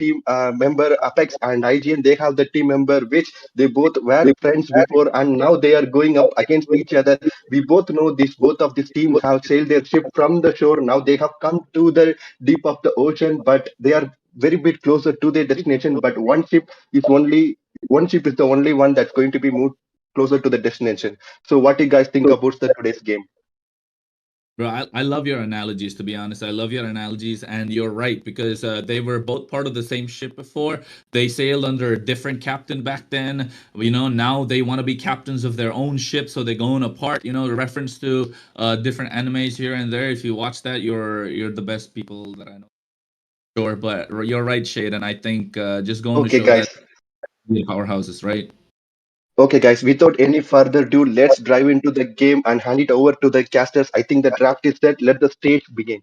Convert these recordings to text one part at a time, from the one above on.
team member Apex and IGN. They have the team member which they both were friends before, and now they are going up against each other. We both know this. Both of these teams have sailed their ship from the shore. Now they have come to the deep of the ocean, but they are very bit closer to their destination. But one ship is the only one that's going to be moved closer to the destination. So, what do you guys think about the today's game? Bro, I love your analogies, to be honest. I love your analogies, and you're right, because they were both part of the same ship before. They sailed under a different captain back then. Now they want to be captains of their own ship, so they're going apart. The reference to different animes here and there. If you watch that, you're the best people that I know. Sure, but you're right, Shade, and I think just going to Okay, show that guys. the powerhouses, right? Okay, guys. Without any further ado, let's drive into the game and hand it over to the casters. I think the draft is set. Let the stage begin.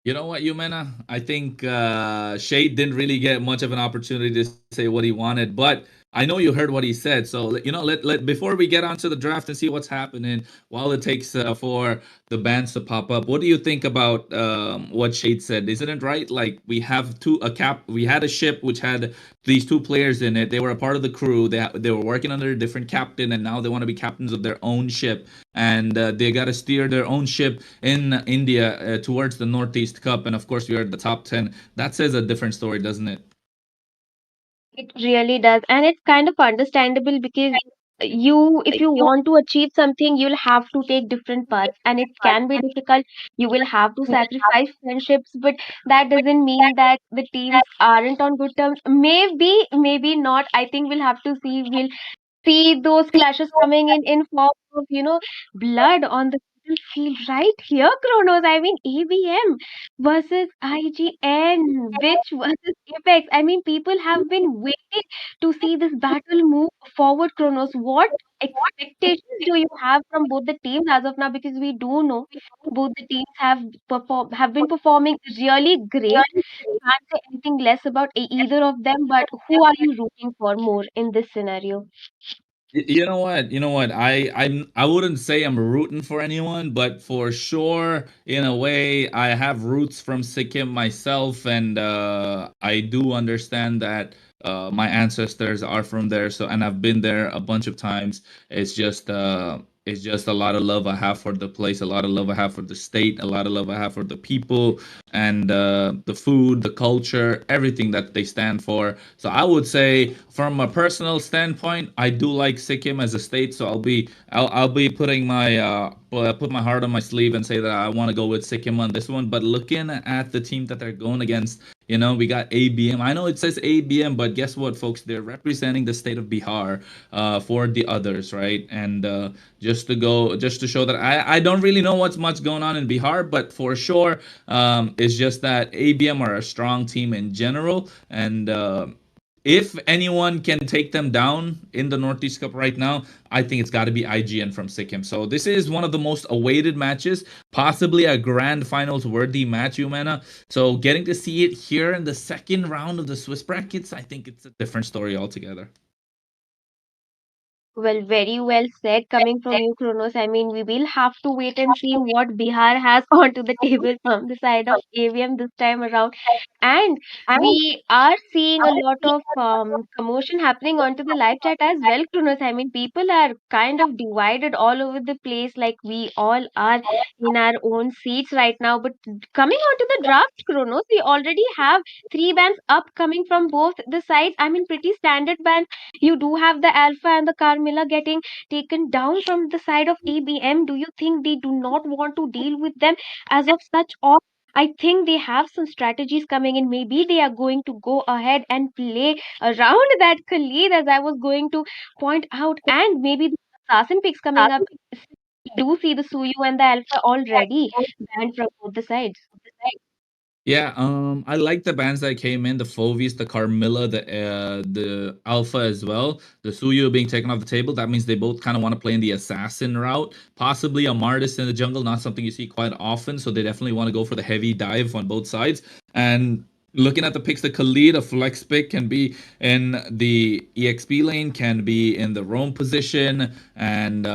You know what, Yumena? I think Shade didn't really get much of an opportunity to say what he wanted, but I know you heard what he said. So let before we get onto the draft and see what's happening, while it takes for the bands to pop up, what do you think about what Shade said? Isn't it right? Like we had a ship which had these two players in it. They were a part of the crew. They were working under a different captain, and now they want to be captains of their own ship, and they got to steer their own ship in India towards the Northeast Cup. And of course, we are at the top 10. That says a different story, doesn't it? It really does. And it's kind of understandable because if you want to achieve something, you'll have to take different paths, and it can be difficult. You will have to sacrifice friendships, but that doesn't mean that the teams aren't on good terms. Maybe, maybe not. I think we'll have to see. We'll see those clashes coming in form of blood on the battlefield right here, Chronos. I mean, ABM versus IGN, which versus Apex. I mean, people have been waiting to see this battle move forward, Chronos. What expectations do you have from both the teams as of now? Because we do know both the teams have been performing really great. Can't say anything less about either of them, but who are you rooting for more in this scenario? You know what? You know what? I wouldn't say I'm rooting for anyone, but for sure, in a way, I have roots from Sikkim myself, and I do understand that my ancestors are from there. So, and I've been there a bunch of times. It's just a lot of love I have for the place, a lot of love I have for the state, a lot of love I have for the people, and the food, the culture, everything that they stand for. So I would say, from a personal standpoint, I do like Sikkim as a state. So I'll be putting my put my heart on my sleeve and say that I want to go with Sikkim on this one. But looking at the team that they're going against, we got ABM. I know it says ABM, but guess what, folks? They're representing the state of Bihar for the others, right? And just to show that I don't really know what's much going on in Bihar, but for sure, it's just that ABM are a strong team in general, and if anyone can take them down in the Northeast Cup right now, I think it's got to be IGN from Sikkim. So this is one of the most awaited matches, possibly a grand finals worthy match, Umena. So getting to see it here in the second round of the Swiss brackets, I think it's a different story altogether. Well, very well said coming from you, Kronos. I mean, we will have to wait and see what Bihar has onto the table from the side of AVM this time around. And we are seeing a lot of commotion happening onto the live chat as well, Kronos. I mean, people are kind of divided all over the place, like we all are in our own seats right now. But coming onto the draft, Kronos, we already have three bans upcoming from both the sides. I mean, pretty standard bans. You do have the Alpha and the Carmilla getting taken down from the side of ABM. Do you think they do not want to deal with them as of such, or I think they have some strategies coming in? Maybe they are going to go ahead and play around that Khalid, as I was going to point out, and maybe the assassin picks coming up. We do see the Suyu and the Alpha already banned from both the sides. Yeah, I like the bands that came in, the Fovies, the Carmilla, the Alpha as well. The Suyu being taken off the table, that means they both kind of want to play in the assassin route. Possibly a Martis in the jungle, not something you see quite often, so they definitely want to go for the heavy dive on both sides. And Looking at the picks, the Khalid, a flex pick, can be in the EXP lane, can be in the roam position, and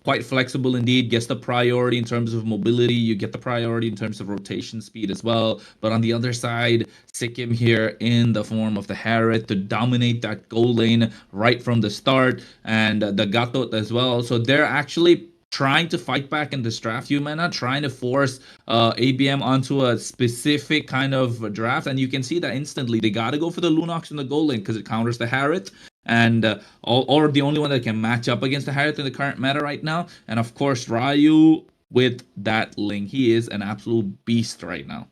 quite flexible indeed. Gets the priority in terms of mobility. You get the priority in terms of rotation speed as well. But on the other side, Sikkim here in the form of the Harriet to dominate that goal lane right from the start, and the Gatot as well. So they're actually trying to fight back in this draft. Humana trying to force ABM onto a specific kind of draft, and you can see that instantly. They got to go for the Lunox in the goal lane because it counters the Harriet, and or the only one that can match up against the Harriet in the current meta right now. And of course, Ryu with that link, he is an absolute beast right now.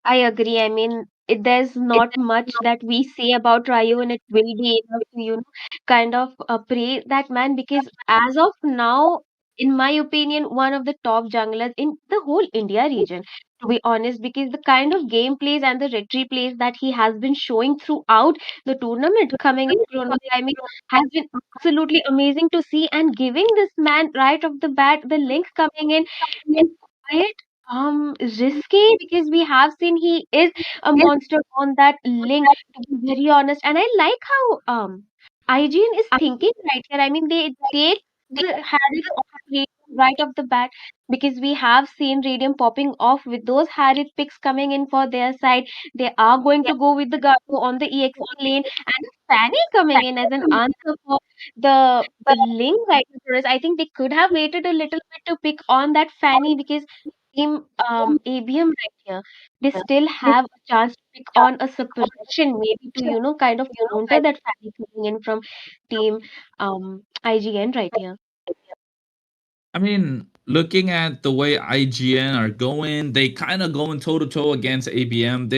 I agree. I mean, there's not much that we say about Ryu, and it will be enough to, kind of praise that man because as of now, in my opinion, one of the top junglers in the whole India region, to be honest, because the kind of gameplays and the retry plays that he has been showing throughout the tournament coming in Chronos, I mean, has been absolutely amazing to see and giving this man right off the bat the link coming in. It's quite risky because we have seen he is a monster on that link, to be very honest. And I like how IGN is thinking right here. I mean, they take the Harriet off Radiant right off the bat because we have seen Radiant popping off with those Harriet picks coming in for their side. They are going to go with the Gato on the EXP lane and Fanny coming in as an answer for the link right now for us. I think they could have waited a little bit to pick on that Fanny because team ABM right here, they still have a chance to pick on a suppression, maybe to, kind of counter that Fanny coming in from team IGN right here. I mean, looking at the way IGN are going, they kind of going toe to toe against ABM.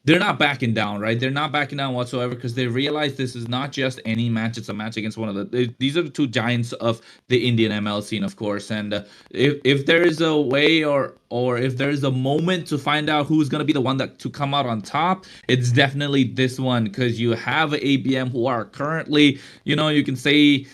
They're not backing down, right? They're not backing down whatsoever because they realize this is not just any match; it's a match against one of these are the two giants of the Indian ML scene, of course. And if there is a way or if there is a moment to find out who's gonna be the one that to come out on top, it's definitely this one because you have ABM who are currently, you can say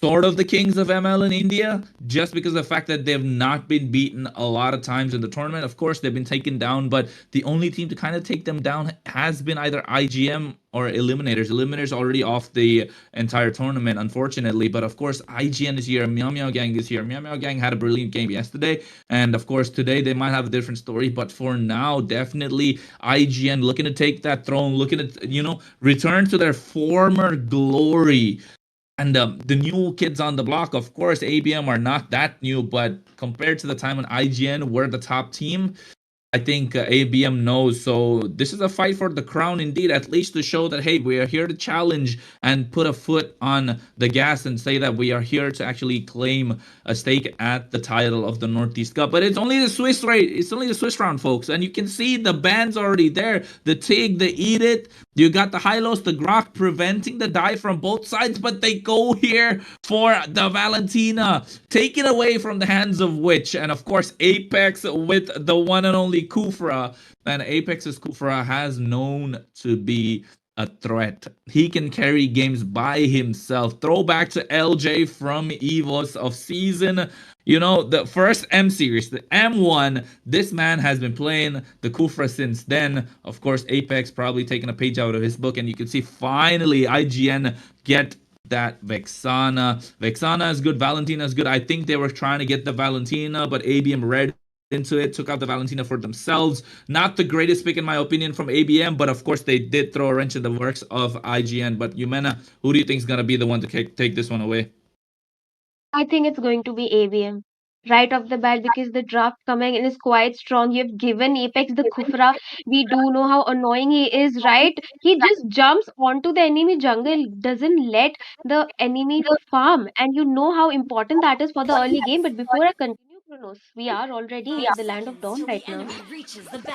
sort of the kings of ML in India, just because of the fact that they've not been beaten a lot of times in the tournament. Of course, they've been taken down, but the only team to kind of take them down has been either IGM or Eliminators. Eliminators already off the entire tournament, unfortunately. But of course, IGN is here. Meow Meow Gang is here. Meow Meow Gang had a brilliant game yesterday, and of course today they might have a different story. But for now, definitely IGN looking to take that throne, looking to return to their former glory. And the new kids on the block, of course, ABM are not that new, but compared to the time when IGN were the top team, I think ABM knows. So this is a fight for the crown, indeed. At least to show that hey, we are here to challenge and put a foot on the gas and say that we are here to actually claim a stake at the title of the Northeast Cup. But it's only the Swiss rate. It's only the Swiss round, folks, and you can see the bands already there. The Tig, the Eat It. You got the Hylos, the Grok preventing the dive from both sides, but they go here for the Valentina, taken away from the hands of Witch, and of course Apex with the one and only Kufra. And Apex's Kufra has known to be a threat. He can carry games by himself. Throwback to LJ from EVOS of season, the first M series, the M1. This man has been playing the Kufra since then. Of course, Apex probably taking a page out of his book, and you can see finally IGN get that Vexana. Vexana is good. Valentina is good. I think they were trying to get the Valentina, but ABM read into it, took out the Valentina for themselves. Not the greatest pick in my opinion from ABM, but of course they did throw a wrench in the works of IGN. But Yumena, who do you think is gonna be the one to take this one away? I think it's going to be ABM right off the bat because the draft coming in is quite strong. You've given Apex the Kufra. We do know how annoying he is, right? He just jumps onto the enemy jungle, doesn't let the enemy farm. And you know how important that is for the early game. But before I continue, Kronos, we are already in the land of Dawn right now.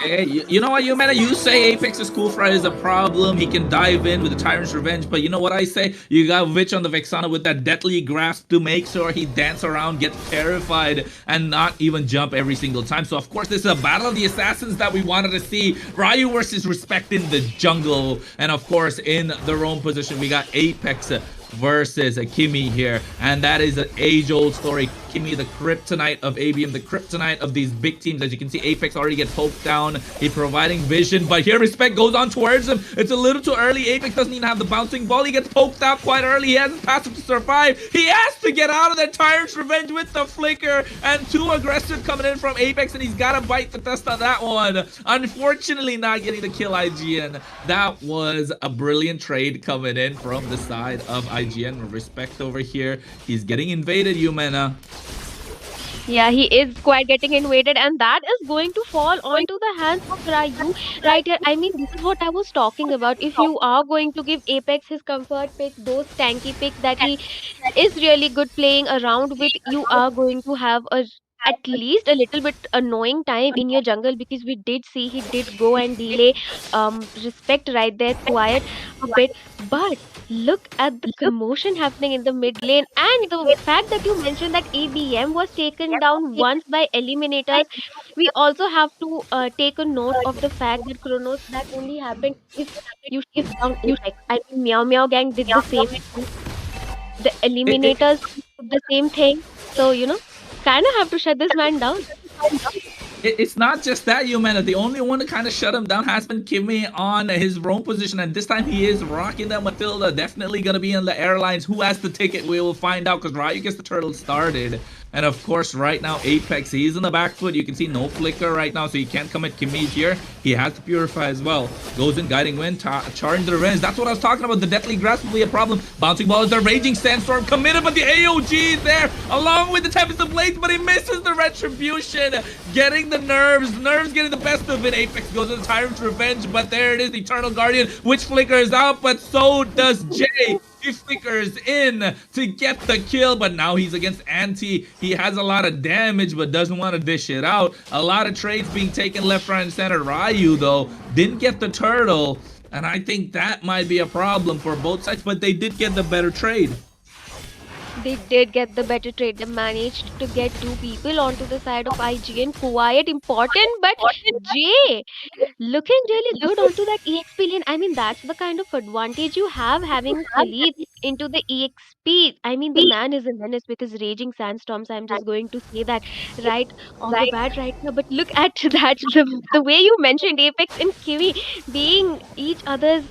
Hey, you know what, you say Apex's Kufra is a problem. He can dive in with the Tyrant's Revenge, but you know what I say? You got Witch on the Vexana with that deadly grasp to make sure he dance around, get terrified, and not even jump every single time. So of course this is a battle of the assassins that we wanted to see. Ryu versus Respect in the jungle, and of course in the roam position we got Apex versus Kimi here, and that is an age-old story. Kimmy, the kryptonite of ABM, the kryptonite of these big teams. As you can see, Apex already gets poked down. He's providing vision, but here Respect goes on towards him. It's a little too early. Apex doesn't even have the bouncing ball. He gets poked out quite early. He hasn't passed him to survive. He has to get out of there. Tyrant's Revenge with the flicker, and too aggressive coming in from Apex, and he's got to bite the dust on that one. Unfortunately, not getting the kill, IGN. That was a brilliant trade coming in from the side of IGN. Respect over here. He's getting invaded, Humana. Yeah, he is quite getting invaded, and that is going to fall onto the hands of Ryu right here. I mean, this is what I was talking about. If you are going to give Apex his comfort picks, those tanky picks that he is really good playing around with, you are going to have a at least a little bit annoying time in your jungle, because we did see he did go and delay Respect right there quiet a bit. But look at the commotion happening in the mid lane, and the fact that you mentioned that ABM was taken down once by eliminators. We also have to take a note of the fact that Chronos, that only happened if you shut down Apex. I mean, Meow Meow Gang did the same thing. The It, it, eliminators did the same thing. So, kind of have to shut this man down. it's not just that, Humana. The only one to kind of shut him down has been Kimmy on his roam position, and this time he is rocking that Matilda. Definitely going to be in the airlines. Who has the ticket? We will find out, because Ryu gets the turtle started. And of course, right now, Apex, he's in the back foot. You can see no flicker right now, so he can't come at Kimmy here. He has to purify as well. Goes in, guiding wind, charging the revenge. That's what I was talking about. The deathly grasp will be a problem. Bouncing ball is the raging sandstorm committed, but the AOG is there, along with the Tempest of Blades, but he misses the retribution. Getting the nerves getting the best of it. Apex goes to the Tyrant's Revenge, but there it is, the Eternal Guardian, which flickers out, but so does Jay. He flickers in to get the kill, but now he's against Anti. He has a lot of damage, but doesn't want to dish it out. A lot of trades being taken left, right, and center. Ryu, though, didn't get the turtle, and I think that might be a problem for both sides, but they did get the better trade. They did get the better trade. They managed to get two people onto the side of IGN. Quiet, important, but Jay looking really good onto that EXP lane. I mean, that's the kind of advantage you have having Khalid into the EXP. I mean, the man is a menace with his raging sandstorms. I'm just going to say that right off the bat right now. But look at that, the way you mentioned Apex and Kiwi being each other's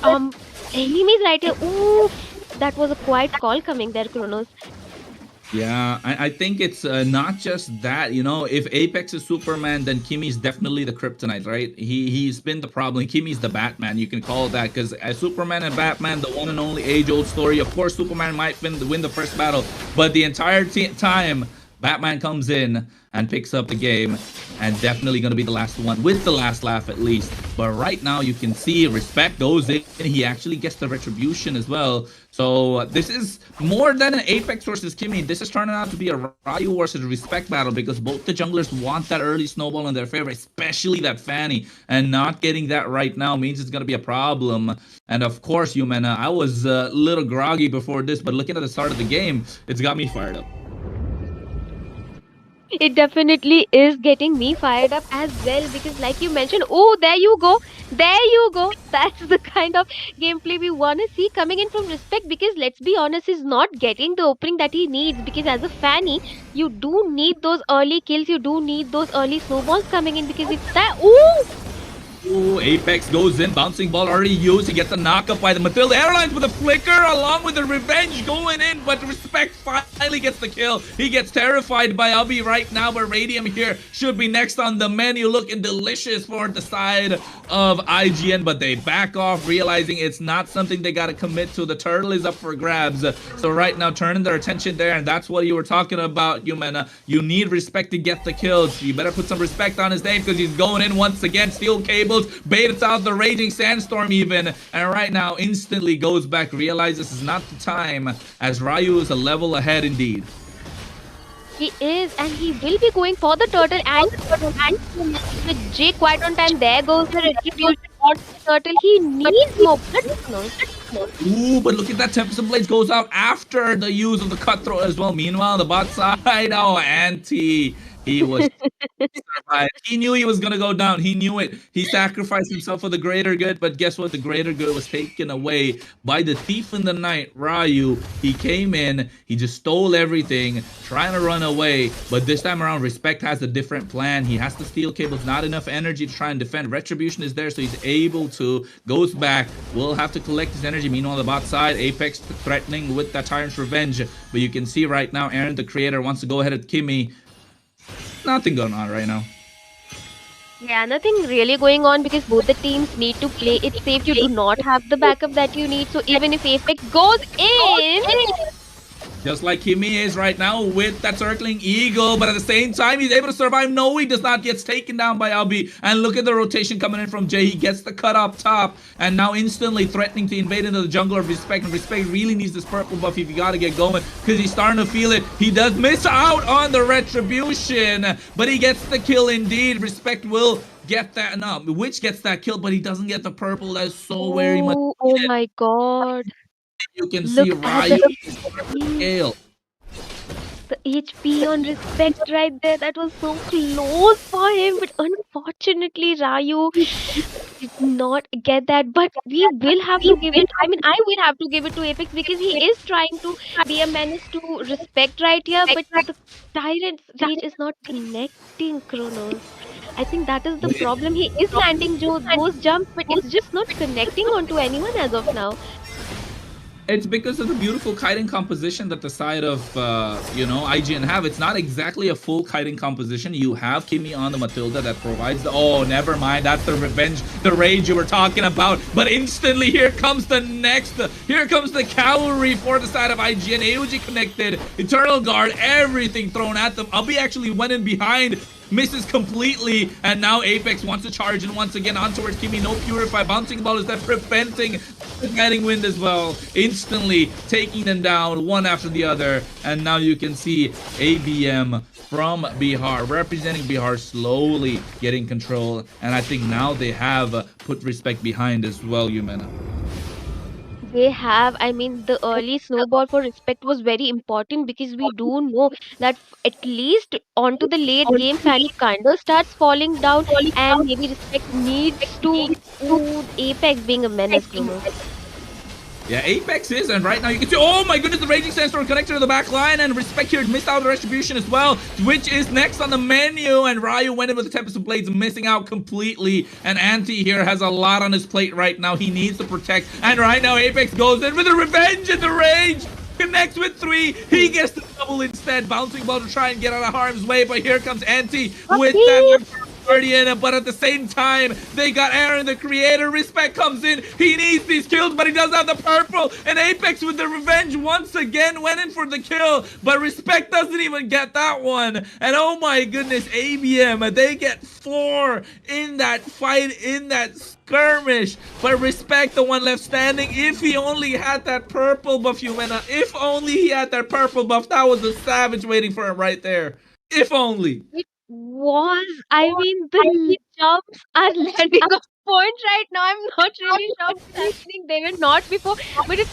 um enemies right here. Oof, that was a quiet call coming there, Kronos. Yeah, I think it's not just that. If Apex is Superman, then Kimmy's definitely the kryptonite, right? He's been the problem. Kimmy's the Batman. You can call it that, because as Superman and Batman, the one and only age-old story. Of course, Superman might win the first battle, but the entire time, Batman comes in and picks up the game, and definitely going to be the last one, with the last laugh at least. But right now, you can see Respect goes in, and he actually gets the retribution as well. So this is more than an Apex versus Kimmy. This is turning out to be a Ryu versus Respect battle, because both the junglers want that early snowball in their favor, especially that Fanny. And not getting that right now means it's going to be a problem. And of course, Humana, I was a little groggy before this, but looking at the start of the game, it's got me fired up. It definitely is getting me fired up as well, because like you mentioned, oh, there you go. There you go. That's the kind of gameplay we want to see coming in from Respect, because let's be honest, he's not getting the opening that he needs, because as a Fanny, you do need those early kills, you do need those early snowballs coming in, because it's that. Ooh! Ooh, Apex goes in, bouncing ball already used. He gets a knockup by the Matilda Airlines with a flicker, along with the revenge going in, but Respect finally gets the kill. He gets terrified by Ubby right now, but Radium here should be next on the menu, looking delicious for the side of IGN, but they back off, realizing it's not something they gotta commit to. The turtle is up for grabs, so right now turning their attention there, and that's what you were talking about, Humana. You need Respect to get the kills. You better put some respect on his name, because he's going in once again. Steel Cable baits out the raging sandstorm even, and right now instantly goes back, realizes this is not the time, as Ryu is a level ahead indeed. He is, and he will be going for the turtle, and with Jay quite on time. There goes the retribution for the turtle. He needs more blood. Ooh, but look at that. Tempest of Blades goes out after the use of the cutthroat as well. Meanwhile, the bot side, oh, Anti He was survived. He knew he was gonna go down. He knew it. He sacrificed himself for the greater good, but guess what? The greater good was taken away by the thief in the night, Ryu. He came in, he just stole everything, trying to run away. But this time around, Respect has a different plan. He has to steal cables, not enough energy to try and defend. Retribution is there, so he's able to. Goes back, will have to collect his energy. Meanwhile, on the bot side, Apex threatening with that Tyrant's Revenge. But you can see right now, Aaron, the creator, wants to go ahead at Kimmy. Nothing going on right now. Yeah, nothing really going on because both the teams need to play it safe. You do not have the backup that you need. So even if Apex goes in, Just like Kimmy is right now with that circling eagle, but at the same time, he's able to survive. No, he does not. Gets taken down by Albie. And look at the rotation coming in from Jay. He gets the cut up top, and now instantly threatening to invade into the jungle of Respect. And Respect really needs this purple buff if you gotta get going, because he's starting to feel it. He does miss out on the retribution, but he gets the kill indeed. Respect will get that, no, Witch gets that kill, but he doesn't get the purple. That's so very much oh my God. you can Look see at Ryu the is on the HP. scale. The HP on Respect right there. That was so close for him. But unfortunately, Ryu did not get that. But we will have to give it. I mean, I will have to give it to Apex because he is trying to be a menace to Respect right here. But the Tyrant's Rage is not connecting Kronos. I think that is the problem. He is landing those jumps, but it's just not connecting onto anyone as of now. It's because of the beautiful kiting composition that the side of, IGN have. It's not exactly a full kiting composition. You have Kimmy on the Matilda that provides the... Oh, never mind. That's the revenge, the rage you were talking about. But instantly, here comes the next. Here comes the cavalry for the side of IGN. AOG connected. Eternal Guard. Everything thrown at them. Albie actually went in behind. Misses completely, and now Apex wants to charge in once again on towards Kimmy. No Purify. Bouncing ball is that preventing the getting wind as well. Instantly taking them down one after the other. And now you can see ABM from Bihar, representing Bihar, slowly getting control. And I think now they have put Respect behind as well, Yumena. They have, I mean, the early snowball for Respect was very important because we do know that at least onto the late game, Fanny kind of starts falling down, and maybe Respect needs to Apex being a menace, Chronos. Yeah, Apex is, and right now you can see, oh my goodness, the Raging Sandstorm connected to the back line, and Respect here missed out on the Retribution as well, which is next on the menu, and Ryu went in with the Tempest of Blades, missing out completely, and Anti here has a lot on his plate right now. He needs to protect, and right now Apex goes in with the Revenge and the Rage, connects with 3, he gets the double instead, bouncing ball to try and get out of harm's way, but here comes Anti with that Guardian, but at the same time, they got Aaron, the creator. Respect comes in. He needs these kills, but he does have the purple. And Apex with the revenge once again went in for the kill, but Respect doesn't even get that one. And oh my goodness, ABM, they get 4 in that fight, in that skirmish. But Respect, the one left standing. If he only had that purple buff, Humana. If only he had that purple buff, that was a savage waiting for him right there. If only. I mean, the jumps are landing on point right now. I'm not really sure what's happening. They were not before, but it's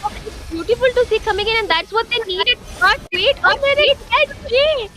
beautiful to see coming in, and that's what they needed. But wait a minute, Jay.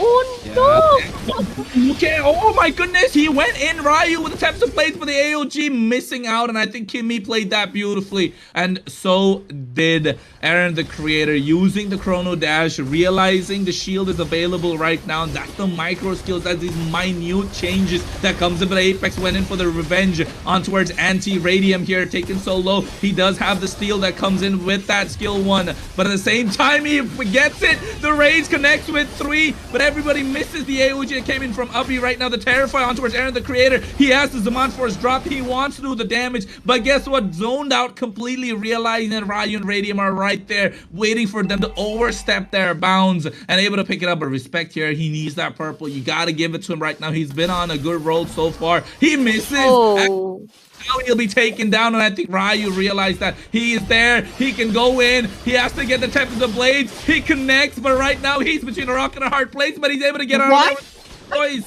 Oh no! Okay, oh my goodness, he went in Ryu with the Tempest of Blades, but the AOG missing out, and I think Kimmy played that beautifully. And so did Aaron, the creator, using the Chrono Dash, realizing the shield is available right now, and that's the micro skills, that's these minute changes that comes in. But Apex went in for the revenge on towards Anti-Radium here, taken so low. He does have the steal that comes in with that skill 1, but at the same time, he gets it. The Rage connects with 3, but everybody misses the AOG that came in from Uppy right now. The Terrify on towards Aaron, the creator. He has the Zaman Force drop. He wants to do the damage, but guess what? Zoned out completely, realizing that Ryu and Radium are right there, waiting for them to overstep their bounds and able to pick it up. But Respect here, he needs that purple. You gotta give it to him right now. He's been on a good roll so far. He misses. Oh. Now he'll be taken down, and I think Ryu realized that he is there. He can go in. He has to get the Tempest of Blades. He connects, but right now he's between a rock and a hard place, but he's able to get out of boys.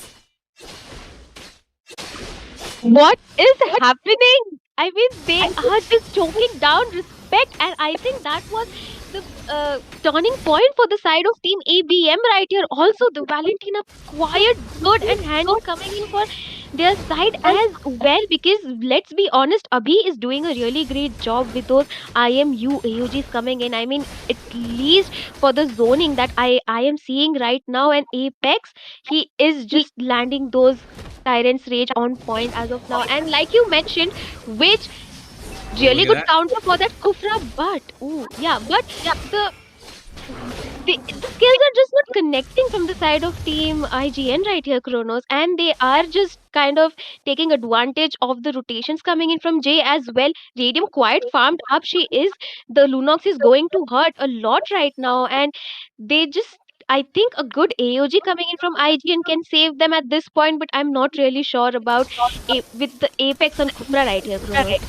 What is happening? I mean, they are just choking down Respect, and I think that was the turning point for the side of team ABM right here. Also, the Valentina quiet, good, and handle coming in for their side as well. Because let's be honest, Abhi is doing a really great job with those IMU AOGs coming in. I mean, at least for the zoning that I am seeing right now, and Apex, he is just landing those Tyrant's Rage on point as of now. And like you mentioned, which Oh, really look good at counter for that Kufra, but ooh, yeah, but the the skills are just not connecting from the side of team IGN right here, Kronos, and they are just kind of taking advantage of the rotations coming in from Jay as well. Radium quite farmed up. She is the Lunox is going to hurt a lot right now, and they just I think a good AOG coming in from IGN can save them at this point, but I'm not really sure about with the Apex and Kumra right here, Kronos.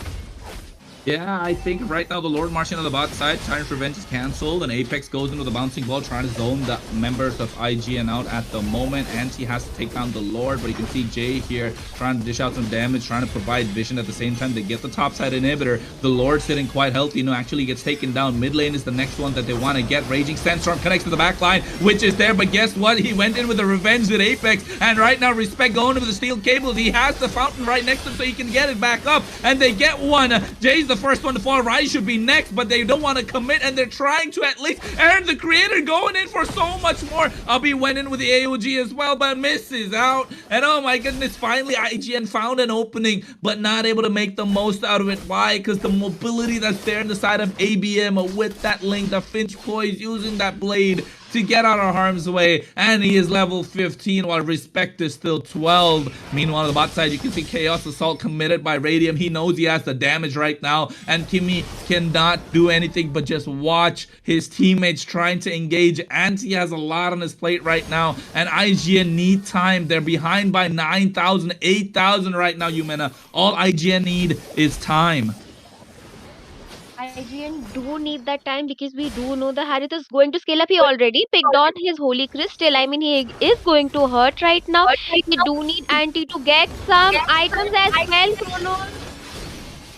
Yeah, I think right now the Lord marching on the bot side, Tyrant's Revenge is cancelled, and Apex goes into the bouncing ball, trying to zone the members of IGN out at the moment. Anti has to take down the Lord, but you can see Jay here trying to dish out some damage, trying to provide vision at the same time. They get the top side inhibitor. The Lord sitting quite healthy, actually gets taken down. Mid lane is the next one that they want to get. Raging Sandstorm connects to the back line, which is there, but guess what? He went in with a Revenge with Apex, and right now Respect going to the steel cables. He has the fountain right next to him so he can get it back up, and they get one. Jay's the first one to fall. Rise should be next, but they don't want to commit, and they're trying to at least earn the creator going in for so much more. Abhi went in with the AOG as well, but misses out. And oh my goodness, finally IGN found an opening, but not able to make the most out of it. Why? Because the mobility that's there on the side of ABM with that link, the Finch poise using that blade to get out of harm's way, and he is level 15 while Respect is still 12. Meanwhile, on the bot side, you can see Chaos Assault committed by Radium. He knows he has the damage right now, and Kimmy cannot do anything but just watch his teammates trying to engage. Anti has a lot on his plate right now, and IGN need time. They're behind by 9,000, 8,000 right now, Yumena. All IGN need is time. IGN do need that time because we do know the Harith is going to scale up. He already picked on his Holy Crystal. I mean, he is going to hurt right now. We do need Anti to get some items as well, Chronos.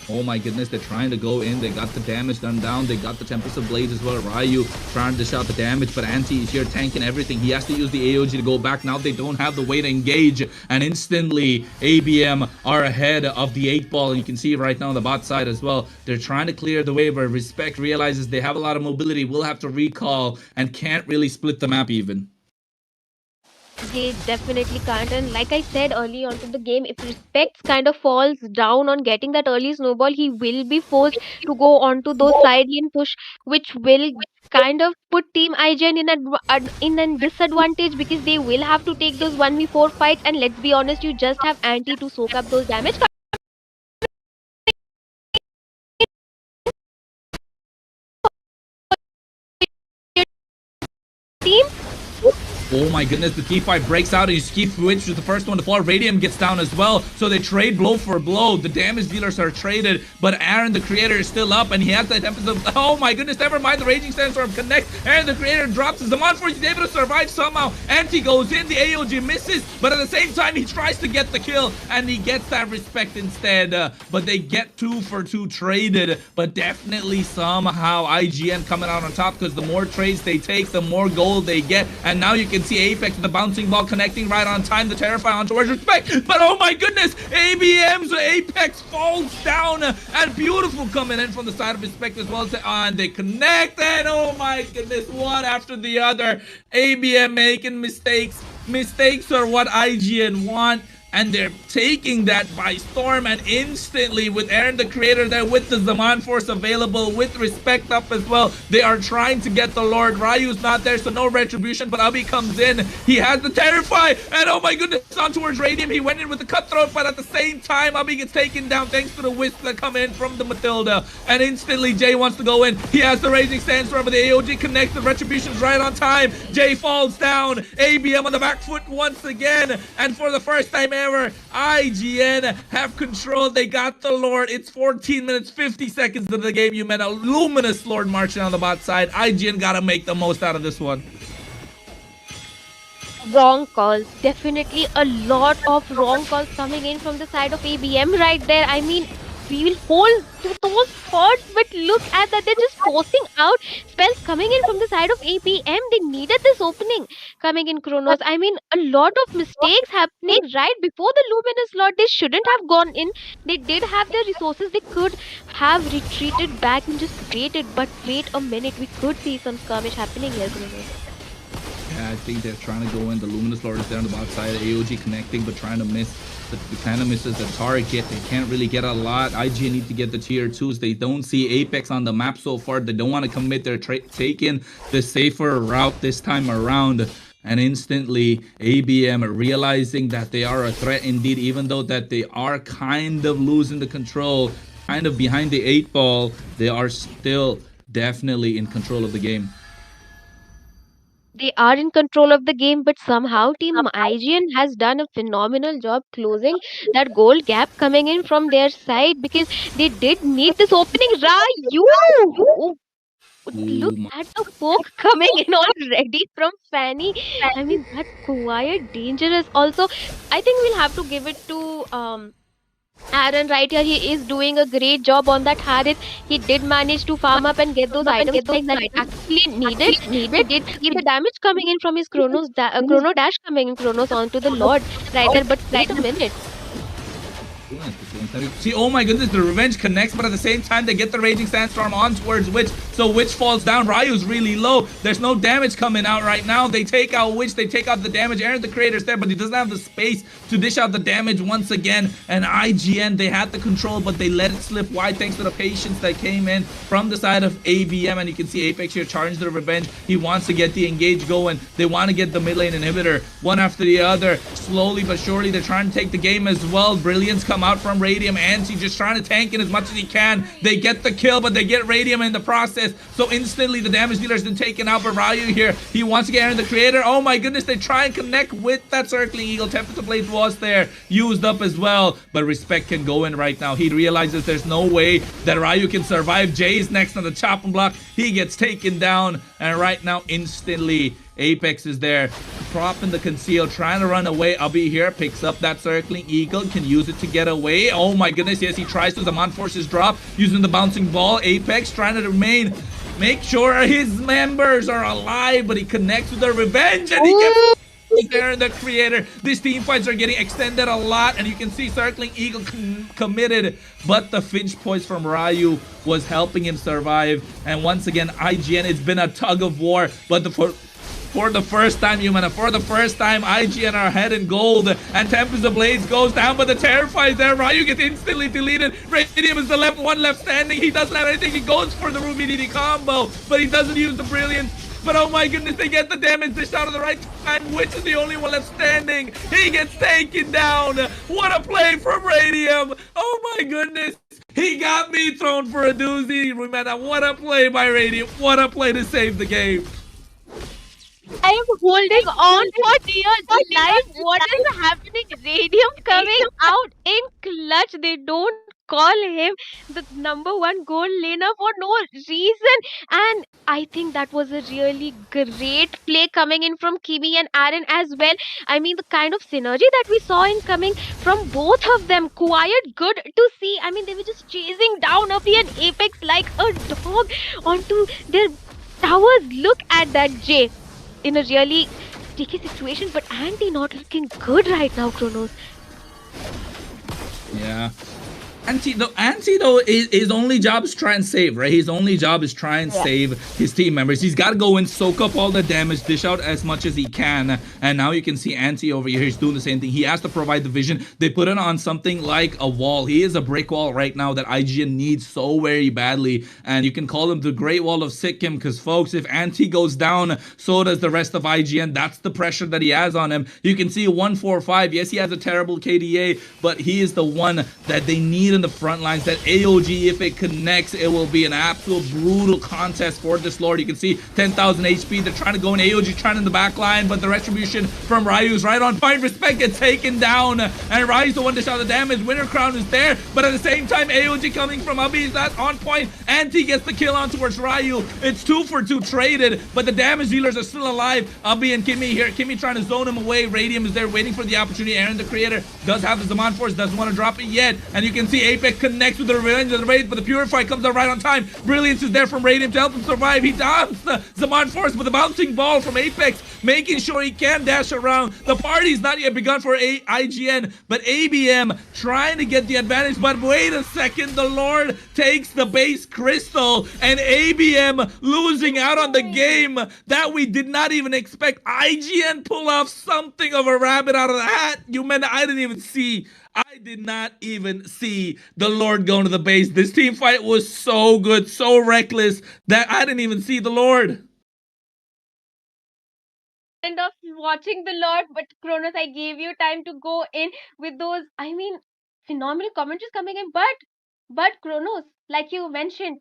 Oh my goodness, they're trying to go in. They got the damage done down. They got the Tempest of Blades as well. Ryu trying to dish out the damage, but Anti is here tanking everything. He has to use the AOG to go back. Now they don't have the way to engage, and instantly ABM are ahead of the 8-ball. And you can see right now on the bot side as well. They're trying to clear the way, but Respect realizes they have a lot of mobility, will have to recall, and can't really split the map even. They definitely can't. And like I said early on to the game, if Respects kind of falls down on getting that early snowball, he will be forced to go onto those side lane push, which will kind of put Team IGN in a disadvantage because they will have to take those 1v4 fights. And let's be honest, you just have Anti to soak up those damage. Team. Oh my goodness, the T5 breaks out and Ski Switch is the first one to fall. Radium gets down as well, so they trade blow for blow. The damage dealers are traded, but Aaron the Creator is still up, and he has that episode. Oh my goodness, never mind, the Raging Sandstorm connects. Aaron the Creator drops his Zaman Force. He's able to survive somehow. Anti goes in, the AOG misses, but at the same time, he tries to get the kill, and he gets that Respect instead. But they get 2 for 2 traded, but definitely somehow IGN coming out on top, because the more trades they take, the more gold they get. And now you can see Apex with the bouncing ball connecting right on time. The Terrify on towards Respect, but oh my goodness, ABM's Apex falls down, and beautiful coming in from the side of Respect as well. And they connect, and oh my goodness, one after the other. ABM making mistakes. Mistakes are what IGN want, and they're taking that by storm. And instantly, with Aaron the Creator there, with the Zaman Force available, with Respect up as well, they are trying to get the Lord. Ryu's not there, so no retribution, but Abhi comes in. He has the Terrify, and oh my goodness, on towards Radium. He went in with the Cutthroat, but at the same time, Abhi gets taken down thanks to the Wisp that come in from the Matilda. And instantly, Jay wants to go in. He has the Raging Sandstorm, but the AOG connects. The Retribution's right on time. Jay falls down. ABM on the back foot once again, and for the first time ever, IGN have control. They got the Lord. It's 14 minutes, 50 seconds into the game. You met a luminous Lord marching on the bot side. IGN gotta make the most out of this one. Wrong calls. Definitely a lot of wrong calls coming in from the side of ABM right there. I mean, we will hold to those thoughts. But look at that, they're just forcing out spells coming in from the side of APM. They needed this opening coming in Chronos. I mean, a lot of mistakes happening right before the Luminous Lord. They shouldn't have gone in. They did have the resources. They could have retreated back and just waited. But wait a minute, we could see some skirmish happening here, Chronos. Yeah, I think they're trying to go in. The Luminous Lord is there on the bot side. AOG connecting, but trying to miss. The kind of misses the target. They can't really get a lot. IGN need to get the tier 2s. They don't see Apex on the map so far. They don't want to commit. They're taking the safer route this time around. And instantly, ABM realizing that they are a threat indeed, even though that they are kind of losing the control, kind of behind the 8 ball, they are still definitely in control of the game. They are in control of the game, but somehow Team IGN has done a phenomenal job closing that goal gap coming in from their side, because they did need this opening. Ryu! Oh, look Ooh, at the poke coming in already from Fanny. I mean, that's quite dangerous. Also, I think we'll have to give it to Aaron right here. He is doing a great job on that Harith. He did manage to farm up and get those items that he actually needed. He did see the damage coming in from his Chrono Dash coming in Chronos onto the Lord right there. But wait a minute. See, oh my goodness, the Revenge connects, but at the same time, they get the Raging Sandstorm on towards Witch, so Witch falls down. Ryu's really low. There's no damage coming out right now. They take out Witch, they take out the damage. Aaron, the creator's there, but he doesn't have the space to dish out the damage once again. And IGN, they had the control, but they let it slip wide thanks to the patience that came in from the side of ABM. And you can see Apex here charge the Revenge. He wants to get the engage going. They want to get the mid lane inhibitor one after the other. Slowly but surely, they're trying to take the game as well. Brilliance come out from Radium. Anti just trying to tank in as much as he can. They get the kill, but they get Radium in the process. So instantly the damage dealer's been taken out. But Ryu here, he wants to get Aaron the creator. Oh my goodness, they try and connect with that circling eagle. Tempest Blade was there, used up as well. But Respect can go in right now. He realizes there's no way that Ryu can survive. Jay's next on the chopping block. He gets taken down. And right now, instantly, Apex is there, propping the conceal, trying to run away. Ubby here picks up that circling eagle, can use it to get away. Oh my goodness, yes, he tries to. Zaman forces drop, using the bouncing ball. Apex trying to remain, make sure his members are alive, but he connects with the Revenge, and he gets there in the creator. These team fights are getting extended a lot, and you can see circling eagle committed, but the Finch poise from Ryu was helping him survive. And once again, IGN, it's been a tug of war, but for the first time, Humana, for the first time, IGN are ahead in gold, and Tempest of Blades goes down, but the Terrify is there. Ryu gets instantly deleted. Radium is the one left standing. He doesn't have anything. He goes for the Ruby DD combo, but he doesn't use the Brilliance. But oh my goodness, they get the damage dished out at the right time. Witch is the only one left standing. He gets taken down. What a play from Radium. Oh my goodness. He got me thrown for a doozy. Remember, what a play by Radium. What a play to save the game. I am holding on for dear life. What is happening? Radium coming out in clutch. They don't call him the #1 goal laner for no reason. And I think that was a really great play coming in from Kimi and Aaron as well. I mean, the kind of synergy that we saw in coming from both of them, quite good to see. I mean, they were just chasing down Abhi and Apex like a dog onto their towers. Look at that, Jay. In a really sticky situation, but Andy not looking good right now, Chronos. Yeah. Anti though, his only job is try and save, right? His only job is try and save his team members. He's got to go in, soak up all the damage, dish out as much as he can. And now you can see Anti over here. He's doing the same thing. He has to provide the vision. They put it on something like a wall. He is a brick wall right now that IGN needs so very badly. And you can call him the Great Wall of Sikkim, because folks, if Anti goes down, so does the rest of IGN. That's the pressure that he has on him. You can see 145. Yes, he has a terrible KDA, but he is the one that they need in the front lines. That AOG, if it connects, it will be an absolute brutal contest for this Lord. You can see 10,000 HP. They're trying to go in. AOG trying in the back line, but the retribution from Ryu is right on point. Respect gets taken down, and Ryu's the one to shot the damage. Winter Crown is there, but at the same time, AOG coming from Ubby is not on point. Anti gets the kill on towards Ryu. It's 2 for 2 traded, but the damage dealers are still alive. Ubby and Kimi here. Kimi trying to zone him away. Radium is there waiting for the opportunity. Aaron, the creator, does have the Zaman Force, doesn't want to drop it yet, and you can see Apex connects with the Revenge of the Radiant, but the Purify comes out right on time. Brilliance is there from Radiant to help him survive. He downs the Zaman Force with a bouncing ball from Apex, making sure he can dash around. The party's not yet begun for IGN, but ABM trying to get the advantage. But wait a second, the Lord takes the base crystal, and ABM losing out on the game that we did not even expect. IGN pull off something of a rabbit out of the hat. You meant I didn't even see. I did not even see the Lord going to the base. This team fight was so good, so reckless that I didn't even see the Lord. End of watching the Lord, but Kronos, I gave you time to go in with those, I mean, phenomenal commentaries coming in. But Kronos, like you mentioned,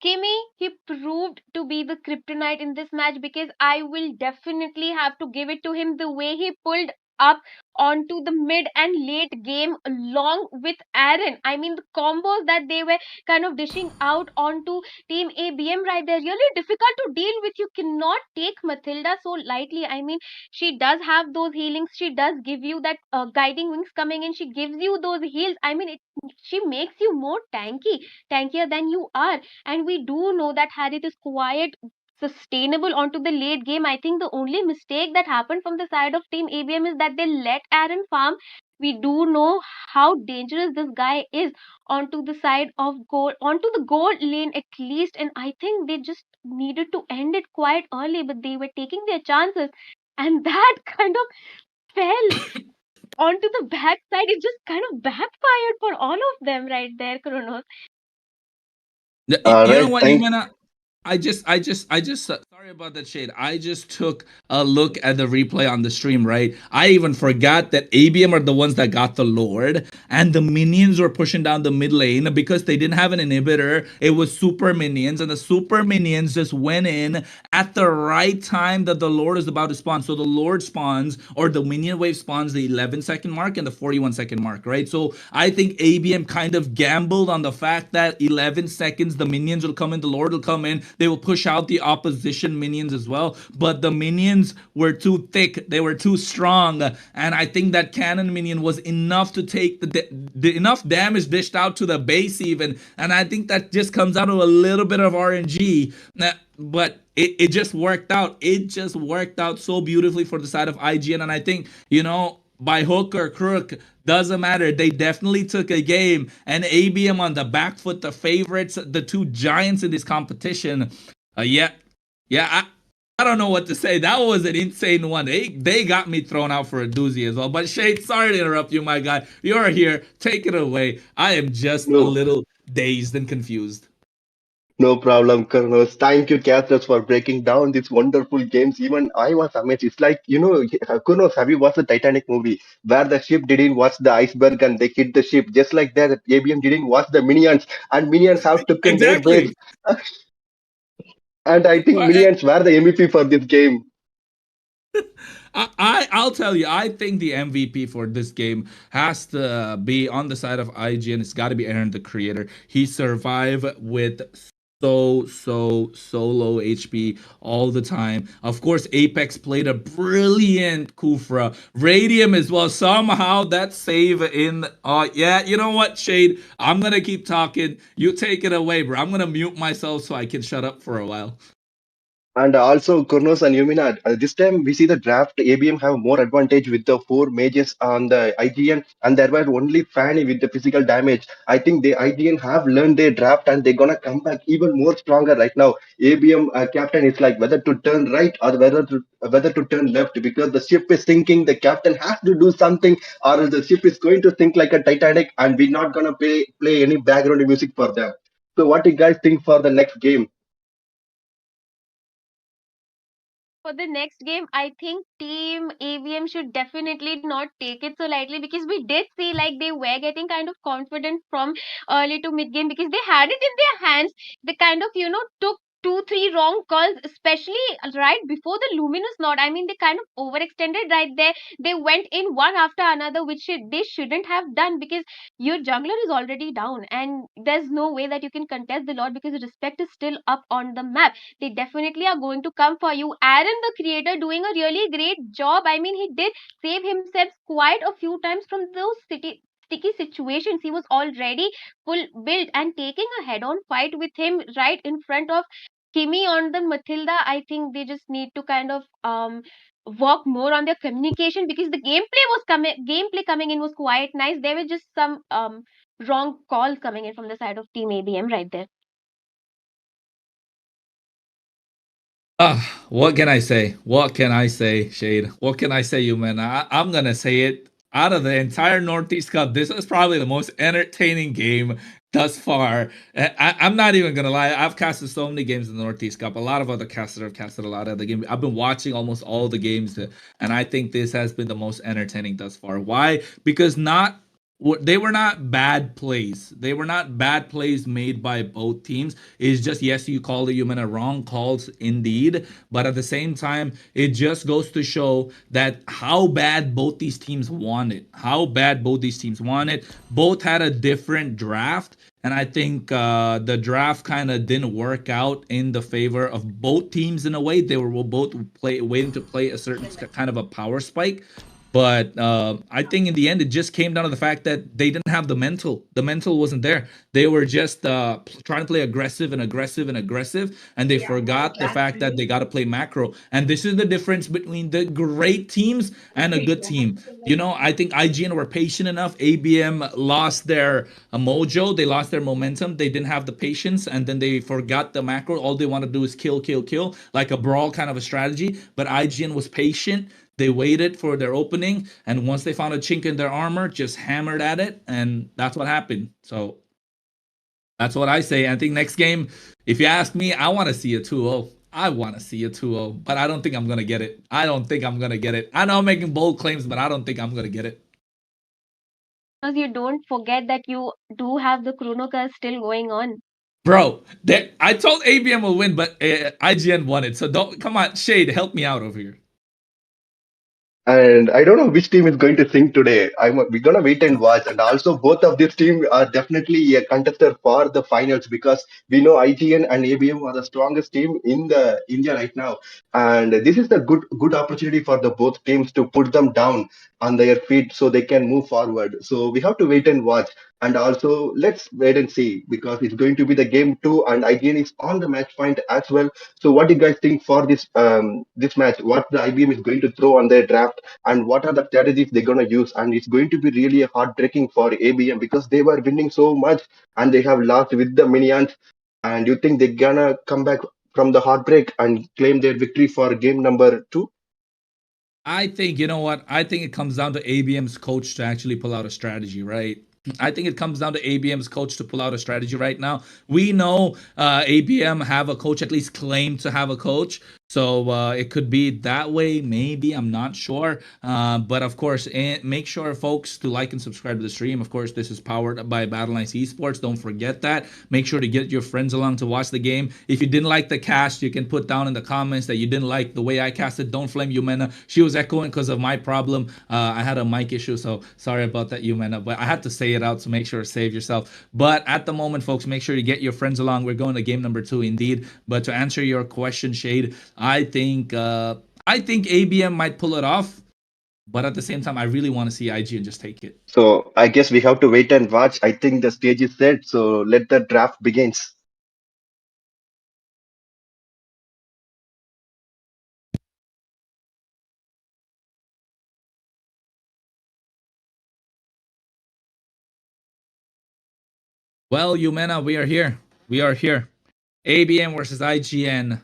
Kimmy, he proved to be the kryptonite in this match because I will definitely have to give it to him the way he pulled up onto the mid and late game along with Aaron. I mean, the combos that they were kind of dishing out onto Team ABM right there, really difficult to deal with. You cannot take Matilda so lightly. I mean, she does have those healings, she does give you that guiding wings coming in, she gives you those heals. I mean, she makes you more tankier than you are. And we do know that Harith is quite sustainable onto the late game. I think the only mistake that happened from the side of Team ABM is that they let Aaron farm. We do know how dangerous this guy is onto the side of gold, onto the gold lane at least. And I think they just needed to end it quite early, but they were taking their chances. And that kind of fell onto the backside. It just kind of backfired for all of them right there, Kronos. You know Right. what, Thank. Yumena? Sorry about that shade. I just took a look at the replay on the stream, right? I even forgot that ABM are the ones that got the Lord, and the minions were pushing down the mid lane because they didn't have an inhibitor. It was super minions, and the super minions just went in at the right time that the Lord is about to spawn. So the Lord spawns, or the minion wave spawns the 11-second mark and the 41-second mark, right? So I think ABM kind of gambled on the fact that 11 seconds the minions will come in, the Lord will come in, they will push out the opposition minions as well. But the minions were too thick, they were too strong, and I think that cannon minion was enough to take the enough damage dished out to the base even. And I think that just comes out of a little bit of RNG. But it just worked out. It just worked out so beautifully for the side of IGN. And I think, by hook or crook, doesn't matter. They definitely took a game, and ABM on the back foot, the favorites, the two giants in this competition. Yeah, yeah. I don't know what to say. That was an insane one. They got me thrown out for a doozy as well. But Shade, sorry to interrupt you, my guy. You're here. Take it away. I am just a No. little dazed and confused. No problem, Carlos. Thank you, Castles, for breaking down these wonderful games. Even I was amazed. It's like, Carlos, have you watched the Titanic movie where the ship didn't watch the iceberg and they hit the ship? Just like that, ABM didn't watch the minions and minions have taken their base. Exactly. And I think minions were the MVP for this game. I'll tell you, I think the MVP for this game has to be on the side of IGN. It's got to be Aaron, the creator. He survived with so low HP all the time. Of course, Apex played a brilliant Kufra. Radium as well. Somehow that save in yeah, you know what, Shade? I'm gonna keep talking. You take it away, bro. I'm gonna mute myself so I can shut up for a while. And also, Kurnos and Yumina, this time we see the draft ABM have more advantage with the four mages on the IGN, and there were only Fanny with the physical damage. I think the IGN have learned their draft and they're gonna come back even more stronger right now. ABM captain is like whether to turn right or whether to turn left because the ship is sinking. The captain has to do something, or else the ship is going to sink like a Titanic, and we're not gonna play any background music for them. So, what do you guys think for the next game? For the next game, I think Team AVM should definitely not take it so lightly because we did see like they were getting kind of confident from early to mid game because they had it in their hands. They kind of, took two, three wrong calls, especially right before the luminous node. I mean, they kind of overextended right there. They went in one after another, which they shouldn't have done because your jungler is already down and there's no way that you can contest the Lord because respect is still up on the map. They definitely are going to come for you. Aaron, the creator, doing a really great job. I mean, he did save himself quite a few times from those city sticky situations. He was already full built, and taking a head-on fight with him right in front of Kimi on the Matilda, I think they just need to kind of work more on their communication, because the gameplay coming in was quite nice. There were just some wrong calls coming in from the side of Team ABM right there. What can I say? What can I say, Shade? What can I say, you man? I'm gonna say it. Out of the entire Northeast Cup, this is probably the most entertaining game thus far. I'm not even gonna lie. I've casted so many games in the Northeast Cup. A lot of other casters have casted a lot of the games. I've been watching almost all the games, and I think this has been the most entertaining thus far. Why? Because not they were not bad plays. They were not bad plays made by both teams. It's just, yes, you call it human wrong calls indeed, but at the same time, it just goes to show that how bad both these teams want it. How bad both these teams want it. Both had a different draft. And I think the draft kind of didn't work out in the favor of both teams in a way. They were both waiting to play a certain kind of a power spike. But I think in the end, it just came down to the fact that they didn't have the mental. The mental wasn't there. They were just trying to play aggressive and aggressive and aggressive, and they forgot the fact that they got to play macro. And this is the difference between the great teams and a good team. You know, I think IGN were patient enough. ABM lost their mojo. They lost their momentum. They didn't have the patience, and then they forgot the macro. All they want to do is kill, kill, kill, like a brawl kind of a strategy. But IGN was patient. They waited for their opening, and once they found a chink in their armor, just hammered at it, and that's what happened. So that's what I say. I think next game, if you ask me, I want to see a 2-0. I want to see a 2-0, but I don't think I'm going to get it. I don't think I'm going to get it. I know I'm making bold claims, but I don't think I'm going to get it. Because you don't forget that you do have the chrono curse still going on. Bro, I told ABM will win, but IGN won it. So don't come on, Shade, help me out over here. And I don't know which team is going to sing today. We're gonna wait and watch. And also, both of these teams are definitely a contester for the finals, because we know IGN and ABM are the strongest team in the India right now. And this is the good opportunity for the both teams to put them down on their feet so they can move forward. So we have to wait and watch. And also, let's wait and see, because it's going to be the game two, and IGN is on the match point as well. So, what do you guys think for this match? What the IBM is going to throw on their draft, and what are the strategies they're going to use? And it's going to be really heartbreaking for ABM, because they were winning so much and they have lost with the minions. And you think they're gonna come back from the heartbreak and claim their victory for game number two? I think, you know what? I think it comes down to ABM's coach to actually pull out a strategy, right? I think it comes down to ABM's coach to pull out a strategy right now. We know ABM have a coach, at least claim to have a coach. So it could be that way, maybe. I'm not sure. But of course, make sure, folks, to like and subscribe to the stream. Of course, this is powered by Battle Nice Esports. Don't forget that. Make sure to get your friends along to watch the game. If you didn't like the cast, you can put down in the comments that you didn't like the way I casted. Don't flame Yumena. She was echoing because of my problem. I had a mic issue, so sorry about that, Yumena. But I had to say it out, so make sure to save yourself. But at the moment, folks, make sure to get your friends along. We're going to game number 2 indeed. But to answer your question, Shade, I think ABM might pull it off, but at the same time, I really want to see IGN just take it. So I guess we have to wait and watch. I think the stage is set. So let the draft begins. Well, Yumena, we are here. We are here. ABM versus IGN.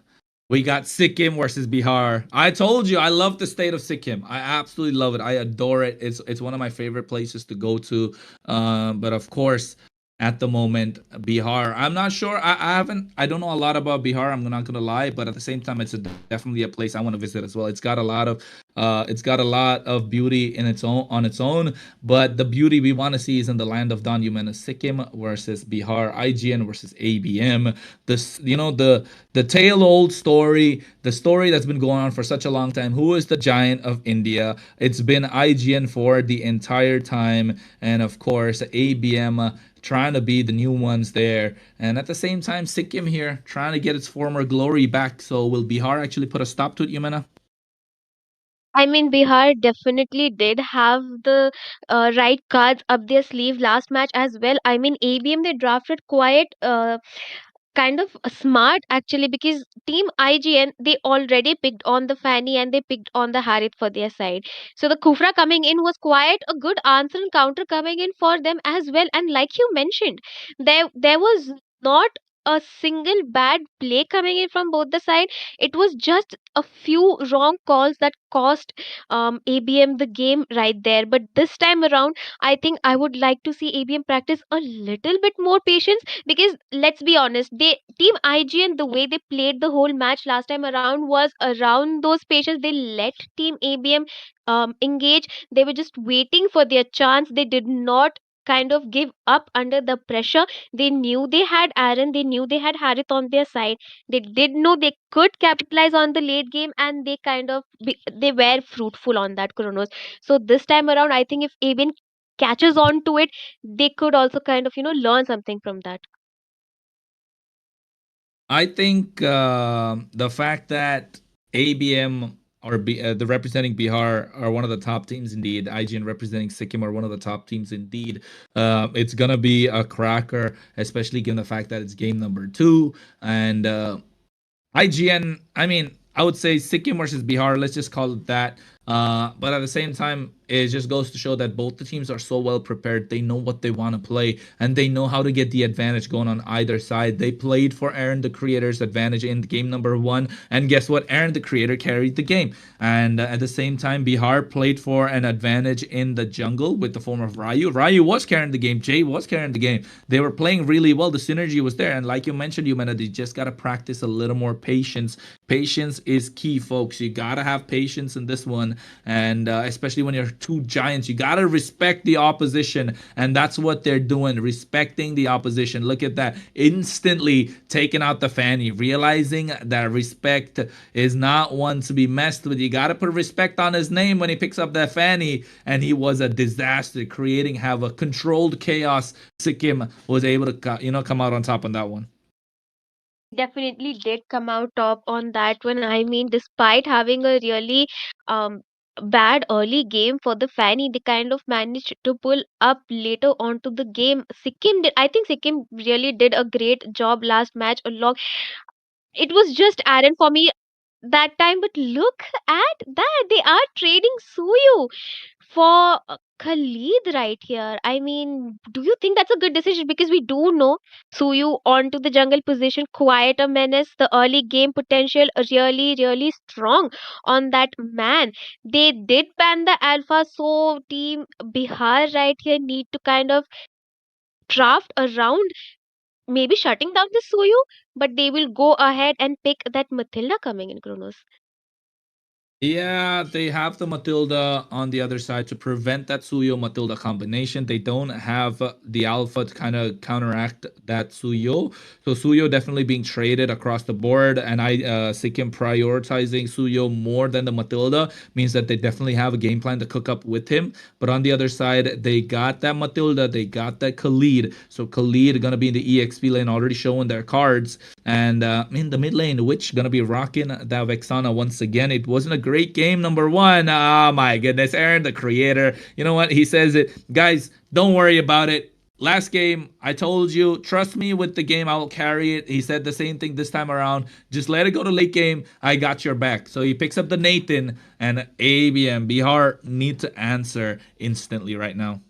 We got Sikkim versus Bihar. I told you I love the state of Sikkim. I absolutely love it. I adore it. It's one of my favorite places to go to. But of course, at the moment, Bihar. I'm not sure. I don't know a lot about Bihar. I'm not gonna lie, but at the same time, definitely a place I want to visit as well. It's got a lot of beauty in its own on its own. But the beauty we want to see is in the land of Don Yumena, Sikkim versus Bihar, IGN versus ABM. This, the tale old story, the story that's been going on for such a long time. Who is the giant of India? It's been IGN for the entire time, and of course ABM trying to be the new ones there, and at the same time Sikkim here trying to get its former glory back. So will Bihar actually put a stop to it, Yumena? I mean, Bihar definitely did have the right cards up their sleeve last match as well. I mean, ABM they drafted quite kind of smart actually, because team IGN they already picked on the Fanny and they picked on the Harith for their side. So the Kufra coming in was quite a good answer and counter coming in for them as well. And like you mentioned, there was not a single bad play coming in from both the side. It was just a few wrong calls that cost ABM the game right there. But this time around, I think I would like to see ABM practice a little bit more patience, because let's be honest, they team IGN the way they played the whole match last time around was around those patients. They let team ABM engage. They were just waiting for their chance. They did not kind of give up under the pressure. They knew they had Aaron, they knew they had Harith on their side. They did know they could capitalize on the late game, and they kind of they were fruitful on that, Chronos. So this time around, I think if ABN catches on to it, they could also kind of learn something from that. I think the fact that ABM or the representing Bihar are one of the top teams indeed. IGN representing Sikkim are one of the top teams indeed. It's gonna be a cracker, especially given the fact that it's game number two. And IGN, I mean, I would say Sikkim versus Bihar, let's just call it that. But at the same time, it just goes to show that both the teams are so well prepared. They know what they want to play and they know how to get the advantage going on either side. They played for Aaron the Creator's advantage in game number one. And guess what? Aaron the Creator carried the game. And at the same time, Bihar played for an advantage in the jungle with the form of Ryu. Ryu was carrying the game. Jay was carrying the game. They were playing really well. The synergy was there. And like you mentioned, Humana, they just got to practice a little more patience. Patience is key, folks. You got to have patience in this one. And especially when you're two giants, you got to respect the opposition. And that's what they're doing, respecting the opposition. Look at that. Instantly taking out the Fanny, realizing that respect is not one to be messed with. You got to put respect on his name when he picks up that Fanny. And he was a disaster, creating havoc, controlled chaos. Sikkim was able to, come out on top on that one. Definitely did come out top on that one. I mean, despite having a really um bad early game for the Fanny, they kind of managed to pull up later onto the game. Sikkim did, I think Sikkim really did a great job last match along. It was just Aaron for me that time, but look at that. They are trading Suyu for Khalid right here. I mean, do you think that's a good decision? Because we do know Suyu onto the jungle position, quite a menace. The early game potential really, really strong on that man. They did ban the alpha, so team Bihar right here need to kind of draft around maybe shutting down the Suyu, but they will go ahead and pick that Matilda coming in, Kronos. Yeah, they have the Matilda on the other side to prevent that Suyo Matilda combination. They don't have the Alpha to kind of counteract that Suyo. So Suyo definitely being traded across the board, and I Sikkim prioritizing Suyo more than the Matilda means that they definitely have a game plan to cook up with him. But on the other side, they got that Matilda, they got that Khalid. So Khalid gonna be in the EXP lane already showing their cards, and in the mid lane, which gonna be rocking that Vexana once again. It wasn't a great game, number one. Oh my goodness, Aaron, the creator. You know what? He says it. Guys, don't worry about it. Last game, I told you, trust me with the game, I will carry it. He said the same thing this time around. Just let it go to late game. I got your back. So he picks up the Nathan, and ABM, Bihar need to answer instantly right now.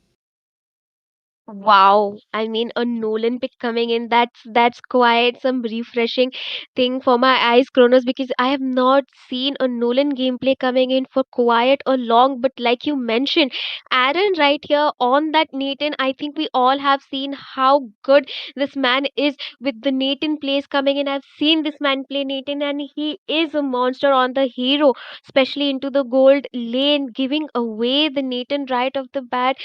Wow, I mean a Nolan pick coming in, that's quite some refreshing thing for my eyes, Kronos, because I have not seen a Nolan gameplay coming in for quite a long. But like you mentioned, Aaron right here on that Nathan, I think we all have seen how good this man is with the Nathan plays coming in. I've seen this man play Nathan, and he is a monster on the hero, especially into the gold lane, giving away the Nathan right off the bat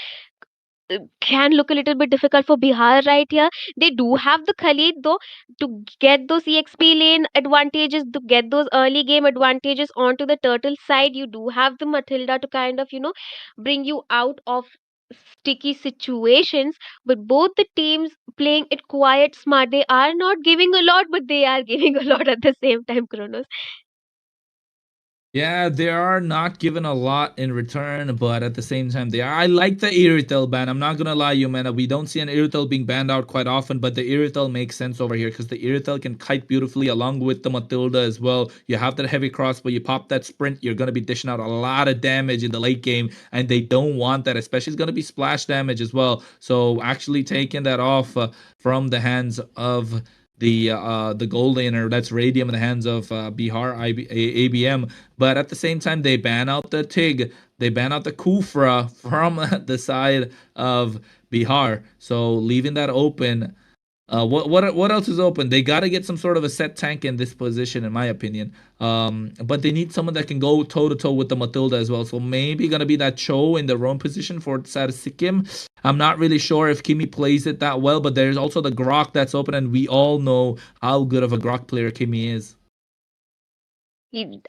can look a little bit difficult for Bihar right here. They do have the Khalid though to get those EXP lane advantages, to get those early game advantages onto the turtle side. You do have the Matilda to kind of, bring you out of sticky situations. But both the teams playing it quiet smart. They are not giving a lot, but they are giving a lot at the same time, Kronos. Yeah, they are not given a lot in return, but at the same time, they are. I like the Irithel ban. I'm not gonna lie, you man. We don't see an Irithel being banned out quite often, but the Irithel makes sense over here because the Irithel can kite beautifully along with the Matilda as well. You have that heavy crossbow, you pop that sprint, you're gonna be dishing out a lot of damage in the late game, and they don't want that, especially it's gonna be splash damage as well. So actually taking that off from the hands of the gold laner, that's Radium in the hands of Bihar ABM. But at the same time, they ban out the Tig, they ban out the Kufra from the side of Bihar. So leaving that open. What else is open? They got to get some sort of a set tank in this position, in my opinion. But they need someone that can go toe to toe with the Matilda as well. So maybe gonna be that Cho in the roam position for Sar Sikkim. I'm not really sure if Kimi plays it that well, but there's also the Grok that's open, and we all know how good of a Grok player Kimi is.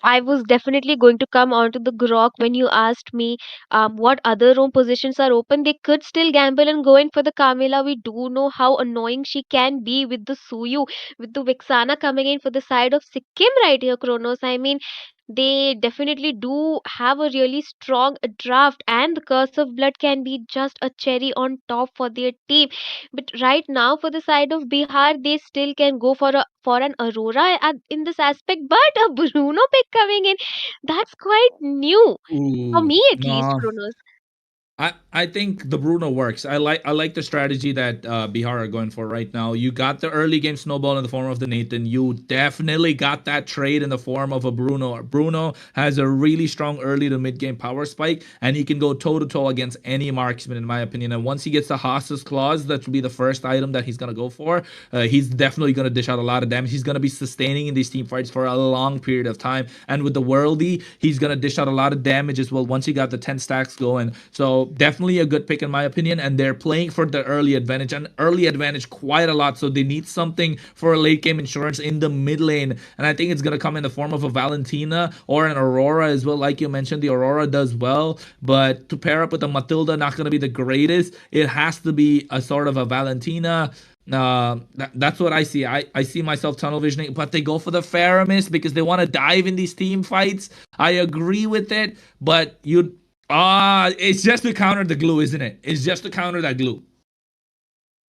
I was definitely going to come onto the grok when you asked me what other room positions are open. They could still gamble and go in for the Carmilla. We do know how annoying she can be with the Suyu, with the Vixana coming in for the side of Sikkim right here, Kronos. I mean, they definitely do have a really strong draft, and the Curse of Blood can be just a cherry on top for their team. But right now, for the side of Bihar, they still can go for an Aurora in this aspect, but a Bruno pick coming in, that's quite new for Ooh, me at least, no. Kronos. I think the Bruno works. I like the strategy that Bihar are going for right now. You got the early game snowball in the form of the Nathan. You definitely got that trade in the form of a Bruno. Bruno has a really strong early to mid game power spike, and he can go toe to toe against any marksman, in my opinion. And once he gets the Haas's claws, that will be the first item that he's gonna go for. He's definitely gonna dish out a lot of damage. He's gonna be sustaining in these team fights for a long period of time. And with the worldy, he's gonna dish out a lot of damage as well once he got the 10 stacks going. So definitely a good pick in my opinion. And they're playing for the early advantage and early advantage quite a lot. So they need something for a late game insurance in the mid lane. And I think it's gonna come in the form of a Valentina or an Aurora as well. Like you mentioned, the Aurora does well, but to pair up with a Matilda, not gonna be the greatest. It has to be a sort of a Valentina. That's what I see. I see myself tunnel visioning, but they go for the Faramis because they want to dive in these team fights. I agree with it, but it's just to counter the glue, isn't it? It's just to counter that glue.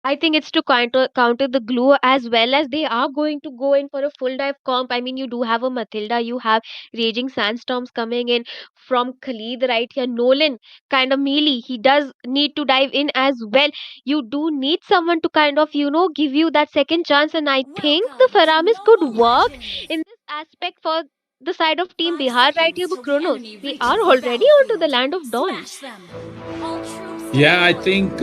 I think it's to counter the glue, as well as they are going to go in for a full dive comp. I mean, you do have a Matilda, you have Raging Sandstorms coming in from Khalid right here. Nolan kind of melee. He does need to dive in as well. You do need someone to kind of, give you that second chance. And I think the Welcome to Faramis could Mobile work in Legends! this aspect for the side of Team 5 Bihar right here, seconds but till the Kronos. enemy We are reaches the already onto the battlefield. land of Dawn. Smash them! All troops Yeah, I deployed! think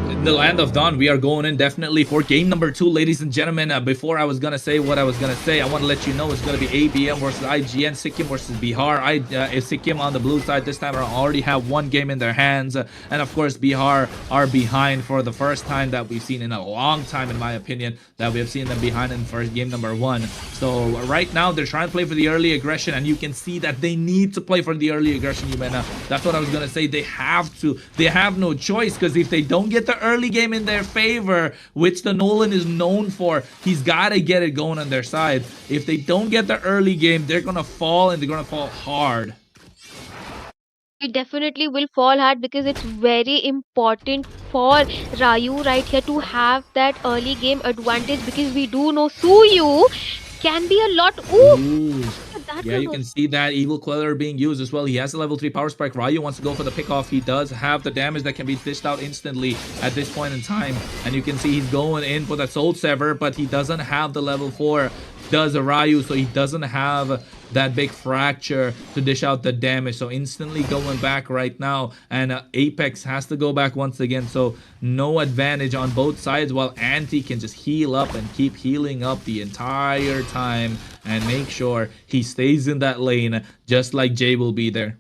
in the land of dawn, we are going in definitely for game number 2, ladies and gentlemen. Before I was gonna say what I was gonna say, I want to let you know it's gonna be ABM versus IGN, Sikkim versus Bihar. Sikkim on the blue side this time already have one game in their hands, and of course Bihar are behind for the first time that we've seen in a long time, in my opinion, that we have seen them behind in first game number 1. So right now they're trying to play for the early aggression, and you can see that they need to play for the early aggression. That's what I was gonna say. They have to. They have no choice, because if they don't get the early game in their favor, which the Nolan is known for, he's got to get it going on their side. If they don't get the early game, they're gonna fall, and they're gonna fall hard. It definitely will fall hard because it's very important for Ryu right here to have that early game advantage, because we do know Suyu can be a lot. Ooh, Ooh. look at that, Yeah, you Kronos. can see that Evil Queller being used as well. He has a level 3 power spike. Ryu wants to go for the pickoff. He does have the damage that can be dished out instantly at this point in time. And you can see he's going in for the Soul Sever, but he doesn't have the level 4, does a Ryu, so he doesn't have that big fracture to dish out the damage. So instantly going back right now, and Apex has to go back once again. So no advantage on both sides, while Anti can just heal up and keep healing up the entire time and make sure he stays in that lane, just like Jay will be there.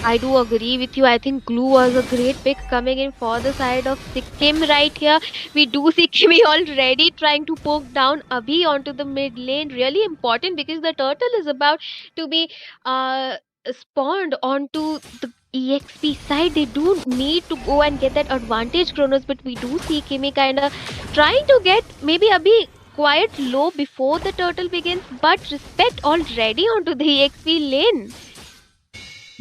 I do agree with you. I think Glue was a great pick coming in for the side of Sikkim right here. We do see Kimi already trying to poke down Abhi onto the mid lane. Really important, because the turtle is about to be uh, spawned onto the EXP side. They do need to go and get that advantage, Kronos, but we do see Kimi kind of trying to get maybe Abhi quite low before the turtle begins, but Respect already onto the EXP lane.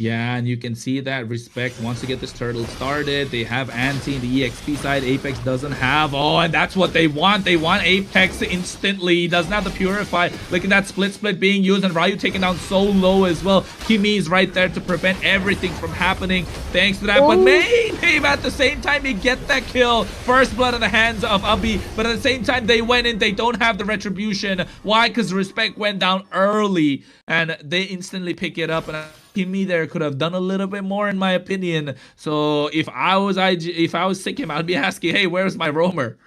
Yeah, and you can see that Respect wants to get this turtle started. They have Anti in the EXP side. Apex doesn't have. Oh, and that's what they want. They want Apex instantly. He doesn't have the Purify. Look at that split being used, and Ryu taken down so low as well. Kimi is right there to prevent everything from happening thanks to that. But Oh, maybe at the same time, he get that kill. First blood in the hands of Abi. But at the same time, they went in. They don't have the retribution. Why? Because Respect went down early, and they instantly pick it up. And Kimi there could have done a little bit more, in my opinion. So if I was Sikkim, I'd be asking, hey, where's my roamer?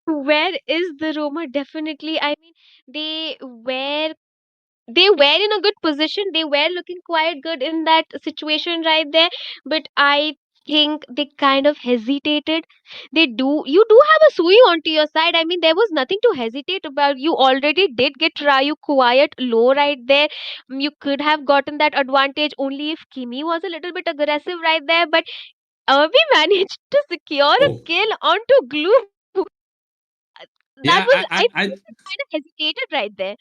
where is the Roma? Definitely. I mean, they were they were in a good position. They were looking quite good in that situation right there. But I think they kind of hesitated. You do have a Sui onto your side. I mean, there was nothing to hesitate about. You already did get Ryu quiet low right there. You could have gotten that advantage only if Kimi was a little bit aggressive right there. But we managed to secure a Oh, kill onto Glue. That yeah, was, I I, think, they kind of hesitated right there.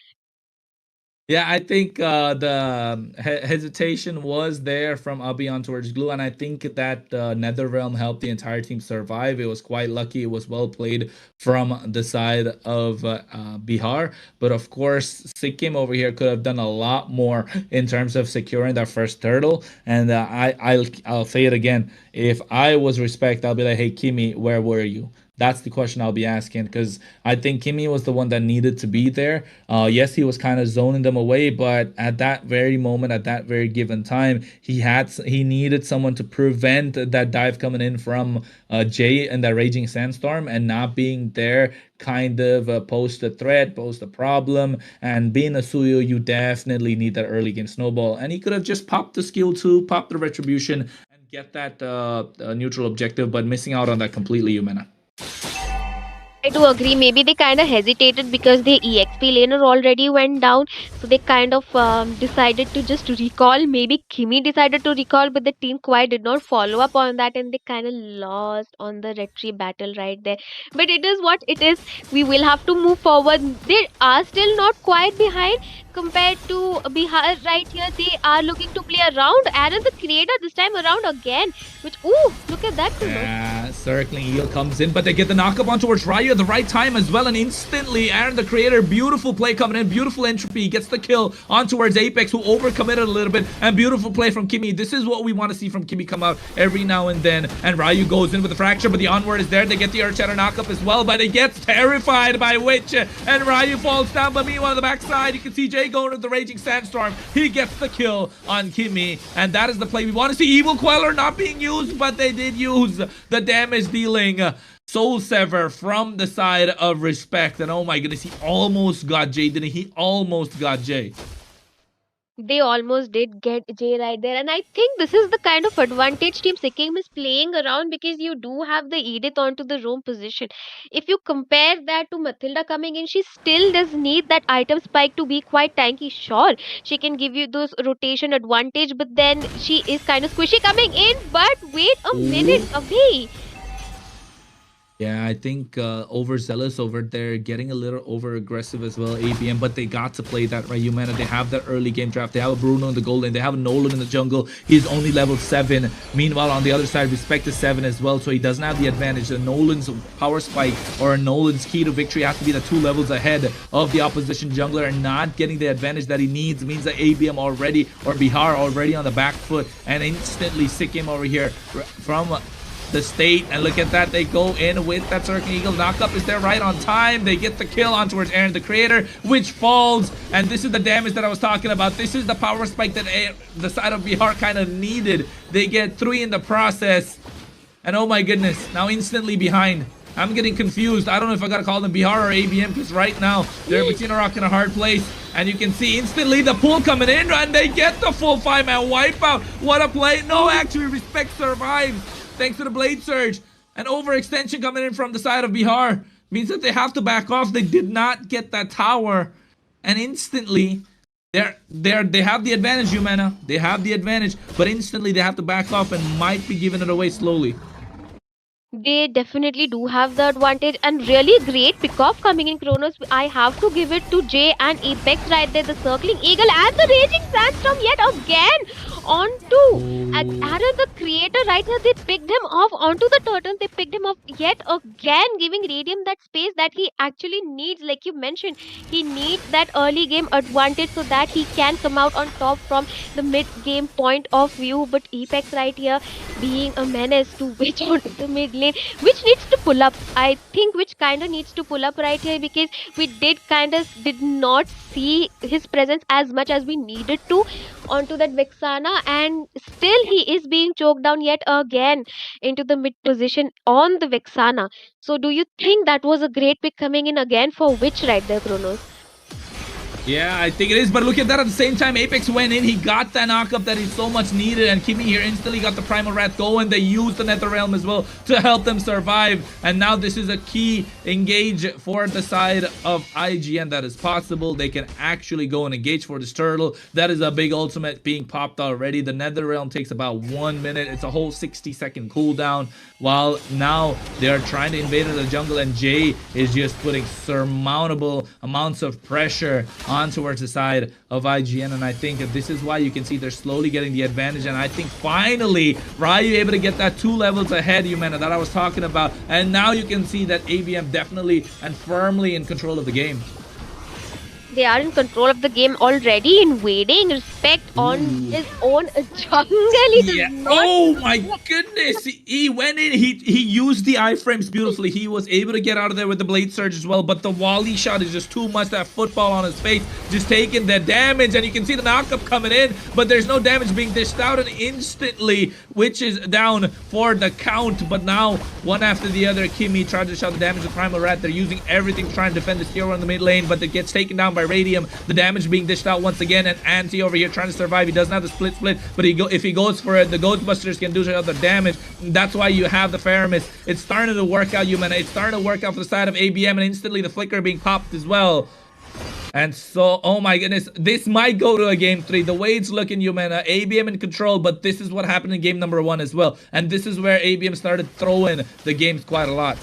Yeah, I think the hesitation was there from Abion towards Glue, and I think that NetherRealm helped the entire team survive. It was quite lucky. It was well played from the side of Bihar, but of course, Sikkim over here could have done a lot more in terms of securing that first turtle. And I'll say it again. If I was Respect, I'll be like, hey Kimi, where were you? That's the question I'll be asking, because I think Kimi was the one that needed to be there. Yes, he was kind of zoning them away, but at that very moment, at that very given time, he needed someone to prevent that dive coming in from Jay and that raging sandstorm, and not being there kind of pose a threat, pose a problem. And being a Suyo, you definitely need that early game snowball, and he could have just popped the skill 2, popped the retribution, and get that neutral objective, but missing out on that completely, Yumena. I do agree. Maybe they kind of hesitated because the EXP laner already went down. So they kind of decided to just recall. Maybe Kimi decided to recall, but the team quite did not follow up on that, and they kind of lost on the retreat battle right there. But it is what it is. We will have to move forward. They are still not quite behind compared to Bihar right here. They are looking to play around. Aaron the creator this time around again. Which, ooh, look at that, Kuno. Yeah, circling eel comes in, but they get the knockup on towards Ryu at the right time as well, and instantly Aaron the creator, beautiful play coming in, beautiful entropy, he gets the kill on towards Apex, who overcommitted a little bit, and beautiful play from Kimi. This is what we want to see from Kimi come out every now and then, and Ryu goes in with the fracture, but the onward is there. They get the Earth Shatter knockup as well, but it gets terrified by Witch, and Ryu falls down, but meanwhile on the backside, you can see Jay going with the Raging Sandstorm. He gets the kill on Kimi, and that is the play we want to see. Evil Queller not being used, but they did use the damage dealing Soul Sever from the side of Respect. And oh my goodness, he almost got Jay, didn't he? He almost got Jay. They almost did get Jay right there, and I think this is the kind of advantage Team Sikkim is playing around, because you do have the Edith onto the roam position. If you compare that to Matilda coming in, she still does need that item spike to be quite tanky. Sure, she can give you those rotation advantage, but then she is kind of squishy coming in. But wait a minute, Ooh. away. Yeah, I think overzealous over there, getting a little over aggressive as well, ABM, but they got to play that right, Humana. They have that early game draft. They have a Bruno in the gold lane. They have a Nolan in the jungle. He's only level 7. Meanwhile, on the other side, Respect is 7 as well, so he doesn't have the advantage. A Nolan's power spike or a Nolan's key to victory has to be the 2 levels ahead of the opposition jungler, and not getting the advantage that he needs means that ABM already, or Bihar already on the back foot, and instantly Sikkim over here from the state. And look at that, they go in with that Circling Eagle knockup. Is there right on time? They get the kill on towards Aaron the creator, which falls, and this is the damage that I was talking about. This is the power spike that the side of Bihar kind of needed. They get 3 in the process, and oh my goodness, now instantly behind. I'm getting confused. I don't know if I gotta call them Bihar or ABM, because right now they're between a rock and a hard place. And you can see instantly the pull coming in, and they get the full 5-man wipeout. What a play. No, actually Respect survives thanks to the Blade Surge. An overextension coming in from the side of Bihar means that they have to back off. They did not get that tower, and instantly they have the advantage, Humana. They have the advantage, but instantly they have to back off and might be giving it away slowly. They definitely do have the advantage, and really great pickoff coming in Kronos. I have to give it to Jay and Apex right there. The circling eagle and the raging sandstorm yet again onto Aaron, the creator right here. They picked him off onto the turtle. They picked him off yet again, giving Radium that space that he actually needs. Like you mentioned, he needs that early game advantage so that he can come out on top from the mid game point of view. But Apex right here being a menace to which onto the mid lane, which needs to pull up. I think which kind of needs to pull up right here, because we did not see his presence as much as we needed to onto that Vexana, and still he is being choked down yet again into the mid position on the Vexana. So do you think that was a great pick coming in again for which right there, Kronos? Yeah, I think it is. But look at that. At the same time, Apex went in. He got that knockup that is so much needed. And Kimmy here instantly got the Primal Rat going. They used the Nether Realm as well to help them survive. And now this is a key engage for the side of IGN that is possible. They can actually go and engage for this turtle. That is a big ultimate being popped already. The Nether Realm takes about 1 minute. It's a whole 60-second cooldown. While now they are trying to invade the jungle. And Jay is just putting surmountable amounts of pressure on towards the side of IGN, and I think that this is why you can see they're slowly getting the advantage. And I think finally Ryu able to get that 2 levels ahead, Humana, that I was talking about, and now you can see that ABM definitely and firmly in control of the game. They are in control of the game already, invading respect on his own jungle. He does Yeah. not. Oh my goodness. He went in. He used the iframes beautifully. He was able to get out of there with the blade surge as well. But the Wally shot is just too much. That football on his face, just taking the damage. And you can see the knockup coming in, but there's no damage being dished out. And instantly, Witch is down for the count. But now, one after the other, Kimmy tried to shot the damage with Primal Rat. They're using everything trying to defend this hero in the mid lane, but it gets taken down by Radium. The damage being dished out once again, and Anti over here trying to survive. He doesn't have the split, but if he goes for it, the Ghostbusters can do other damage. That's why you have the Faramis. It's starting to work out, Humana. It's starting to work out for the side of ABM, and instantly the flicker being popped as well. And so, oh my goodness, this might go to a game 3. The way it's looking, Humana, ABM in control, but this is what happened in game number 1 as well. And this is where ABM started throwing the games quite a lot.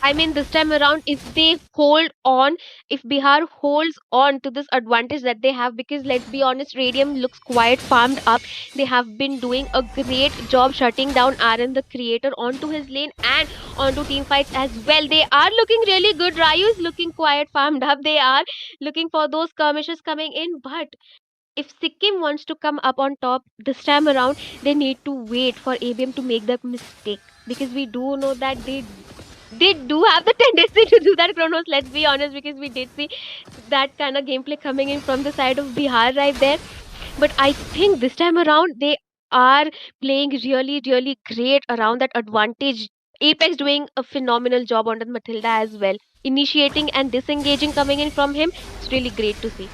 I mean, this time around, if they hold on, if Bihar holds on to this advantage that they have, because let's be honest, Radium looks quite farmed up. They have been doing a great job shutting down Aaron, the creator, onto his lane and onto team fights as well. They are looking really good. Ryu is looking quite farmed up. They are looking for those skirmishes coming in, but if Sikkim wants to come up on top this time around, they need to wait for ABM to make that mistake, because we do know that they do have the tendency to do that, Kronos. Let's be honest, because we did see that kind of gameplay coming in from the side of Bihar right there. But I think this time around they are playing really, really great around that advantage. Apex doing a phenomenal job on the Matilda as well. Initiating and disengaging coming in from him. It's really great to see.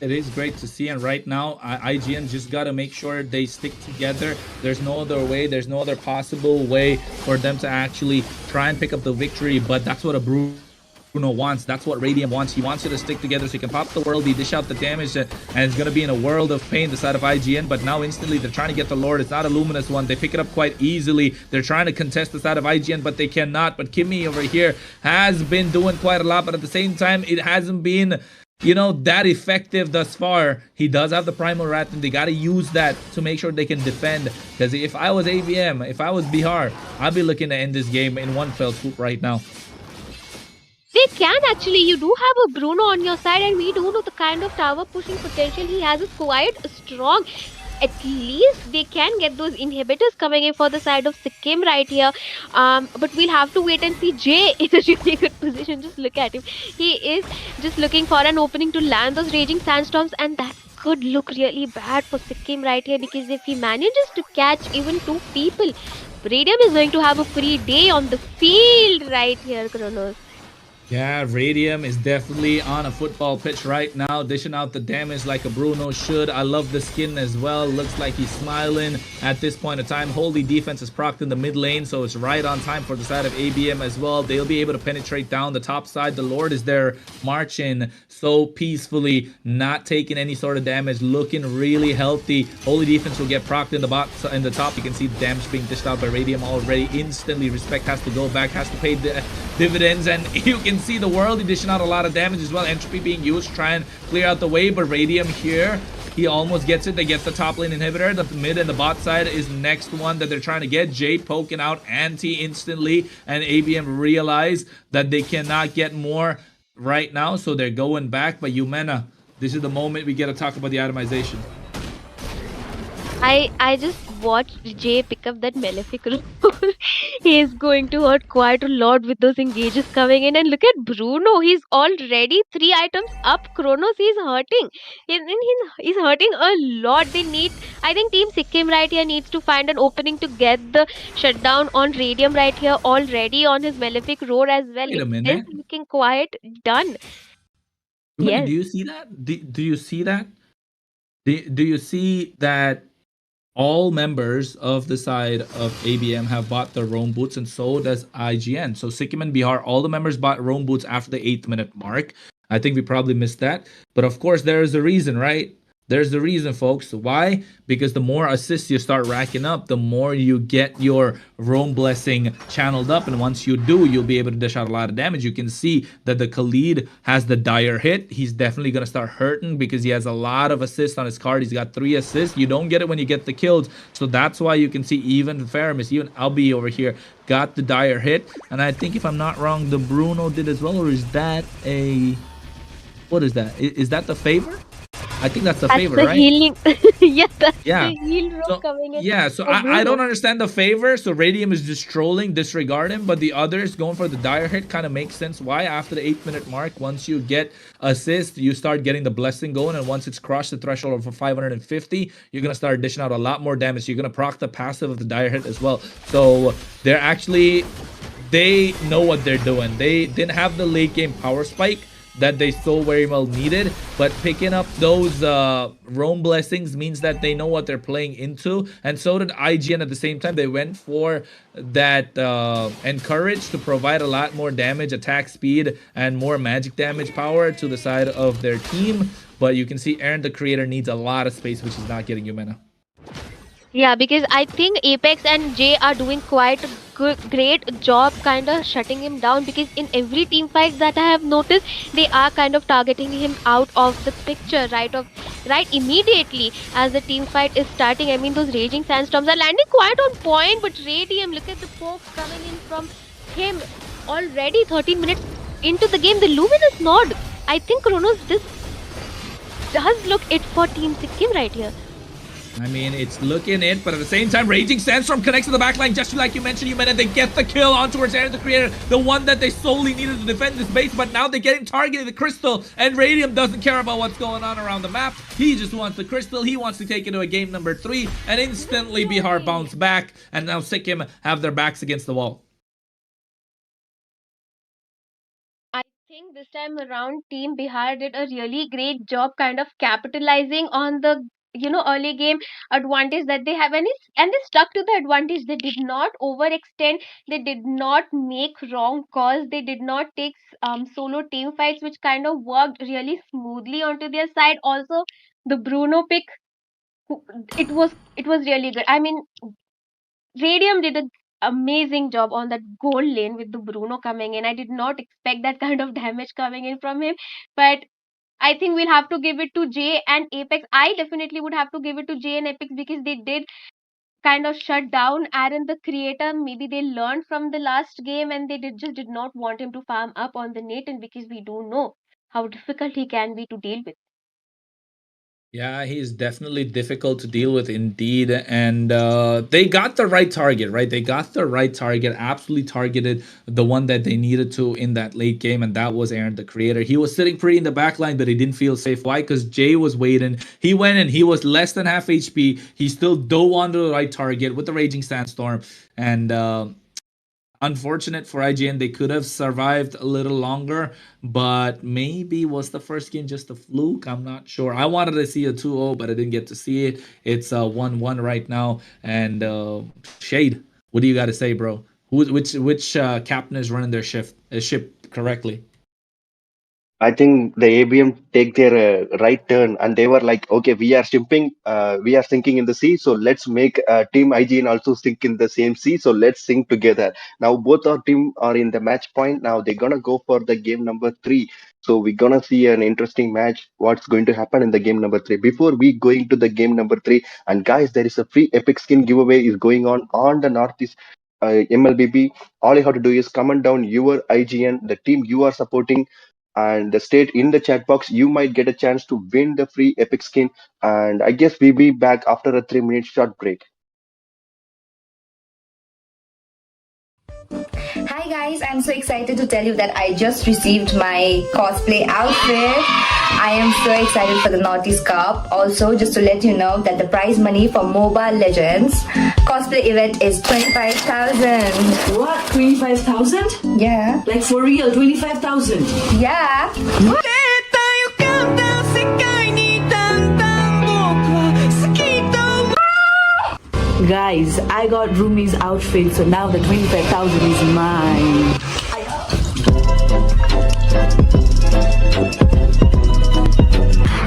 It is great to see, and right now IGN just got to make sure they stick together. There's no other way, there's no other possible way for them to actually try and pick up the victory. But that's what a Bruno wants. That's what Radium wants. He wants you to stick together so he can pop the world, he dish out the damage, and it's going to be in a world of pain the side of IGN. But now instantly they're trying to get the Lord. It's not a luminous one. They pick it up quite easily. They're trying to contest the side of IGN, but they cannot. But Kimmy over here has been doing quite a lot, but at the same time it hasn't been, you know, that effective thus far. He does have the Primal Rat, and they got to use that to make sure they can defend. Because if I was ABM, if I was Bihar, I'd be looking to end this game in one fell swoop right now. They can actually. You do have a Bruno on your side, and we do know the kind of tower pushing potential he has is quite strong. At least they can get those inhibitors coming in for the side of Sikkim right here. But we'll have to wait and see. Jay in a really good position. Just look at him. He is just looking for an opening to land those raging sandstorms, and that could look really bad for Sikkim right here, because if he manages to catch even 2 people, Radium is going to have a free day on the field right here, Kronos. Yeah, Radium is definitely on a football pitch right now, dishing out the damage like a Bruno should. I love the skin as well. Looks like he's smiling at this point in time. Holy defense is procced in the mid lane, so it's right on time for the side of ABM as well. They'll be able to penetrate down the top side. The Lord is there marching so peacefully, not taking any sort of damage, looking really healthy. Holy defense will get procced in the top. You can see the damage being dished out by Radium already. Instantly, Respect has to go back, has to pay the dividends, and you can see the World dishing out a lot of damage as well. Entropy being used to try and clear out the way, but Radium here, he almost gets it. They get the top lane inhibitor. The mid and the bot side is the next one that they're trying to get. Jay poking out anti instantly, and ABM realize that they cannot get more right now, so they're going back. But Yumena, this is the moment we get to talk about the itemization. I just watched Jay pick up that malefic role. He is going to hurt quite a lot with those engages coming in. And look at Bruno. He's already 3 items up. Kronos is hurting. He's hurting a lot. They need. I think Team Sikkim right here needs to find an opening to get the shutdown on Radium right here already on his malefic roar as well. Wait a It is minute. looking quite done. Yumena, Yes. do you see that? Do you see that? Do you see that all members of the side of ABM have bought their Rome boots, and so does IGN. So Sikkim and Bihar, all the members bought Rome boots after the 8th minute mark. I think we probably missed that. But of course, there is a reason, right? There's the reason, folks. Why? Because the more assists you start racking up, the more you get your Rome blessing channeled up. And once you do, you'll be able to dish out a lot of damage. You can see that the Khalid has the dire hit. He's definitely going to start hurting because he has a lot of assists on his card. He's got 3 assists. You don't get it when you get the kills. So that's why you can see even Faramis, even Albi over here, got the dire hit. And I think if I'm not wrong, the Bruno did as well. Or is that a... What is that? Is that the favor? I think that's the That's favor, the right? healing. Yes, that's Yeah. the heal rope So coming in yeah, so for I don't Bruno. understand the favor. So Radium is just trolling, disregard him, but the others going for the dire hit kind of makes sense. Why? After the 8th minute mark, once you get assist, you start getting the blessing going, and once it's crossed the threshold of 550, you're gonna start dishing out a lot more damage. You're gonna proc the passive of the dire hit as well. So they're actually they know what they're doing. They didn't have the late game power spike that they so very well needed, but picking up those Rome blessings means that they know what they're playing into, and so did IGN. At the same time, they went for that encourage to provide a lot more damage, attack speed, and more magic damage power to the side of their team. But you can see Aaron the creator needs a lot of space, which is not getting you mana. Yeah, because I think Apex and Jay are doing quite a great job kind of shutting him down, because in every team fight that I have noticed, they are kind of targeting him out of the picture right immediately as the team fight is starting. I mean, those raging sandstorms are landing quite on point, but Radium, look at the pokes coming in from him already 13 minutes into the game. The luminous nod. I think Kronos, this does look it for Team Sikkim right here. I mean, it's looking it, but at the same time, Raging Sandstorm connects to the backline, just like you mentioned, and they get the kill on towards Aaron the Creator, the one that they solely needed to defend this base, but now they're getting targeted, the Crystal, and Radium doesn't care about what's going on around the map. He just wants the Crystal, he wants to take it to a game number 3, and instantly Bihar bounce back, and now Sikkim have their backs against the wall. I think this time around, Team Bihar did a really great job kind of capitalizing on the early game advantage that they have, and they stuck to the advantage. They did not overextend. They did not make wrong calls. They did not take solo team fights, which kind of worked really smoothly onto their side. Also, the Bruno pick, it was really good. I mean, Radium did an amazing job on that gold lane with the Bruno coming in. I did not expect that kind of damage coming in from him, but I think we'll have to give it to Jay and Apex. I definitely would have to give it to Jay and Apex because they did kind of shut down Aaron the creator. Maybe they learned from the last game and they just did not want him to farm up on the Nathan, because we do know how difficult he can be to deal with. Yeah, he's definitely difficult to deal with indeed. And they got the right target, right? They got the right target, absolutely targeted the one that they needed to in that late game, and that was Aaron, the creator. He was sitting pretty in the back line, but he didn't feel safe. Why? Because Jay was waiting. He went and he was less than half HP. He still dove onto the right target with the Raging Sandstorm. And unfortunate for IGN. They could have survived a little longer, but maybe was the first game just a fluke? I'm not sure. I wanted to see a 2-0, but I didn't get to see it. It's 1-1 right now. And Shade, what do you got to say, bro? Which captain is running their ship correctly? I think the ABM take their right turn, and they were like, okay, we are sinking in the sea, so let's make Team IGN also sink in the same sea, so let's sink together. Now both our team are in the match point. Now they're gonna go for the game number three. So we're gonna see an interesting match. What's going to happen in the game number three? Before we going to the game number three, and guys, there is a free epic skin giveaway is going on the Northeast MLBB. All you have to do is comment down your IGN, the team you are supporting, and state in the chat box. You might get a chance to win the free epic skin. And I guess we'll be back after a 3 minute short break. Hi guys, I'm so excited to tell you that I just received my cosplay outfit. I am so excited for the Northeast Cup. Also, just to let you know that the prize money for Mobile Legends cosplay event is 25,000. What? 25,000? Yeah. Like for real, 25,000? Yeah. Guys, I got Rumi's outfit, so now the 25,000 is mine.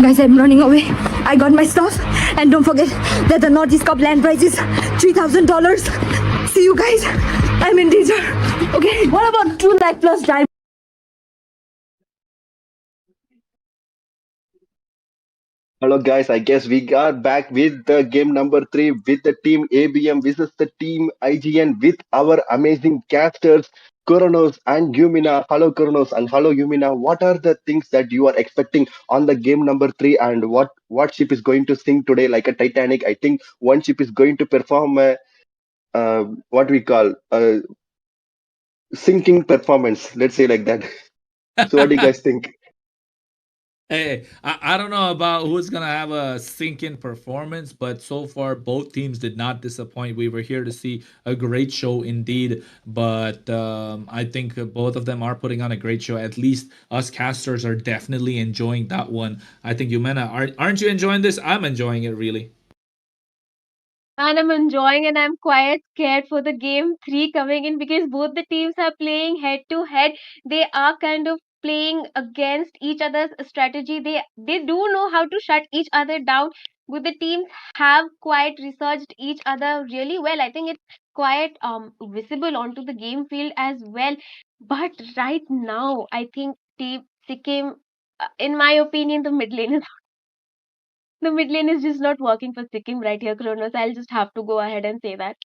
Guys, I'm running away. I got my stuff. And don't forget that the Northeast Cup land prize is $3,000. See you guys. I'm in danger. Okay. What about 2 lakh plus diamond? Hello guys, I guess we got back with the game number three with the team ABM versus the team IGN with our amazing casters Koronos and Yumina. Hello Koronos and hello Yumina. What are the things that you are expecting on the game number three, and what ship is going to sink today like a Titanic? I think one ship is going to perform a what we call a sinking performance. Let's say like that. So what do you guys think? Hey, I don't know about who's gonna have a sinking performance, but so far both teams did not disappoint. We were here to see a great show indeed, but I think both of them are putting on a great show. At least us casters are definitely enjoying that one. I think Yumena, aren't you enjoying this? I'm enjoying it really. And I'm enjoying, and I'm quite scared for the game three coming in because both the teams are playing head to head. They are kind of playing against each other's strategy. They do know how to shut each other down. Both the teams have quite researched each other really well. I think it's quite visible onto the game field as well. But right now, I think Team Sikkim, in my opinion, the mid lane is just not working for Sikkim right here, Kronos. I'll just have to go ahead and say that.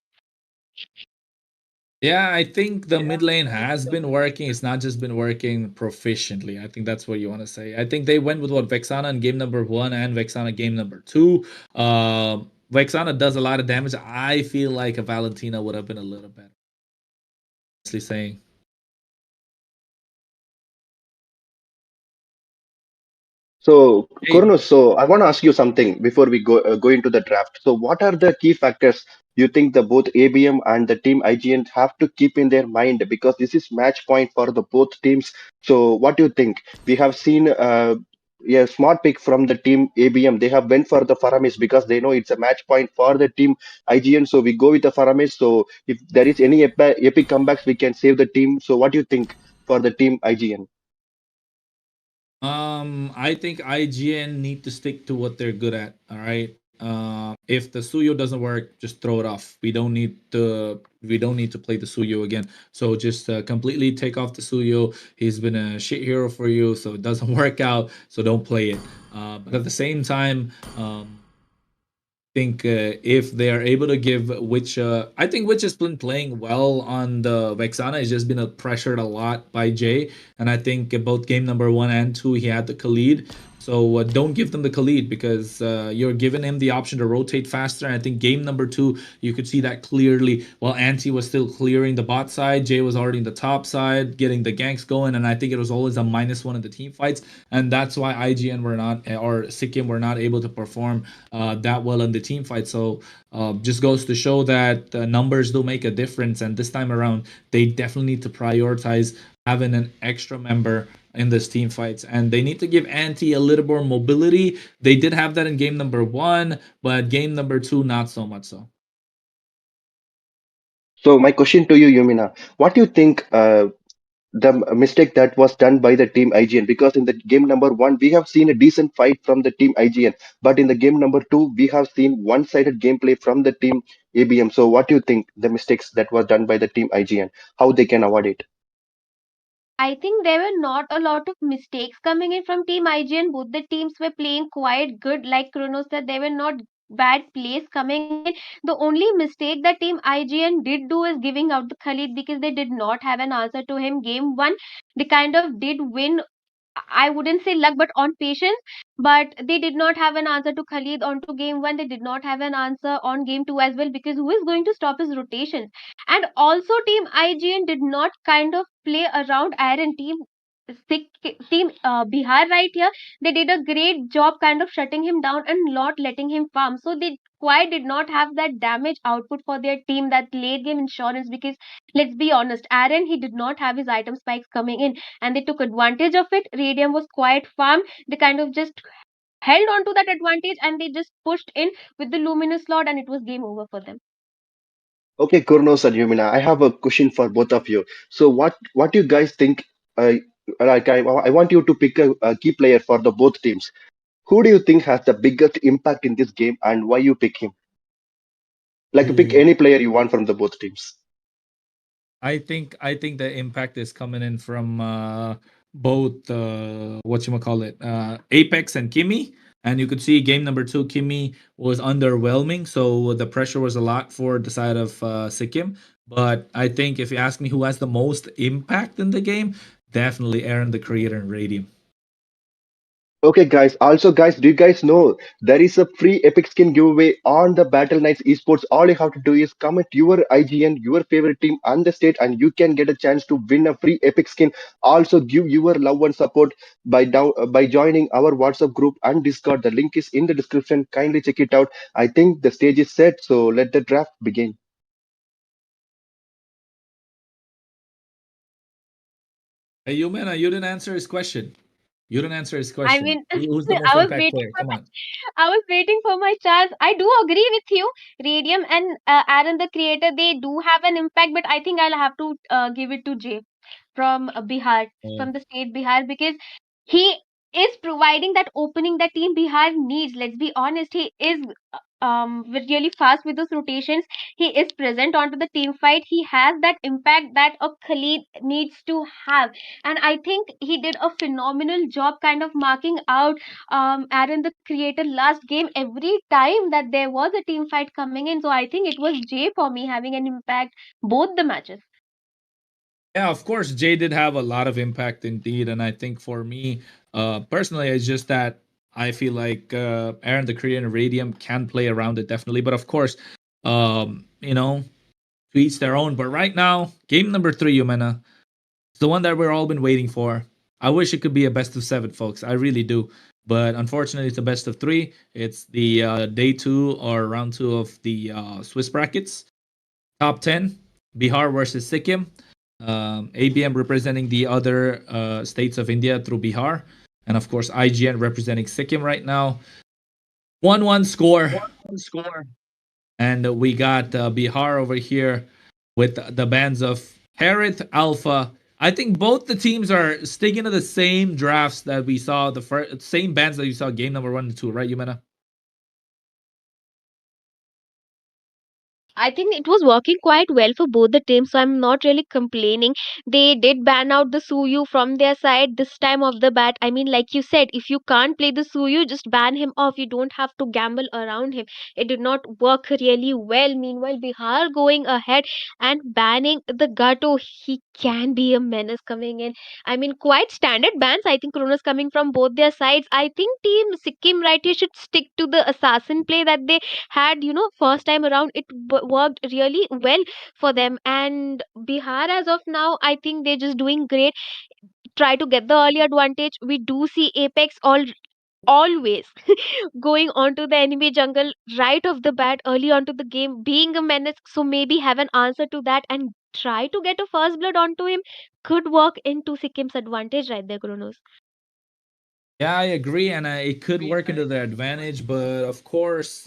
Yeah, I think the mid lane has been working. It's not just been working proficiently. I think that's what you want to say. I think they went with what Vexana in game number one and Vexana game number two. Vexana does a lot of damage. I feel like a Valentina would have been a little better. Honestly saying. So, Hey, Kurnos, so I want to ask you something before we go into the draft. So, what are the key factors you think the both ABM and the team IGN have to keep in their mind, because this is match point for the both teams? So, what do you think? We have seen a smart pick from the team ABM. They have went for the Faramis because they know it's a match point for the team IGN. So, we go with the Faramis. So, if there is any epic comebacks, we can save the team. So, what do you think for the team IGN? I think IGN need to stick to what they're good at. All right. If the Suyo doesn't work, just throw it off. We don't need to play the Suyo again. So just completely take off the Suyo. He's been a shit hero for you, so it doesn't work out. So don't play it. But at the same time, think if they are able to give Witch, I think Witch has been playing well on the Vexana. He's just been pressured a lot by Jay, and I think both game number one and two he had the lead. So don't give them the Khalid because you're giving him the option to rotate faster. And I think game number two, you could see that clearly. While Anti was still clearing the bot side, Jay was already in the top side, getting the ganks going. And I think it was always a -1 in the team fights. And that's why IGN were not, or Sikkim were not able to perform that well in the team fight. So just goes to show that numbers do make a difference. And this time around, they definitely need to prioritize having an extra member in this team fights, and they need to give Anti a little more mobility. They did have that in game number one, but game number two, not so much so. So my question to you, Yumina, what do you think the mistake that was done by the team IGN? Because in the game number one, we have seen a decent fight from the team IGN, but in the game number two, we have seen one-sided gameplay from the team ABM. So what do you think the mistakes that was done by the team IGN? How they can avoid it? I think there were not a lot of mistakes coming in from Team IGN. Both the teams were playing quite good. Like Chrono said, there were not bad plays coming in. The only mistake that Team IGN did do is giving out the Khalid because they did not have an answer to him. Game one, they kind of did win. I wouldn't say luck, but on patience. But they did not have an answer to Khalid onto game one. They did not have an answer on game two as well because who is going to stop his rotations? And also, Team IGN did not kind of play around Iron Team Bihar right here. They did a great job kind of shutting him down and not letting him farm. So they quite did not have that damage output for their team, that late game insurance, because let's be honest, Aaron, he did not have his item spikes coming in and they took advantage of it. Radium was quite farm. They kind of just held on to that advantage and they just pushed in with the luminous lord and it was game over for them. Okay, Kurnos and Yumina, I have a question for both of you. So what do you guys think? Uh, I want you to pick a key player for the both teams. Who do you think has the biggest impact in this game, and why you pick him? Like pick Ooh. any player you want from the both teams. I think the impact is coming in from both what you call it, Apex and Kimmy. And you could see game number two, Kimmy was underwhelming, so the pressure was a lot for the side of Sikkim. But I think if you ask me who has the most impact in the game, definitely Aaron the Creator and Radium. Okay, guys. Also, guys, do you guys know there is a free Epic Skin giveaway on the Battle Knights Esports? All you have to do is comment your IGN, your favorite team, and the state, and you can get a chance to win a free Epic Skin. Also, give your love and support by joining our WhatsApp group and Discord. The link is in the description. Kindly check it out. I think the stage is set, so let the draft begin. Hey, Yumena, you didn't answer his question. You didn't answer his I question. mean, Who's the most I was impact waiting player? for Come my, on. I was waiting for my chance. I do agree with you. Radium and Aaron the creator, they do have an impact, but I think I'll have to give it to Jay from Bihar, from the state Bihar, because he is providing that opening that team Bihar needs. Let's be honest, he is really fast with those rotations. He is present onto the team fight. He has that impact that a Khalid needs to have, and I think he did a phenomenal job, kind of marking out Aaron the creator last game every time that there was a team fight coming in. So I think it was Jay for me having an impact both the matches. Yeah, of course, Jay did have a lot of impact indeed, and I think for me, personally, it's just that I feel like Aaron the Korean and Radium can play around it definitely, but of course, you know, to each their own. But right now, game number three, Yumena, it's the one that we're all been waiting for. I wish it could be a best of seven, folks. I really do. But unfortunately, it's a best of three. It's the day two or round two of the Swiss brackets. Top 10, Bihar versus Sikkim. ABM representing the other states of India through Bihar. And of course, IGN representing Sikkim right now. 1-1 score. And we got Bihar over here with the bands of Harith Alpha. I think both the teams are sticking to the same drafts that we saw, the first, same bands that you saw game number 1 and 2, right, Yumena? I think it was working quite well for both the teams, so I'm not really complaining. They did ban out the Suyu from their side this time of the bat. I mean, like you said, if you can't play the Suyu, just ban him off. You don't have to gamble around him. It did not work really well. Meanwhile, Bihar going ahead and banning the Gato, he can be a menace coming in. I mean, quite standard bans. I think Kronos coming from both their sides. I think Team Sikkim right here should stick to the assassin play that they had, first time around. It worked really well for them. And Bihar, as of now, I think they're just doing great. Try to get the early advantage. We do see Apex always going onto the enemy jungle right off the bat, early onto the game, being a menace. So maybe have an answer to that and try to get a first blood onto him could work into Sikkim's advantage right there, Kronos. Yeah, I agree, and it could work into their advantage. But of course,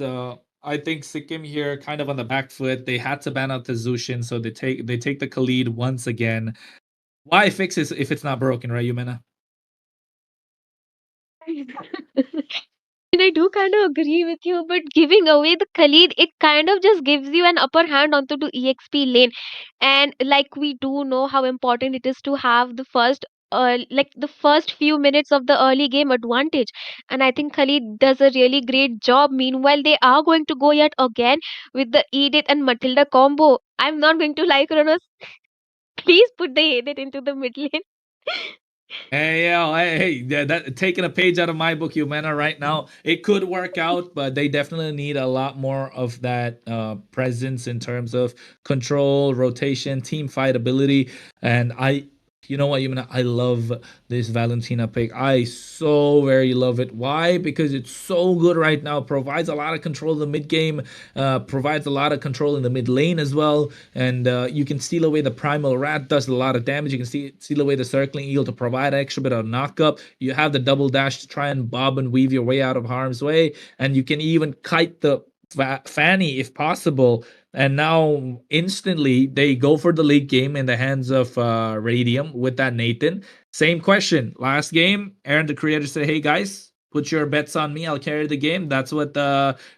I think Sikkim here kind of on the back foot. They had to ban out the Zushin, so they take the Khalid once again. Why fix it if it's not broken, right, Yumena? And I do kind of agree with you, but giving away the Khalid, it kind of just gives you an upper hand onto the EXP lane. And like we do know how important it is to have the first few minutes of the early game advantage. And I think Khalid does a really great job. Meanwhile, they are going to go yet again with the Edith and Matilda combo. I'm not going to lie, Kronos. Please put the Edith into the mid lane. Hey, yo, hey, yeah, that taking a page out of my book, Humana, right now. It could work out, but they definitely need a lot more of that presence in terms of control, rotation, team fight ability. And you know what, Humana, I love this Valentina pick. I so very love it. Why? Because it's so good right now. Provides a lot of control in the mid game, provides a lot of control in the mid lane as well. And you can steal away the Primal Rat, does a lot of damage. You can steal away the Circling Eagle to provide an extra bit of knockup. You have the double dash to try and bob and weave your way out of harm's way. And you can even kite the Fanny if possible. And now instantly they go for the lead game in the hands of Radium with that Nathan. Same question. Last game, Aaron the creator said, "Hey guys, put your bets on me. I'll carry the game." That's what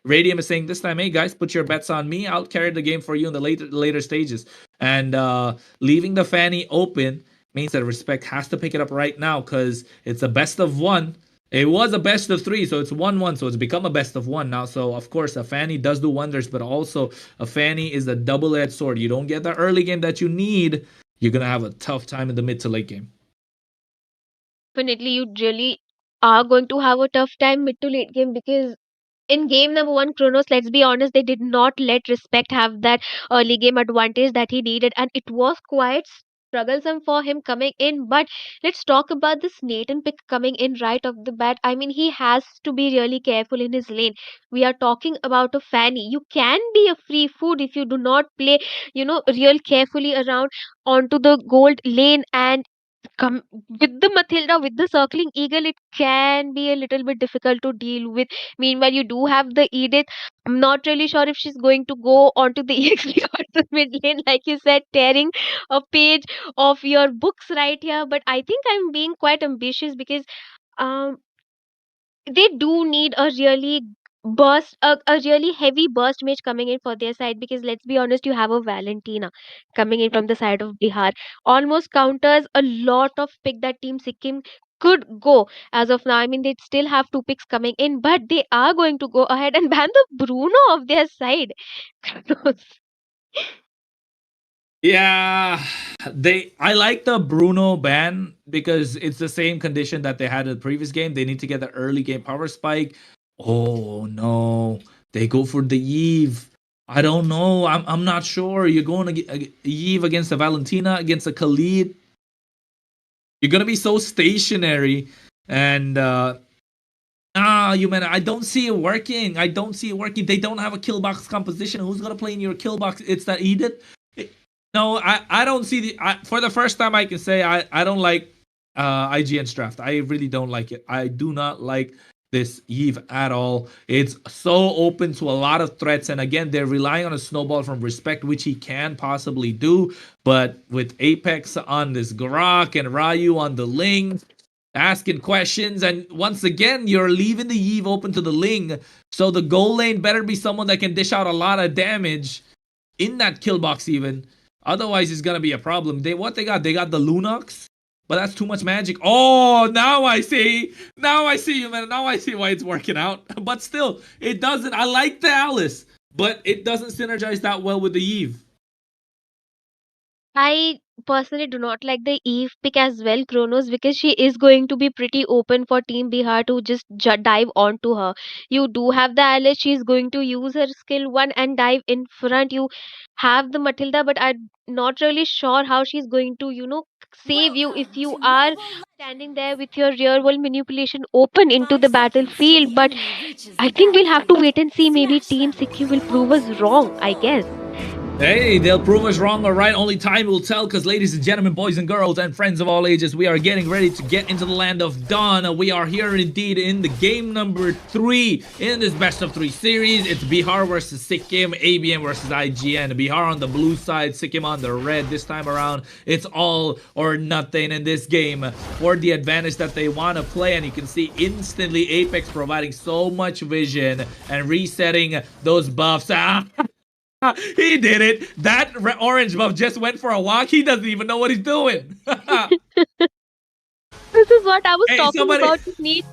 Radium is saying this time. "Hey guys, put your bets on me. I'll carry the game for you in the later stages." And leaving the Fanny open means that Respect has to pick it up right now because it's a best of one. It was a best of three, so it's 1-1, so it's become a best of one now. So, of course, a Fanny does do wonders, but also a Fanny is a double-edged sword. You don't get the early game that you need, you're going to have a tough time in the mid to late game. Definitely, you really are going to have a tough time mid to late game because in game number one, Kronos, let's be honest, they did not let Respect have that early game advantage that he needed, and it was quite strugglesome for him coming in. But let's talk about this Nathan pick coming in right off the bat. I mean, he has to be really careful in his lane. We are talking about a Fanny. You can be a free food if you do not play, real carefully around onto the gold lane and come with the Matilda, with the circling eagle, it can be a little bit difficult to deal with. Meanwhile, you do have the Edith. I'm not really sure if she's going to go onto the EXP or the mid lane, like you said, tearing a page of your books right here. But I think I'm being quite ambitious because um they do need a really heavy burst mage coming in for their side, because let's be honest, you have a Valentina coming in from the side of Bihar. Almost counters a lot of pick that Team Sikkim could go as of now. I mean, they still have two picks coming in, but they are going to go ahead and ban the Bruno of their side. Yeah, I like the Bruno ban because it's the same condition that they had in the previous game. They need to get the early game power spike. Oh no, they go for the Eve. I don't know. I'm not sure. You're going to get Eve against the Valentina against the Khalid. You're gonna be so stationary, and you man, I don't see it working. I don't see it working. They don't have a kill box composition. Who's gonna play in your kill box? It's that Edith. No, I don't see for the first time I can say I don't like IGN's draft. I really don't like it. I do not like this Eve at all. It's so open to a lot of threats, and again, they're relying on a snowball from Respect, which he can possibly do. But with Apex on this Grok and Ryu on the Ling, asking questions, and once again, you're leaving the Eve open to the Ling. So the goal lane better be someone that can dish out a lot of damage. in that kill box even. Otherwise, it's gonna be a problem. They got? They got the Lunox, but that's too much magic. Oh, now I see. Now I see you, man. Now I see why it's working out. But still, it doesn't. I like the Alice, but it doesn't synergize that well with the Eve. I personally do not like the Eve pick as well, Kronos, because she is going to be pretty open for Team Bihar to just dive onto her. You do have the Alice, she's going to use her skill one and dive in front. You have the Matilda, but I'm not really sure how she's going to, save you if Welcome you to are Mobile standing there with your real world manipulation open into 5 the seconds till battlefield. the But enemy reaches I the think we'll have to battlefield. wait and see. Maybe Smash Team them. Sikkim will prove All us ready to wrong, I roll. guess. Hey, they'll prove us wrong or right. Only time will tell, because ladies and gentlemen, boys and girls, and friends of all ages, we are getting ready to get into the land of dawn. We are here indeed in the game number 3 in this best of 3 series. It's Bihar versus Sikkim, ABM versus IGN. Bihar on the blue side, Sikkim on the red. This time around, it's all or nothing in this game for the advantage that they want to play. And you can see instantly Apex providing so much vision and resetting those buffs. He did it. That orange buff just went for a walk. He doesn't even know what he's doing. This is what I was Hey, talking somebody, about. You need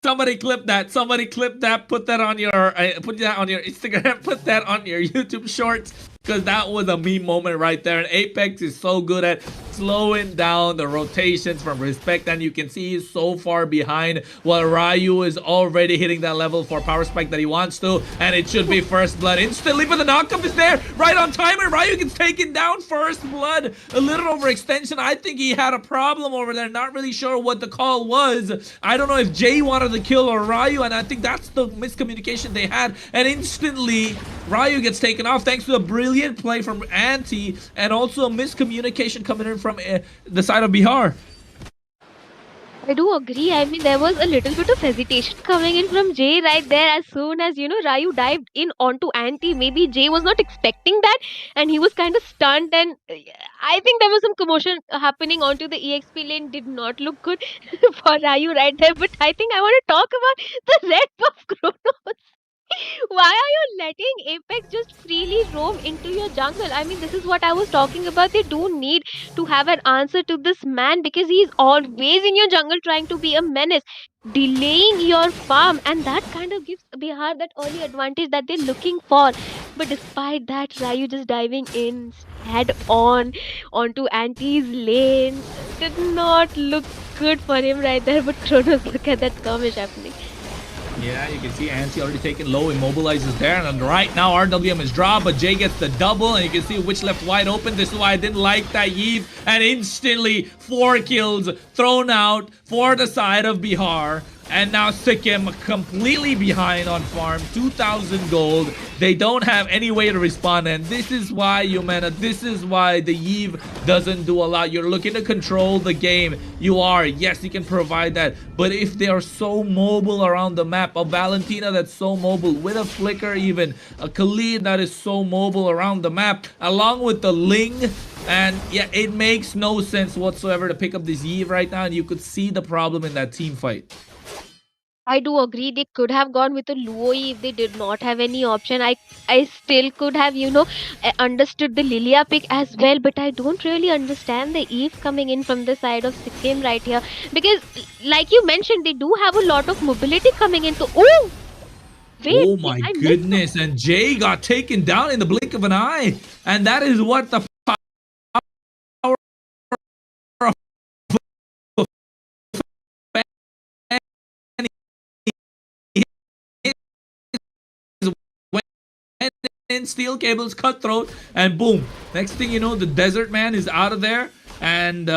somebody clip that. Somebody clip that. Put that on your Instagram. Put that on your YouTube Shorts, because that was a meme moment right there. And Apex is so good at slowing down the rotations from Respect, and you can see he's so far behind, while Ryu is already hitting that level for power spike that he wants to, and it should be first blood instantly. But the knockup is there right on time, and Ryu gets taken down. First blood, a little overextension. I think he had a problem over there. Not really sure what the call was. I don't know if Jay wanted the kill or Ryu, and I think that's the miscommunication they had. And instantly Ryu gets taken off thanks to a brilliant play from Anti, and also a miscommunication coming in from the side of Bihar. I do agree. I mean, there was a little bit of hesitation coming in from Jay right there as soon as, Ryu dived in onto Anti. Maybe Jay was not expecting that and he was kind of stunned. And I think there was some commotion happening onto the EXP lane. Did not look good for Ryu right there. But I think I want to talk about the red buff Chronos. Why are you letting Apex just freely roam into your jungle? I mean, this is what I was talking about. They do need to have an answer to this man because he's always in your jungle trying to be a menace, delaying your farm, and that kind of gives Bihar that early advantage that they're looking for. But despite that, Ryu just diving in head on onto Anti's lane did not look good for him right there. But Kronos, look at that skirmish happening. Yeah, you can see Anti already taken low, immobilizes there, and right now RWM is dropped, but Jay gets the double, and you can see Witch left wide open. This is why I didn't like that Eve, and instantly 4 kills thrown out for the side of Bihar. And now Sikkim completely behind on farm, 2,000 gold. They don't have any way to respond, and this is why, Yumena, this is why the Eve doesn't do a lot. You're looking to control the game. You are, yes, you can provide that, but if they are so mobile around the map, a Valentina that's so mobile, with a Flicker even, a Khalid that is so mobile around the map, along with the Ling, and yeah, it makes no sense whatsoever to pick up this Eve right now, and you could see the problem in that team fight. I do agree they could have gone with a Luoi if they did not have any option. I still could have, understood the Lilia pick as well, but I don't really understand the Eve coming in from the side of Sikkim right here. Because, like you mentioned, they do have a lot of mobility coming in. So, oh! Wait, Oh my I missed goodness, and Jay got taken down in the blink of an eye, and that is what the power of went in, steel cables, cutthroat, and boom. Next thing you know, the desert man is out of there, and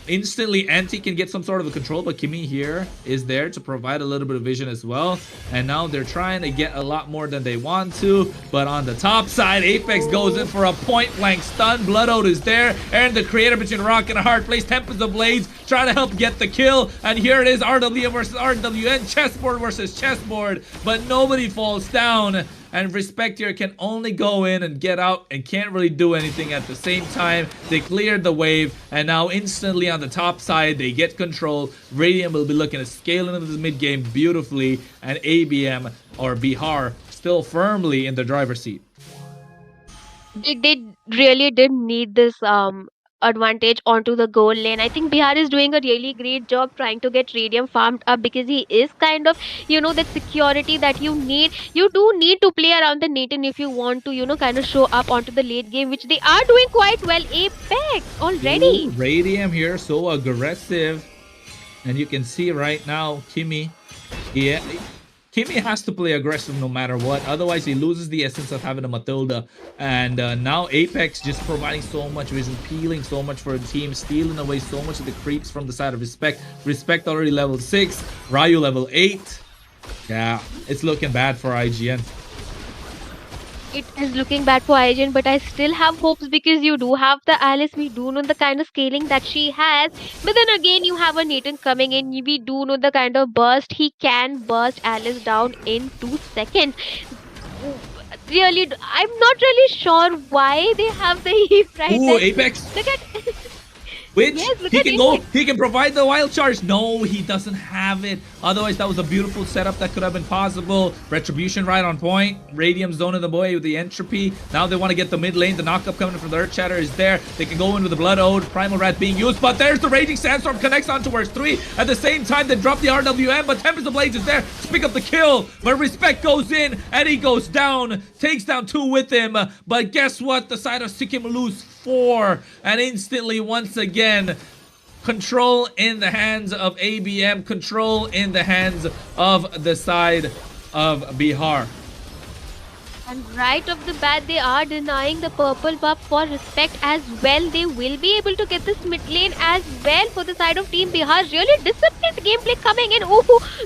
instantly Anti can get some sort of a control, but Kimi here is there to provide a little bit of vision as well. And now they're trying to get a lot more than they want to, but on the top side, Apex goes in for a point blank stun. Blood Oath is there, and the creator between rock and a hard place, Tempest of Blades, trying to help get the kill. And here it is, RW versus RWN, chessboard versus chessboard, but nobody falls down. And Respect here can only go in and get out and can't really do anything at the same time. They cleared the wave, and now instantly on the top side, they get control. Radiant will be looking to scale into this mid game beautifully, and ABM or Bihar still firmly in the driver's seat. They really did need this advantage onto the goal lane. I think Bihar is doing a really great job trying to get Radium farmed up because he is kind of, that security that you need. You do need to play around the Nathan if you want to, kind of show up onto the late game, which they are doing quite well. Apex Ooh, already. Radium here, so aggressive. And you can see right now, yeah, Kimmy has to play aggressive no matter what. Otherwise, he loses the essence of having a Matilda. And now Apex just providing so much vision, peeling so much for the team, stealing away so much of the creeps from the side of Respect. Respect already level 6, Ryu level 8. Yeah, it's looking bad for IGN. It is looking bad for Aijen, but I still have hopes because you do have the Alice. We do know the kind of scaling that she has. But then again, you have a Nathan coming in. We do know the kind of burst. He can burst Alice down in 2 seconds. W- Really, I'm not really sure why they have the heap right Ooh, there. Apex. Look at, Which yes, look he at can go, Apex. he can provide the wild charge. No, he doesn't have it. Otherwise, that was a beautiful setup that could have been possible. Retribution right on point. Radium zone in the boy with the entropy. Now they want to get the mid lane. The knockup coming from the Earth Shatter is there. They can go in with the Blood Ode. Primal Rat being used, but there's the Raging Sandstorm connects on towards 3. At the same time, they drop the RWM, but Tempest of Blades is there to pick up the kill. But Respect goes in, and he goes down. Takes down 2 with him. But guess what? The side of Sikkim lose 4. And instantly, once again, control in the hands of ABM, control in the hands of the side of Bihar. And right off the bat, they are denying the purple buff for Respect as well. They will be able to get this mid lane as well for the side of Team Bihar. Really disciplined gameplay coming in. Ooh,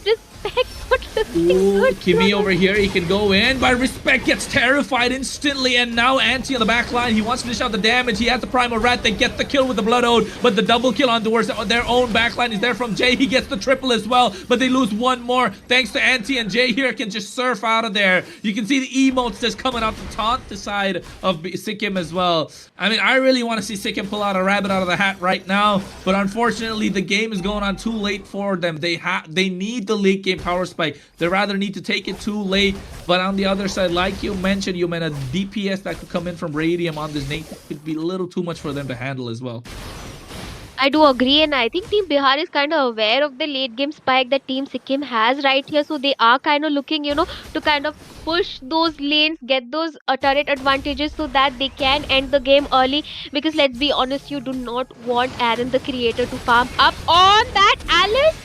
Respect not looking Ooh, good. Kimmy over here, he can go in, but Respect gets terrified instantly, and now Anti on the back line, he wants to dish out the damage, he has the Primal Rat, they get the kill with the Blood Ode, but the double kill on towards their own backline is there from Jay, he gets the triple as well, but they lose one more, thanks to Anti, and Jay here can just surf out of there. You can see the emotes just coming out to taunt the side of Sikkim as well. I mean, I really want to see Sikkim pull out a rabbit out of the hat right now, but unfortunately, the game is going on too late for them. They need the late game power spike. They rather need to take it too late. But on the other side, like you mentioned, a DPS that could come in from Radium on this Nate could be a little too much for them to handle as well. I do agree, and I think Team Bihar is kind of aware of the late game spike that Team Sikkim has right here. So they are kind of looking, to kind of push those lanes, get those turret advantages so that they can end the game early. Because let's be honest, you do not want Aaron the creator to farm up on that Alice.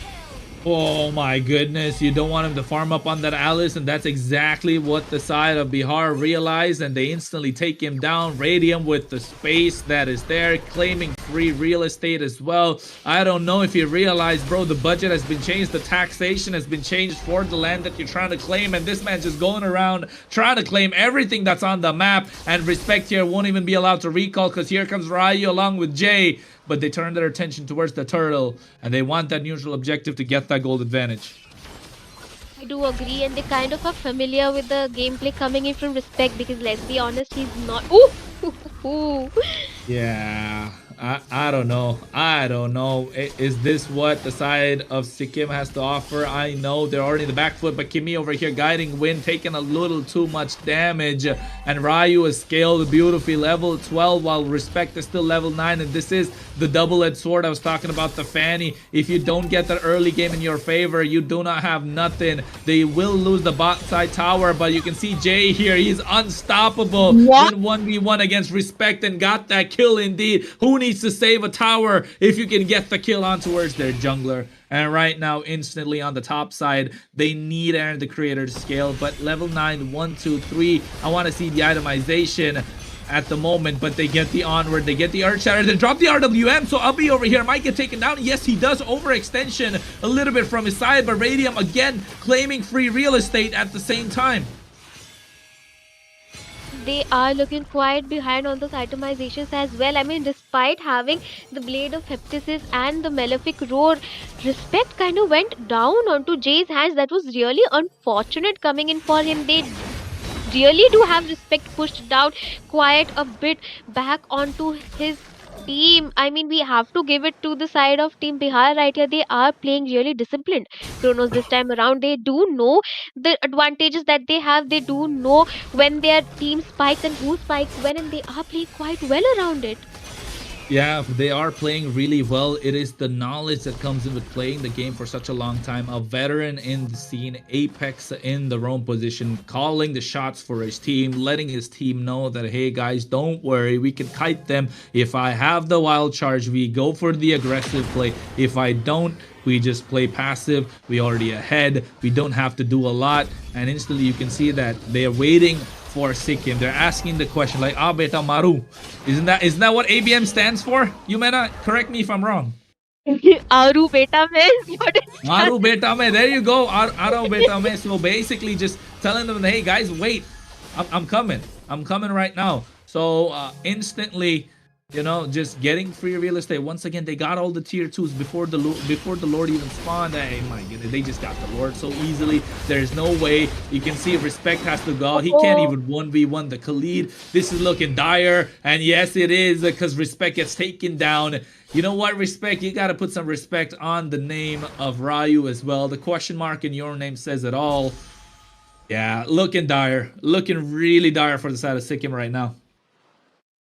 Oh my goodness, you don't want him to farm up on that Alice, and that's exactly what the side of Bihar realized, and they instantly take him down. Radium with the space that is there, claiming free real estate as well. I don't know if you realize, bro, the budget has been changed, the taxation has been changed for the land that you're trying to claim, and this man's just going around trying to claim everything that's on the map, and Respect here won't even be allowed to recall because here comes Ryu along with Jay. But they turn their attention towards the turtle, and they want that neutral objective to get that gold advantage. I do agree, and they kind of are familiar with the gameplay coming in from Respect because let's be honest, he's not. Ooh! Yeah, I don't know. I don't know. Is this what the side of Sikkim has to offer? I know they're already in the back foot, but Kimmy over here guiding Win, taking a little too much damage. And Ryu is scaled beautifully, level 12, while Respect is still level 9. And this is the double-edged sword I was talking about, the Fanny. If you don't get that early game in your favor, you do not have nothing. They will lose the bot side tower, but you can see Jay here. He's unstoppable. What? Win 1v1 against Respect and got that kill indeed. Who needs to save a tower if you can get the kill on towards their jungler? And right now, instantly on the top side, they need Aaron the Creator to scale. But level 9, 1, 2, 3, I want to see the itemization at the moment, but they get the onward, they get the Earth Shatter, they drop the RWM, so Ubby over here might get taken down. Yes, he does overextension a little bit from his side, but Radium again claiming free real estate at the same time. They are looking quite behind on those itemizations as well. I mean, despite having the Blade of Heptasis and the Malefic Roar, Respect kind of went down onto Jay's hands. That was really unfortunate coming in for him. They really do have Respect pushed down quite a bit back onto his team, I mean, we have to give it to the side of Team Bihar right here. They are playing really disciplined. Kronos this time around, they do know the advantages that they have. They do know when their team spikes and who spikes when, and they are playing quite well around it. Yeah, they are playing really well. It is the knowledge that comes in with playing the game for such a long time. A veteran in the scene, Apex in the wrong position, calling the shots for his team, letting his team know that, hey guys, don't worry, we can kite them. If I have the wild charge, we go for the aggressive play. If I don't, we just play passive. We already ahead. We don't have to do a lot. And instantly you can see that they are waiting for Sikkim. They're asking the question like, ah, beta maru. Isn't that what ABM stands for? Yumena, correct me if I'm wrong. Aru beta mein is what it Maru stands. beta me. There you go. Aro beta me. So basically just telling them, hey guys, wait. I'm coming. I'm coming right now. So instantly, you know, just getting free real estate. Once again, they got all the tier 2s before the Lord even spawned. Hey, my goodness, they just got the Lord so easily. There's no way. You can see Respect has to go. He can't even 1v1 the Khalid. This is looking dire. And yes, it is, because Respect gets taken down. You know what, Respect? You got to put some respect on the name of Ryu as well. The question mark in your name says it all. Yeah, looking dire. Looking really dire for the side of Sikkim right now.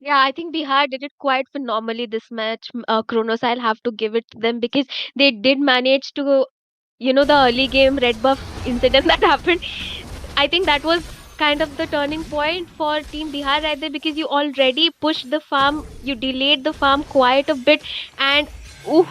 Yeah, I think Bihar did it quite phenomenally this match. Kronos, I'll have to give it to them because they did manage to, the early game red buff incident that happened. I think that was kind of the turning point for Team Bihar right there, because you already pushed the farm, you delayed the farm quite a bit, and ooh,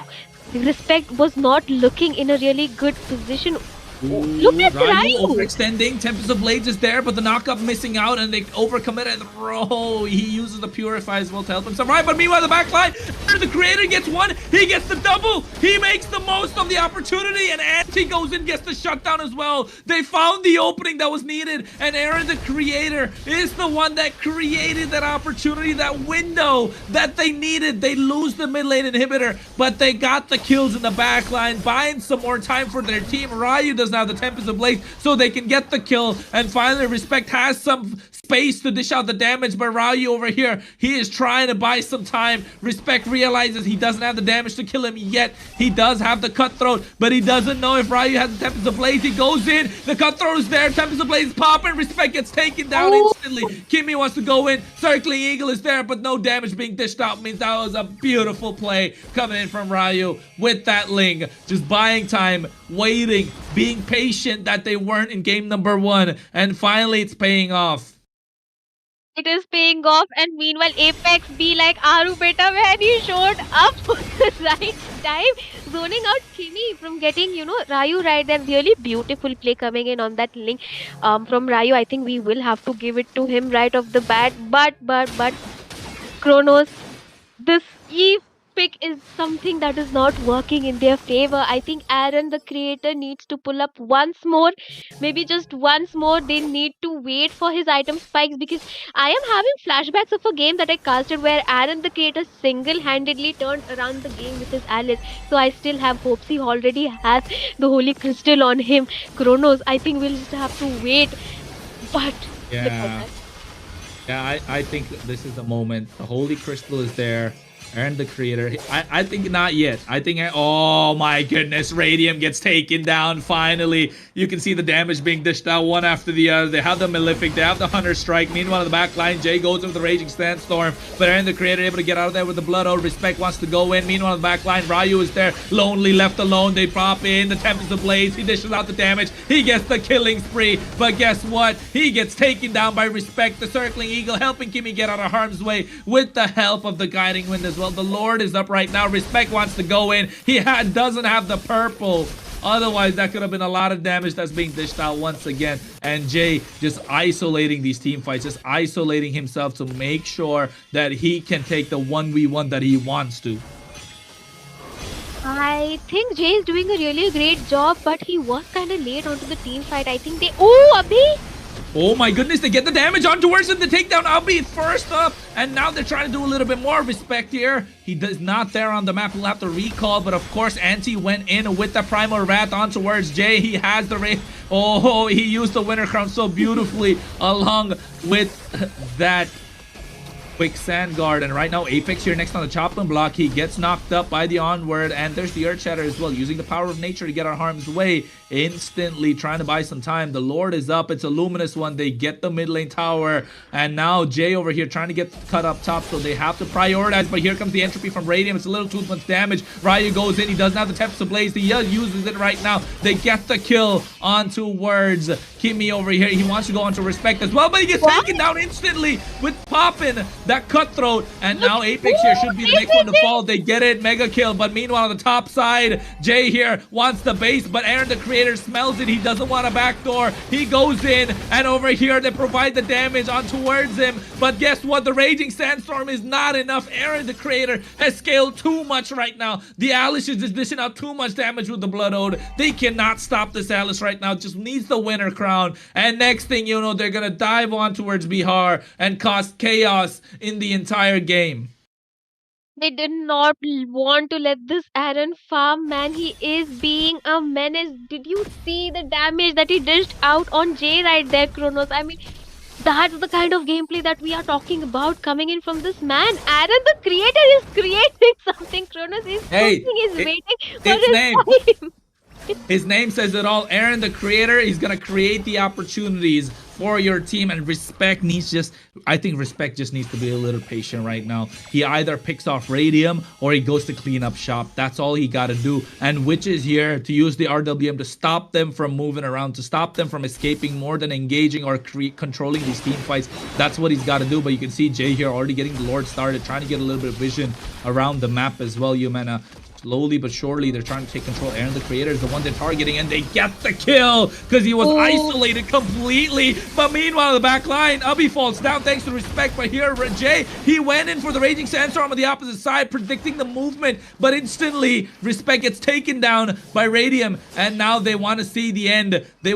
Respect was not looking in a really good position. Ooh, look Ooh, at Ryu Ryu! overextending. Tempest of Blades is there, but the knockup missing out, and they overcommitted. Oh, he uses the Purify as well to help himself. Right, but meanwhile, the backline, the creator gets one. He gets the double. He makes the most of the opportunity, and Anti goes in, gets the shutdown as well. They found the opening that was needed, and Aaron, the creator, is the one that created that opportunity, that window that they needed. They lose the mid lane inhibitor, but they got the kills in the backline, buying some more time for their team. Ryu does now the Tempest of Blades, so they can get the kill, and finally Respect has some space to dish out the damage, but Ryu over here, he is trying to buy some time. Respect realizes he doesn't have the damage to kill him yet. He does have the Cutthroat, but he doesn't know if Ryu has the Tempest of Blades. He goes in, the Cutthroat is there, Tempest of Blades popping, Respect gets taken down instantly. Kimmy wants to go in, Circling Eagle is there, but no damage being dished out means that was a beautiful play coming in from Ryu with that Ling, just buying time, waiting, being patient that they weren't in game number 1, and finally it's paying off. It is paying off, and meanwhile Apex be like Aru beta when he showed up the right time, zoning out Kimmy from getting, Ryu right there. Really beautiful play coming in on that link from Ryu. I think we will have to give it to him right off the bat. But Kronos, this Eve pick is something that is not working in their favor. I think Aaron, the creator, needs to pull up once more. Maybe just once more. They need to wait for his item spikes, because I am having flashbacks of a game that I casted where Aaron, the creator, single handedly turned around the game with his Alice. So I still have hopes. He already has the Holy Crystal on him. Kronos, I think we'll just have to wait. But Yeah. Yeah, I think this is the moment. The Holy Crystal is there. And the creator. I think not yet. I think, oh my goodness, Radium gets taken down finally. You can see the damage being dished out one after the other. They have the Malefic, they have the Hunter Strike. Meanwhile, in the back line, Jay goes in with the Raging Sandstorm. But Aaron, the creator, able to get out of there with the Blood Oath. Respect wants to go in. Meanwhile, in the back line, Ryu is there, lonely, left alone. They pop in, the Tempest of Blades. He dishes out the damage. He gets the killing spree. But guess what? He gets taken down by Respect. The Circling Eagle helping Kimmy get out of harm's way with the help of the Guiding Wind as well. The Lord is up right now. Respect wants to go in. He doesn't have the purple. Otherwise, that could have been a lot of damage that's being dished out once again. And Jay just isolating these team fights, just isolating himself to make sure that he can take the 1v1 that he wants to. I think Jay is doing a really great job, but he was kind of late onto the team fight. I think they... Oh, Abhi! Oh my goodness, they get the damage on towards him. The takedown, Albeit first up. And now they're trying to do a little bit more Respect here. He does not there on the map. We'll have to recall. But of course, Anti went in with the Primal Wrath on towards Jay. He has the raid. Oh, he used the Winter Crown so beautifully along with that quicksand guard, and right now Apex here next on the Choplin block. He gets knocked up by the onward, and there's the Earth Shatter as well, using the power of nature to get out of harm's way, instantly trying to buy some time. The Lord is up. It's a luminous one. They get the mid lane tower, and now Jay over here trying to get cut up top, so they have to prioritize. But here comes the entropy from Radium. It's a little too much damage. Ryu goes in. He doesn't have the Tempest of Blaze. He uses it right now. They get the kill onto Words. Kimmy over here, he wants to go onto Respect as well, but he gets taken down instantly with Poppin, that cutthroat. And now Apex here should be the next one to fall. They get it, mega kill. But meanwhile on the top side, Jay here wants the base, but Aaron the Creator smells it. He doesn't want a backdoor. He goes in, and over here they provide the damage on towards him. But guess what? The Raging Sandstorm is not enough. Aaron the Creator has scaled too much right now. The Alice is just dishing out too much damage with the Blood Ode. They cannot stop this Alice right now. Just needs the winner crown. And next thing you know, they're gonna dive on towards Bihar and cause chaos in the entire game. They did not want to let this Aaron farm, man. He is being a menace. Did you see the damage that he dished out on Jay right there, Kronos? I mean, that's the kind of gameplay that we are talking about coming in from this man. Aaron the Creator is creating something. Kronos is cooking, is waiting for his time. His name says it all. Aaron the Creator. He's gonna create the opportunities for your team, and Respect needs I think Respect just needs to be a little patient right now. He either picks off Radium or he goes to clean up shop. That's all he gotta do. And Witch is here to use the RWM to stop them from moving around, to stop them from escaping more than engaging or controlling these team fights. That's what he's gotta do. But you can see Jay here already getting the Lord started, trying to get a little bit of vision around the map as well, Yumena. Slowly but surely, they're trying to take control. Aaron the Creator is the one they're targeting, and they get the kill because he was isolated completely. But meanwhile, the back line, Ubby falls down thanks to Respect. But here, Jay, he went in for the Raging Sandstorm on the opposite side, predicting the movement. But instantly, Respect gets taken down by Radium, and now they want to see the end. They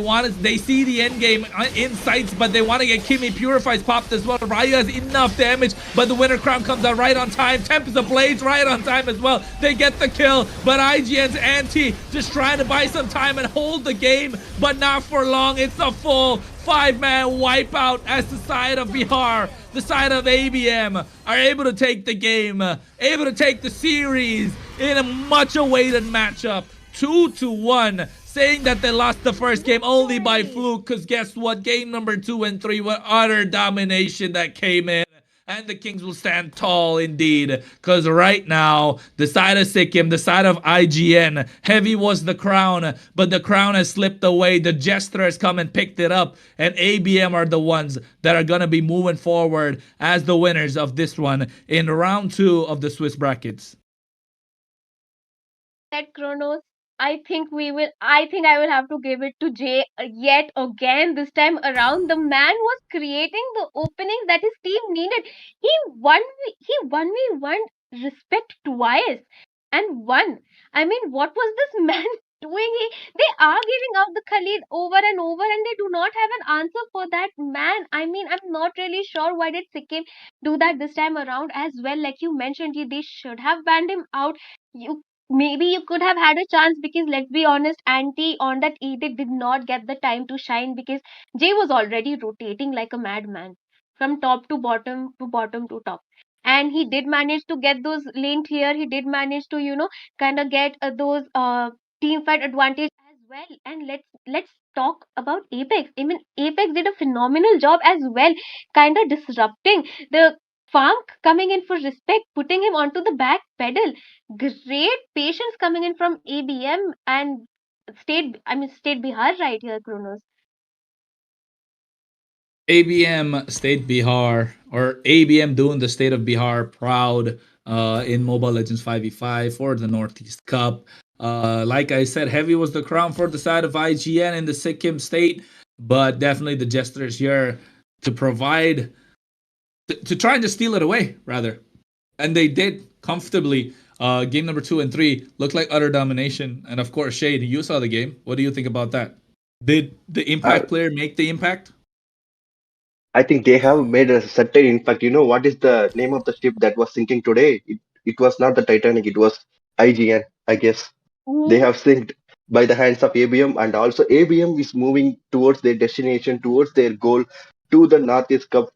see the end game in sights, but they want to get Kimmy Purifies popped as well. Ryu has enough damage, but the winner crown comes out right on time. Tempest of Blades right on time as well. They get the kill, but IGN's Anti just trying to buy some time and hold the game, but not for long. It's a full 5-man wipeout as the side of Bihar, the side of ABM, are able to take the game, able to take the series in a much awaited matchup. 2-1, saying that they lost the first game only by fluke, because guess what? Game number 2 and 3 were utter domination that came in. And the Kings will stand tall indeed, because right now, the side of Sikkim, the side of IGN, heavy was the crown, but the crown has slipped away. The Jester has come and picked it up, and ABM are the ones that are going to be moving forward as the winners of this one in round 2 of the Swiss brackets. That Kronos, I think I will have to give it to Jay yet again. This time around, the man was creating the openings that his team needed. He won me one Respect twice and won. I mean, what was this man doing? They are giving out the Khalid over and over, and they do not have an answer for that man. I mean, I'm not really sure why did Sikkim do that this time around as well. Like you mentioned, they should have banned him out. Maybe you could have had a chance, because let's be honest, Anti on that edict did not get the time to shine, because Jay was already rotating like a madman from top to bottom to bottom to top. And he did manage to get those lane clear. He did manage to, kind of get those team fight advantage as well. And let's talk about Apex. I mean, Apex did a phenomenal job as well, kind of disrupting the Funk coming in for Respect, putting him onto the back pedal. Great patience coming in from ABM and State Bihar right here, Kronos. ABM State Bihar, or ABM doing the state of Bihar proud in Mobile Legends 5v5 for the Northeast Cup. Like I said, heavy was the crown for the side of IGN in the Sikkim state, but definitely the Jesters here to provide, to try and just steal it away, rather. And they did comfortably. Game number 2 and 3 looked like utter domination. And of course, Shade, you saw the game. What do you think about that? Did the impact player make the impact? I think they have made a certain impact. You know what is the name of the ship that was sinking today? It was not the Titanic, it was IGN, I guess. They have sinked by the hands of ABM, and also ABM is moving towards their destination, towards their goal. to the Northeast Cup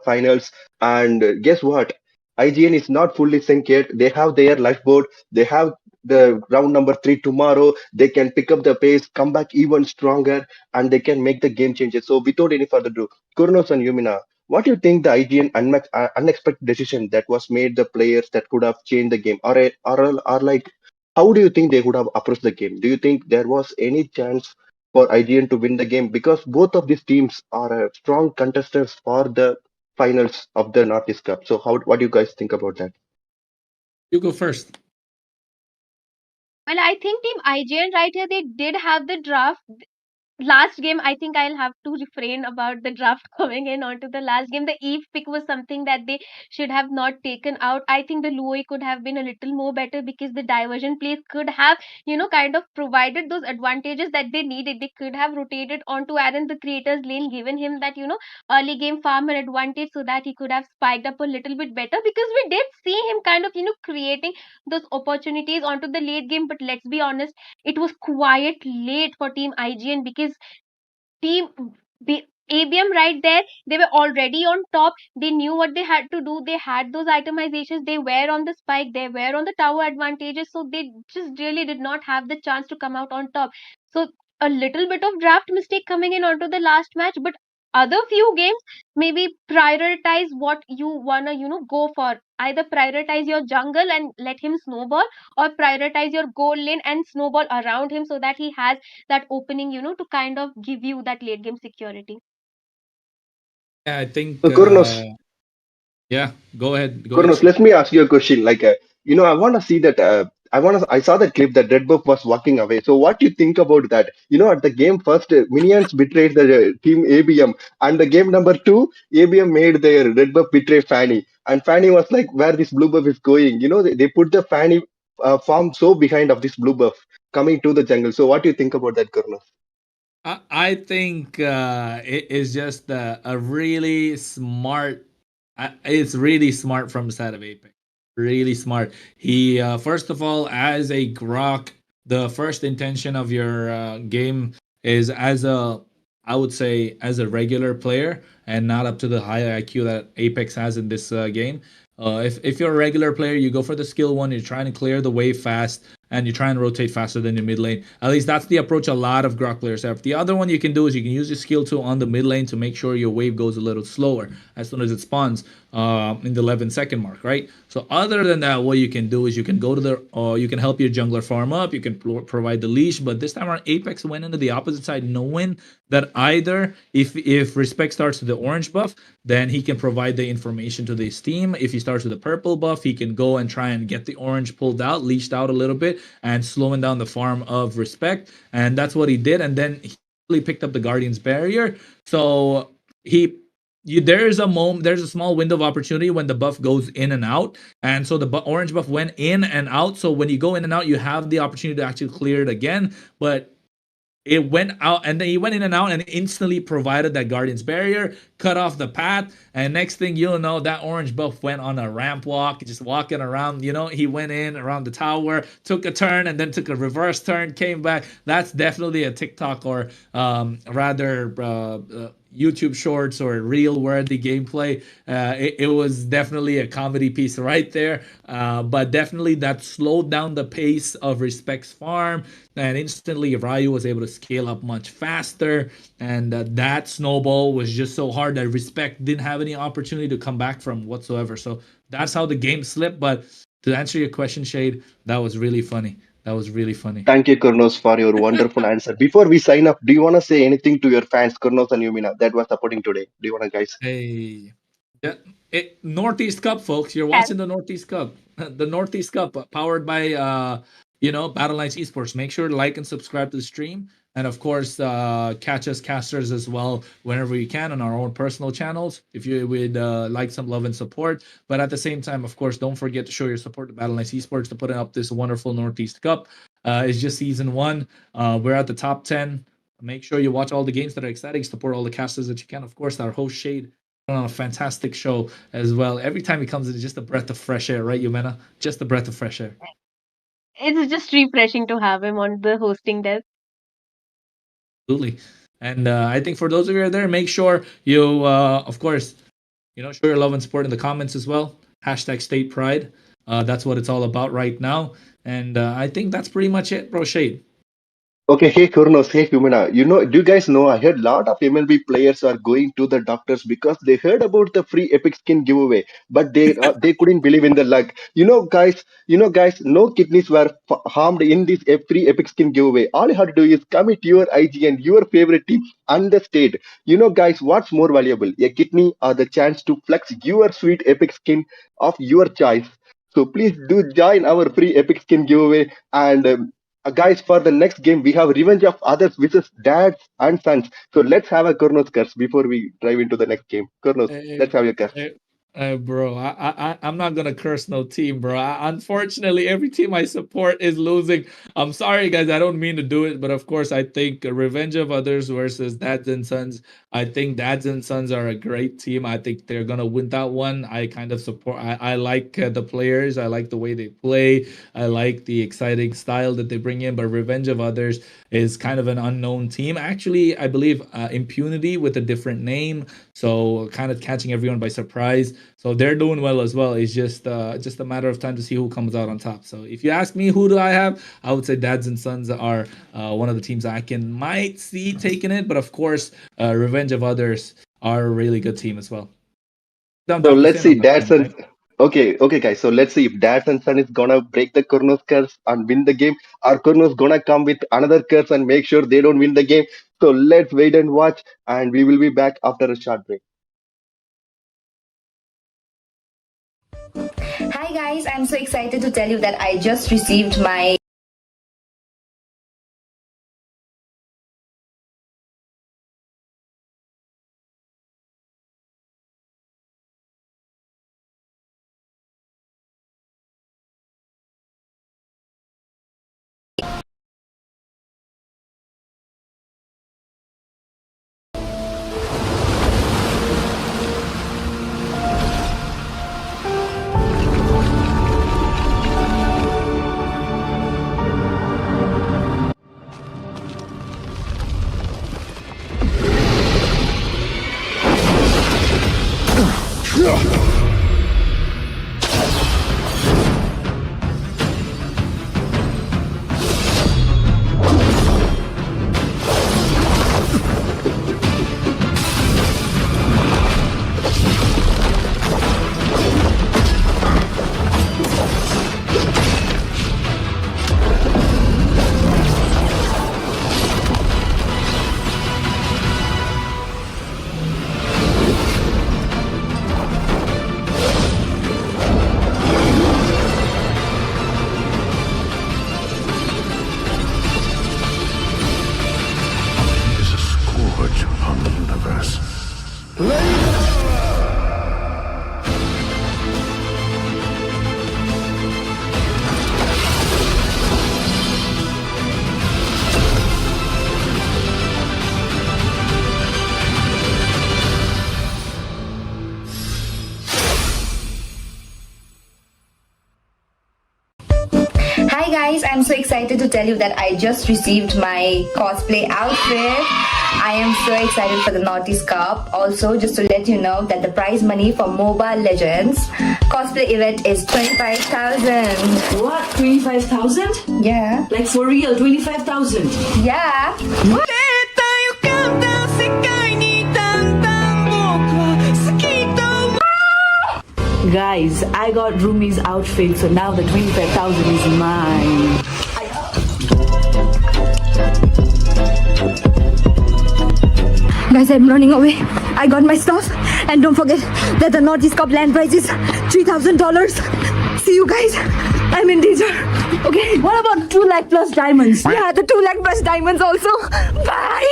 finals. And guess what? IGN is not fully synced yet. They have their lifeboat. They have the round number three tomorrow. They can pick up the pace, come back even stronger, and they can make the game changes. So without any further ado, Kurnos and Yumina, what do you think the IGN unexpected decision that was made the players that could have changed the game, or like how do you think they would have approached the game? Do you think there was any chance for IGN to win the game? Because both of these teams are strong contestants for the finals of the Northeast Cup. So how what do you guys think about that? You go first. Well, I think Team IGN right here, they did have the draft. Last game, I think I'll have to refrain about the draft coming in onto the last game. The Eve pick was something that they should have not taken out. I think the Louis could have been a little more better because the diversion plays could have, kind of provided those advantages that they needed. They could have rotated onto Aaron, the creator's lane, given him that, early game farmer advantage so that he could have spiked up a little bit better because we did see him kind of, creating those opportunities onto the late game. But let's be honest, it was quite late for Team IGN because team ABM right there, they were already on top. They knew what they had to do. They had those itemizations. They were on the spike. They were on the tower advantages. So they just really did not have the chance to come out on top. So a little bit of draft mistake coming in onto the last match, but other few games, maybe prioritize what you wanna, go for. Either prioritize your jungle and let him snowball, or prioritize your goal lane and snowball around him so that he has that opening, to kind of give you that late game security. Yeah, I think. So Kurnos, Yeah, go ahead. Go ahead, Kurnos, Shane. let me ask you a question. I want to see that. I saw that clip that Red Buff was walking away. So, what do you think about that? At the game first, Minions betrayed the team ABM, and the game number two, ABM made their Red Buff betray Fanny, and Fanny was like, "Where this blue buff is going?" They put the Fanny farm so behind of this blue buff coming to the jungle. So, what do you think about that, Kurnos? I think it is just a really smart. It's really smart from the side of Apex. Really smart. He first of all, as a Grok, the first intention of your game is as a, I would say, as a regular player and not up to the high IQ that Apex has in this game. If you're a regular player, you go for the skill one. You're trying to clear the wave fast, and you try and rotate faster than your mid lane. At least that's the approach a lot of Grok players have. The other one you can do is you can use your skill tool on the mid lane to make sure your wave goes a little slower as soon as it spawns in the 11-second mark, right? So other than that, what you can do is you can go to the, you can help your jungler farm up. You can provide the leash, but this time around, Apex went into the opposite side, knowing that either if Respect starts with the orange buff, then he can provide the information to his team. If he starts with the purple buff, he can go and try and get the orange pulled out, leashed out a little bit, and slowing down the farm of Respect. And that's what he did. And then he really picked up the Guardian's barrier. So he there's a moment, there's a small window of opportunity when the buff goes in and out, and so the orange buff went in and out. So when you go in and out, you have the opportunity to actually clear it again. But it went out, and then he went in and out and instantly provided that Guardian's barrier, cut off the path, and next thing you'll know, that orange buff went on a ramp walk, just walking around. He went in around the tower, took a turn, and then took a reverse turn, came back. That's definitely a TikTok or rather YouTube shorts or real worthy gameplay. It was definitely a comedy piece right there. But definitely that slowed down the pace of Respect's farm, and instantly Ryu was able to scale up much faster. And that snowball was just so hard that Respect didn't have any opportunity to come back from whatsoever. So that's how the game slipped. But to answer your question, Shade, that was really funny. That was really funny. Thank you, Kurnos, for your wonderful answer. Before we sign up, do you want to say anything to your fans, Kurnos and Yumina, that was supporting today? Do you want to, guys? Hey, yeah, Northeast Cup, folks. You're Yes. watching the Northeast Cup. The Northeast Cup, powered by Battle Lines Esports. Make sure to like and subscribe to the stream, and of course, catch us casters as well whenever you can on our own personal channels. If you would like some love and support, but at the same time, of course, don't forget to show your support to Battle Lines Esports to putting up this wonderful Northeast Cup. It's just season one. We're at the top 10. Make sure you watch all the games that are exciting. Support all the casters that you can. Of course, our host Shade on a fantastic show as well. Every time he comes in, it's just a breath of fresh air, right, Yumena? Just a breath of fresh air. It's just refreshing to have him on the hosting desk. Absolutely. And I think for those of you who are there, make sure you, of course, show your love and support in the comments as well. Hashtag state pride. That's what it's all about right now. And I think that's pretty much it, bro. Shade. Okay, hey Kurnos, hey Humana. Do you guys know? I heard a lot of MLB players are going to the doctors because they heard about the free Epic Skin giveaway, but they couldn't believe in the luck. Guys, no kidneys were harmed in this free Epic Skin giveaway. All you have to do is commit your IG and your favorite team and the state. Guys, what's more valuable, a kidney or the chance to flex your sweet Epic Skin of your choice? So please do join our free Epic Skin giveaway and. Guys, for the next game, we have Revenge of Others versus Dads and Sons. So let's have a Kurnos curse before we dive into the next game. Kurnos, Hey, let's have your curse. hey, bro, I'm not gonna curse no team, bro. Unfortunately, every team I support is losing. I'm sorry, guys. I don't mean to do it, but of course, I think Revenge of Others versus Dads and Sons. I think Dads and Sons are a great team. I think they're gonna win that one. I kind of support. I like the players. I like the way they play. I like the exciting style that they bring in. But Revenge of Others is kind of an unknown team. Actually, I believe Impunity with a different name, so kind of catching everyone by surprise. So they're doing well as well. It's just a matter of time to see who comes out on top. So if you ask me, who do I have? I would say Dads and Sons are one of the teams I can might see taking it, but of course, Revenge of Others are a really good team as well. Down So Dr. let's Sin see, on that Dads one, and right? okay, guys. So let's see if Dads and Son is gonna break the Kurnos curse and win the game, or Kurnos gonna come with another curse and make sure they don't win the game. So let's wait and watch, and we will be back after a short break. Hi guys, I'm so excited to tell you that I just received my is a scourge upon the universe. Hi guys, I'm so excited to tell you that I just received my cosplay outfit. I am so excited for the Naughty's Cup. Also, just to let you know that the prize money for Mobile Legends cosplay event is 25,000. What? 25,000? Yeah. Like for real, 25,000. Yeah. Guys, I got Rumi's outfit, so now the 25,000 is mine. Guys, I'm running away. I got my stuff. And don't forget that the Naughty's Cup land prize is $3,000. See you guys. I'm in danger. Okay. What about 2 lakh plus diamonds? Yeah, the 2 lakh plus diamonds also. Bye.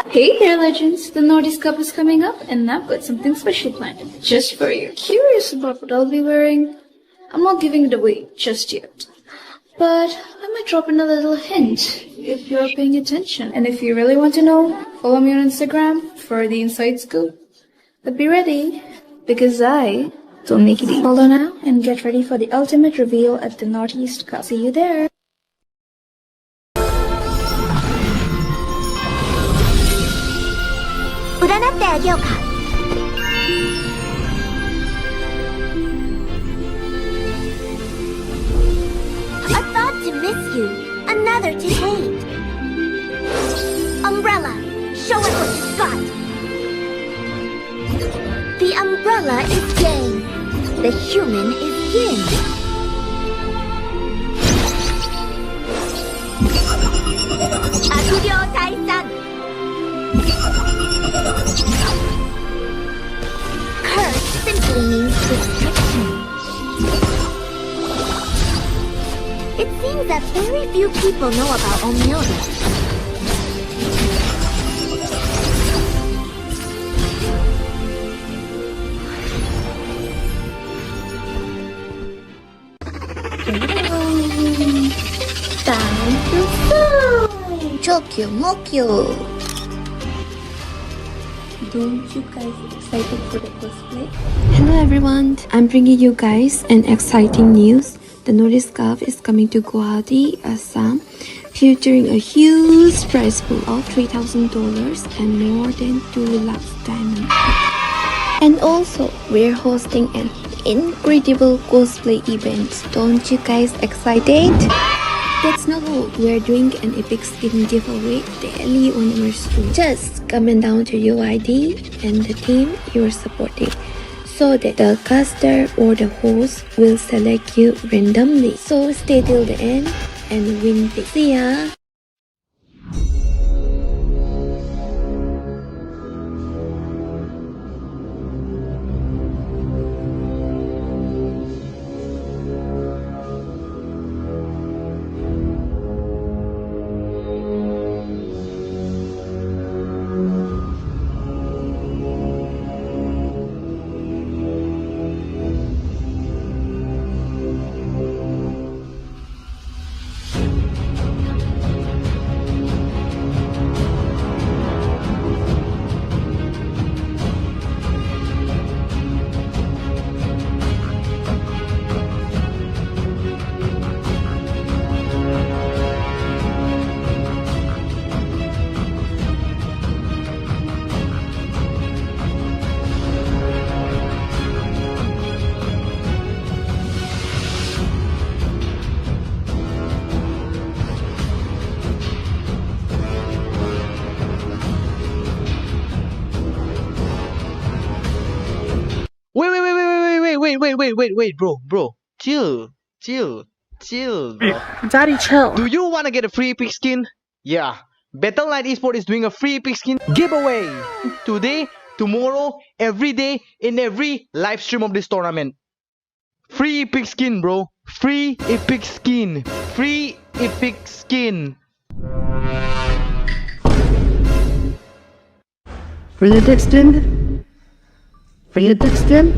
Hey there, legends! The Nordics Cup is coming up, and I've got something special planned just for you. Curious about what I'll be wearing? I'm not giving it away just yet, but I might drop in a little hint if you're paying attention. And if you really want to know, follow me on Instagram for the inside scoop. But be ready, because I don't make it easy. Follow now and get ready for the ultimate reveal at the Northeast Cup. See you there. A thought to miss you, another to hate. Umbrella, show us what you've got. The umbrella is yang, the human is yin. Akiryo Taisan. Curse simply means restriction. It seems that very few people know about Omyoda. Time to fly! Chokyo Mokyo! Don't you guys excited for the cosplay? Hello everyone, I'm bringing you guys an exciting news. The Nordic Cup is coming to Guwahati, Assam, featuring a huge prize pool of $3,000 and more than 2 lakhs diamonds. And also, we're hosting an incredible cosplay event. Don't you guys excited? That's not all. We're doing an epic skin giveaway daily on our stream. Just comment down to your ID and the team you're supporting, so that the caster or the host will select you randomly. So stay till the end and win big. See ya! Wait, bro. Chill, bro. Daddy, chill. Do you wanna get a free epic skin? Yeah. Battle Knight Esport is doing a free epic skin giveaway today, tomorrow, every day, in every live stream of this tournament. Free epic skin, bro. Free epic skin. Free epic skin. For the Dixon? For the Dixon?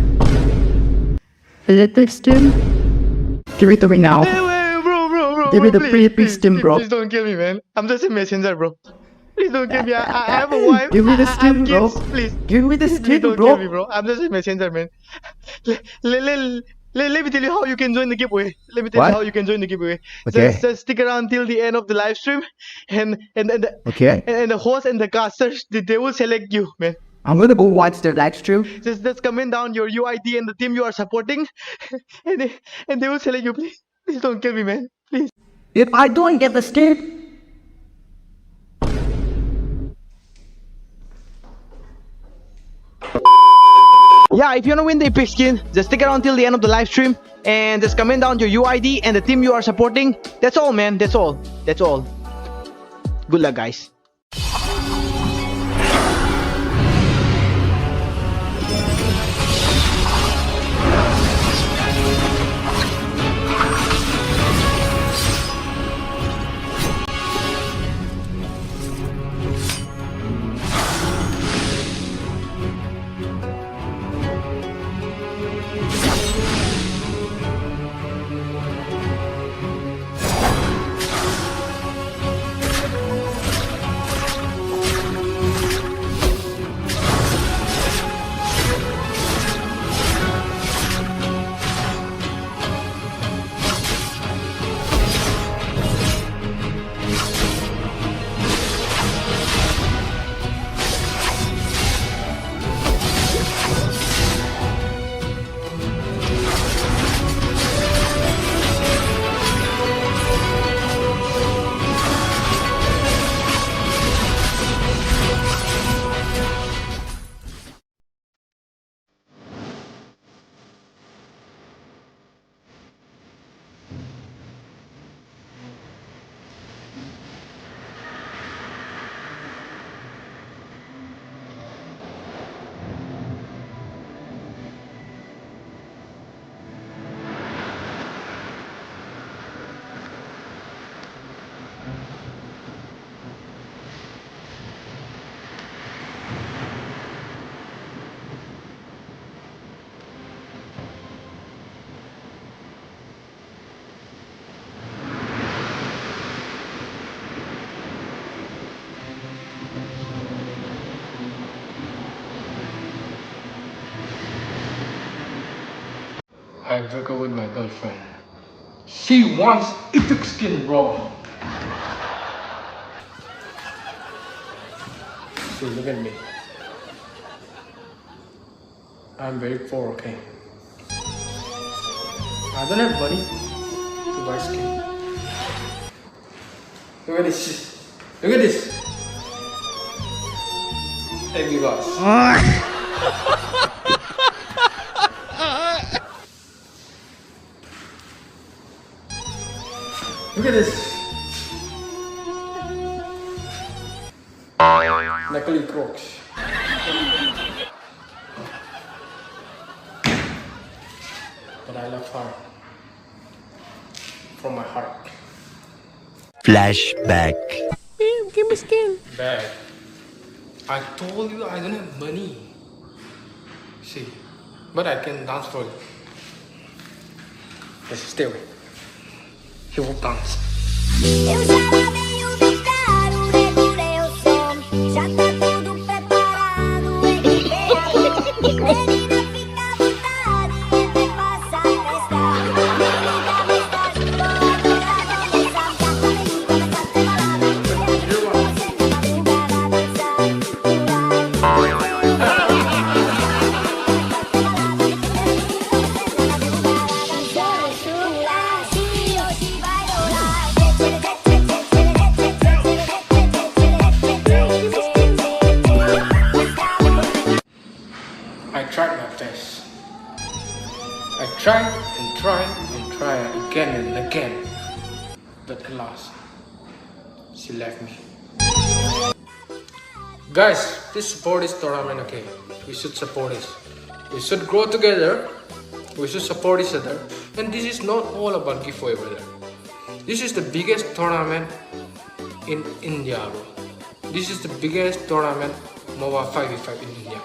For the Dixon? Give it to me now. Hey, wait, bro. Give me the please, free epic please, skin, bro. Please don't kill me, man. I'm just a messenger, bro. Please don't kill me. I have a wife. Give me the I skin, have bro. kids. Please. Give me the Please skin, don't bro. kill me, bro. I'm just a messenger, man. Let me tell you how you can join the giveaway. Let me tell you how you can join the giveaway. Okay. Just stick around till the end of the live stream, and Okay. the host and the casters, they will select you, man. I'm gonna go watch the live stream. Just comment down your UID and the team you are supporting, and they will select you. Please don't kill me, man. Please. If I don't get the skin, Yeah, if you wanna win the epic skin, just stick around till the end of the live stream and just comment down your UID and the team you are supporting. That's all, man. That's all. Good luck, guys. I broke up with my girlfriend. She wants epic skin, bro. See, look at me. I'm very poor, okay? I don't have money to buy skin. Look at this. Look at this. Hey, boss. Look at this. Natalie Crocs. But I love her. From my heart. Flashback. Give me skin. Bad. I told you I don't have money. See, but I can dance for you. Just stay away. He will dance. Eu já lavei o meu carro, regulei o som. Já tá tudo preparado, equipei a mão. Menina, fica à vontade, entra e faça a festa. Menina, mais tarde, vou adorar, vou dançar. Já falei que começa a ter balada. Você me madrugada a I tried my best. I tried and tried and tried again and again. But alas, she left me. Guys, please support this tournament, okay? We should support this. We should grow together. We should support each other. And this is not all about giveaway, brother. This is the biggest tournament in India, bro. This is the biggest tournament MOBA 5v5 in India.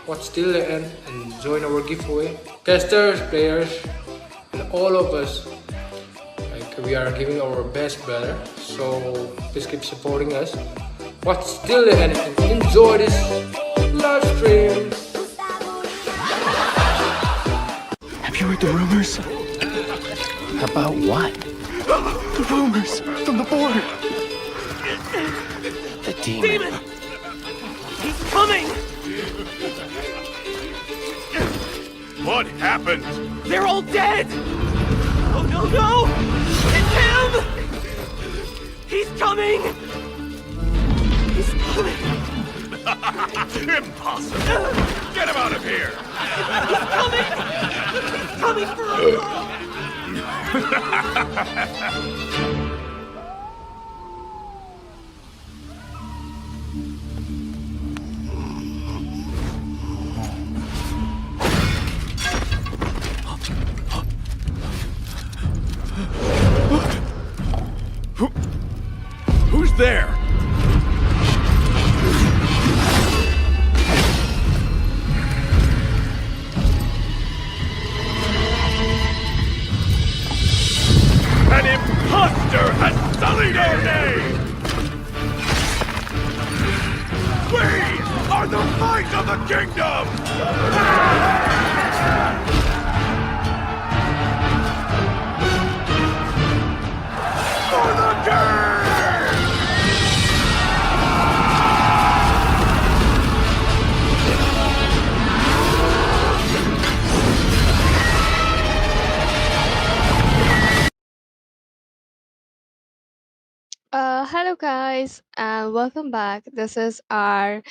Watch till the end and join our giveaway. Testers, players, and all of us, like, we are giving our best, brother. So please keep supporting us. Watch till the end and enjoy this live stream. Have you heard the rumors? About what? The rumors from the board. The demon. He's coming! What happened? They're all dead! Oh no, no! It's him! He's coming! He's coming! Impossible! Get him out of here! He's coming! He's coming for us! Who's there? An imposter has sullied our name! We are the might of the kingdom! For the king! Hello guys and welcome back. This is our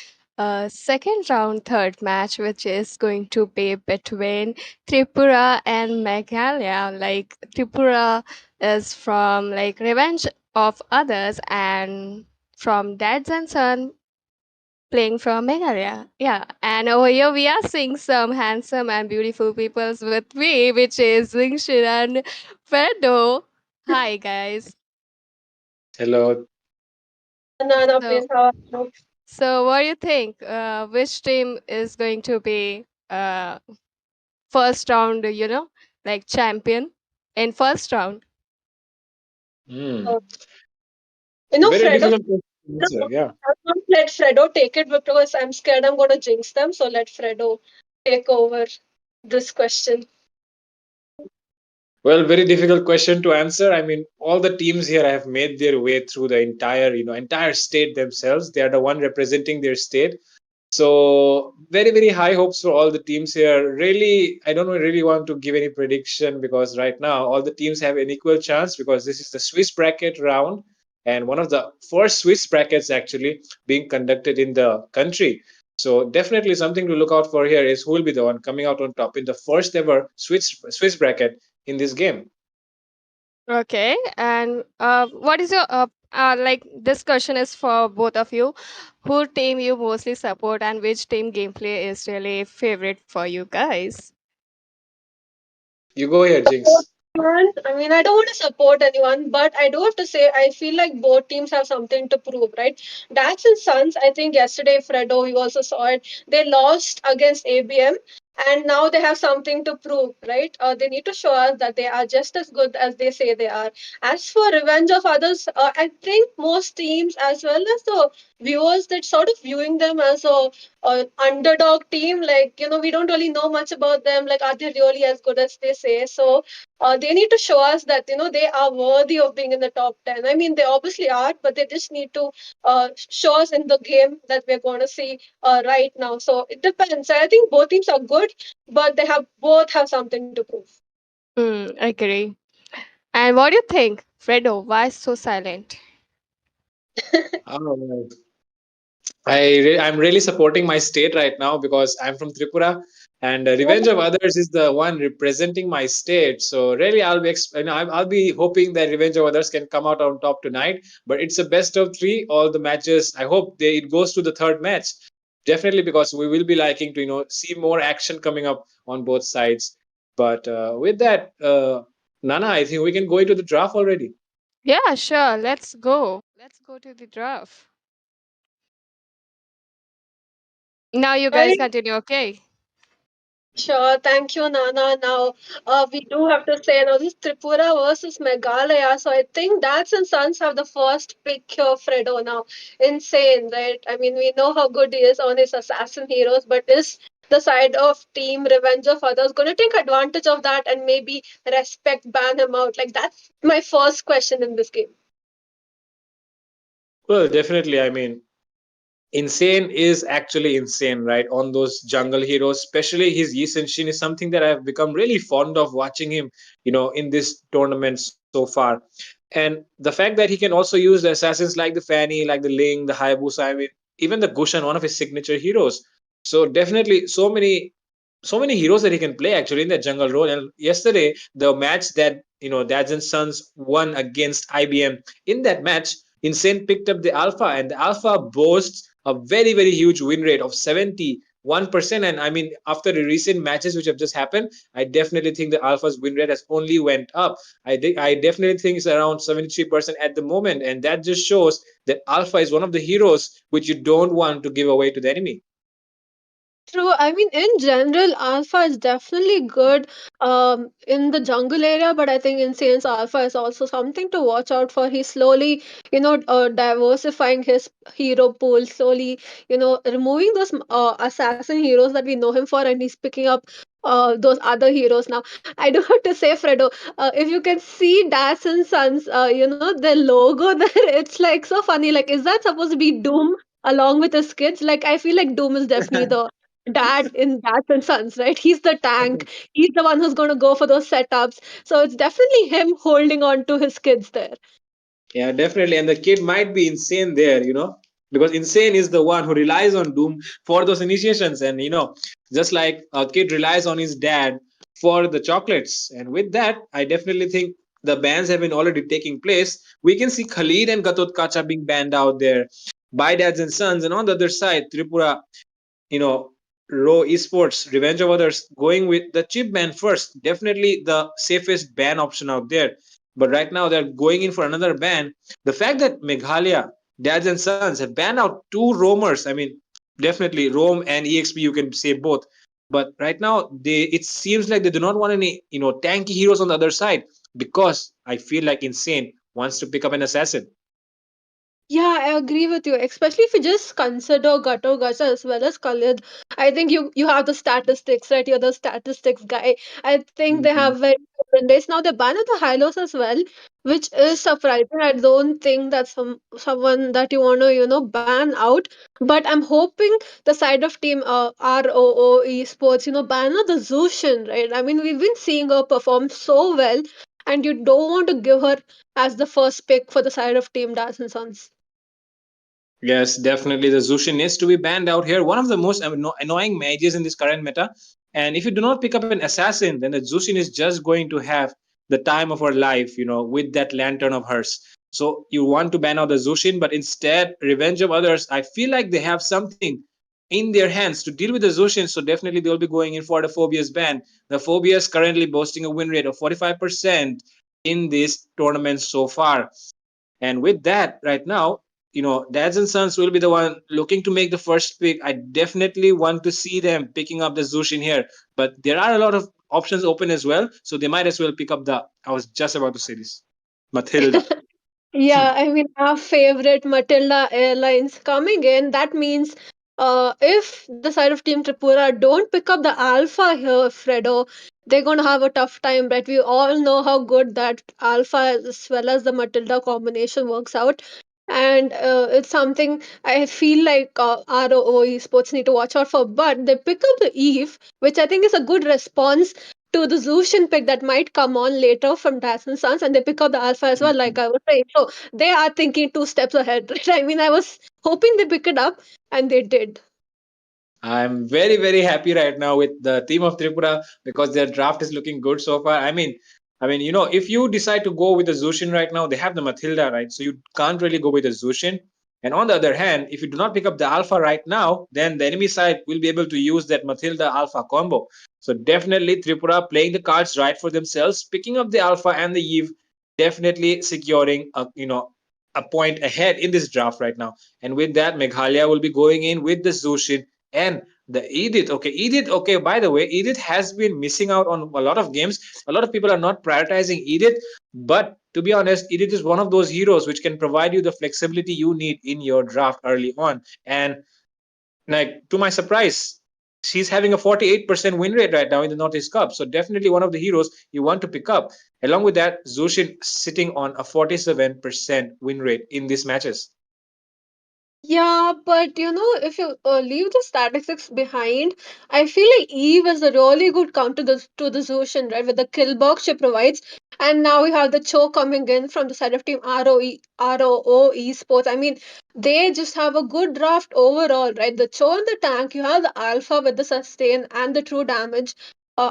second round third match, which is going to be between Tripura and Meghalaya. Like, Tripura is from like Revenge of Others, and from Dads and Son playing from Meghalaya. Yeah, and over here we are seeing some handsome and beautiful peoples with me, which is Zingshin and Fredo. Hi guys. Hello. So, so what do you think? Which team is going to be first round, like champion in first round? Hmm. Very Fredo, difficult question to answer, yeah. I won't let Fredo take it because I'm scared I'm going to jinx them. So let Fredo take over this question. Well, very difficult question to answer. I mean, all the teams here have made their way through the entire state themselves. They are the one representing their state. So very, very high hopes for all the teams here. Really, I don't really want to give any prediction because right now all the teams have an equal chance because this is the Swiss bracket round and one of the first Swiss brackets actually being conducted in the country. So definitely something to look out for here is who will be the one coming out on top in the first ever Swiss bracket in this game. Okay, and what is your like this question is for both of you. Who team you mostly support and which team gameplay is really favorite for you guys? You go here, Jinx. I mean, I don't want to support anyone, but I do have to say, I feel like both teams have something to prove, right? Dax and Suns, I think yesterday, Fredo, you also saw it. They lost against ABM, and now they have something to prove, right? They need to show us that they are just as good as they say they are. As for Revenge of Others, I think most teams, as well as the viewers, that sort of viewing them as a underdog team. Like, we don't really know much about them. Like, are they really as good as they say? So they need to show us that they are worthy of being in the top 10. I mean, they obviously are, but they just need to show us in the game that we're going to see right now. So it depends. I think both teams are good, but they have both have something to prove. Agree. And what do you think, Fredo? Why so silent? Oh, I'm really supporting my state right now because I'm from Tripura, and Revenge of Others is the one representing my state. So really, I'll be hoping that Revenge of Others can come out on top tonight. But it's a best of three. All the matches. I hope it goes to the third match. Definitely, because we will be liking to see more action coming up on both sides. But with that, Nana, I think we can go into the draft already. Yeah, sure. Let's go. Let's go to the draft. Now you guys Right. continue, okay? Sure, thank you, Nana. Now, we do have to say now this Tripura versus Meghalaya. So I think Dads and Sons have the first pick here, Fredo. Now, insane, right? I mean, we know how good he is on his assassin heroes, but is the side of Team Revenge of Others going to take advantage of that and maybe respect ban him out? Like, that's my first question in this game. Well, definitely. I mean, insane is actually insane, right? On those jungle heroes, especially his Yi Shin is something that I've become really fond of watching him, in this tournament so far. And the fact that he can also use the assassins like the Fanny, like the Ling, the Hayabusa, I mean, even the Gushan, one of his signature heroes. So definitely so many heroes that he can play actually in that jungle role. And yesterday, the match that Dads and Sons won against IBM, in that match, Insane picked up the Alpha, and the Alpha boasts a very, very huge win rate of 71%. And I mean, after the recent matches which have just happened, I definitely think the Alpha's win rate has only went up. I definitely think it's around 73% at the moment, and that just shows that Alpha is one of the heroes which you don't want to give away to the enemy. True. I mean, in general, Alpha is definitely good in the jungle area, but I think Insane's Alpha is also something to watch out for. He's slowly, diversifying his hero pool, slowly, removing those assassin heroes that we know him for, and he's picking up those other heroes now. I do have to say, Fredo, if you can see Das and Sons, the logo there, it's like so funny. Like, is that supposed to be Doom along with his kids? Like, I feel like Doom is definitely the dad in Dads and Sons, right? He's the tank. He's the one who's going to go for those setups. So it's definitely him holding on to his kids there. Yeah, definitely. And the kid might be insane there, because insane is the one who relies on Doom for those initiations. And, just like a kid relies on his dad for the chocolates. And with that, I definitely think the bans have been already taking place. We can see Khalid and Gatot Kacha being banned out there by dads and sons. And on the other side, Tripura, you know, Raw Esports, Revenge of Others, going with the chip ban first. Definitely the safest ban option out there. But right now they're going in for another ban. The fact that Meghalaya, Dads and Sons have banned out two roamers. I mean, definitely Rome and EXP, you can say both. But right now, it seems like they do not want any, tanky heroes on the other side because I feel like Insane wants to pick up an assassin. Yeah, I agree with you. Especially if you just consider Gato Gacha as well as Khalid. I think you have the statistics, right? You're the statistics guy. I think they Mhm. have very days. Now they banned the Hylos as well, which is surprising. I don't think that's someone that you want to, ban out. But I'm hoping the side of team ROO Esports, ban out the Zushin, right? I mean, we've been seeing her perform so well, and you don't want to give her as the first pick for the side of team Daz and Sons. Yes, definitely. The Zushin needs to be banned out here. One of the most annoying mages in this current meta. And if you do not pick up an assassin, then the Zushin is just going to have the time of her life, with that lantern of hers. So you want to ban out the Zushin, but instead, Revenge of Others, I feel like they have something in their hands to deal with the Zushin. So definitely they'll be going in for the Phobias ban. The Phobias currently boasting a win rate of 45% in this tournament so far. And with that, right now, Dads and Sons will be the one looking to make the first pick. I definitely want to see them picking up the Zushin here. But there are a lot of options open as well. So they might as well pick up I was just about to say this, Matilda. Yeah, I mean, our favorite Matilda Airlines coming in. That means if the side of Team Tripura don't pick up the Alpha here, Fredo, they're going to have a tough time, right? We all know how good that Alpha as well as the Matilda combination works out. And it's something I feel like ROE sports need to watch out for. But they pick up the Eve, which I think is a good response to the Zushin pick that might come on later from Dyson Sons, and they pick up the Alpha as well, like I was saying. So they are thinking two steps ahead, right? I mean, I was hoping they pick it up, and they did. I'm very, very happy right now with the team of Tripura because their draft is looking good so far. I mean, if you decide to go with the Zushin right now, they have the Matilda, right? So you can't really go with the Zushin. And on the other hand, if you do not pick up the Alpha right now, then the enemy side will be able to use that Matilda Alpha combo. So definitely Tripura playing the cards right for themselves, picking up the Alpha and the Eve, definitely securing a point ahead in this draft right now. And with that, Meghalaya will be going in with the Zushin and the Edith. Okay, Edith. Okay, by the way, Edith has been missing out on a lot of games. A lot of people are not prioritizing Edith, but to be honest, Edith is one of those heroes which can provide you the flexibility you need in your draft early on. And like to my surprise, she's having a 48% win rate right now in the Northeast Cup. So definitely one of the heroes you want to pick up. Along with that, Zushin sitting on a 47% win rate in these matches. Yeah, but if you leave the statistics behind, I feel like Eve is a really good counter to the Zushin, right? With the kill box she provides, and now we have the Cho coming in from the side of team ROO Esports. I mean, they just have a good draft overall, right? The Cho and the tank, you have the Alpha with the sustain and the true damage.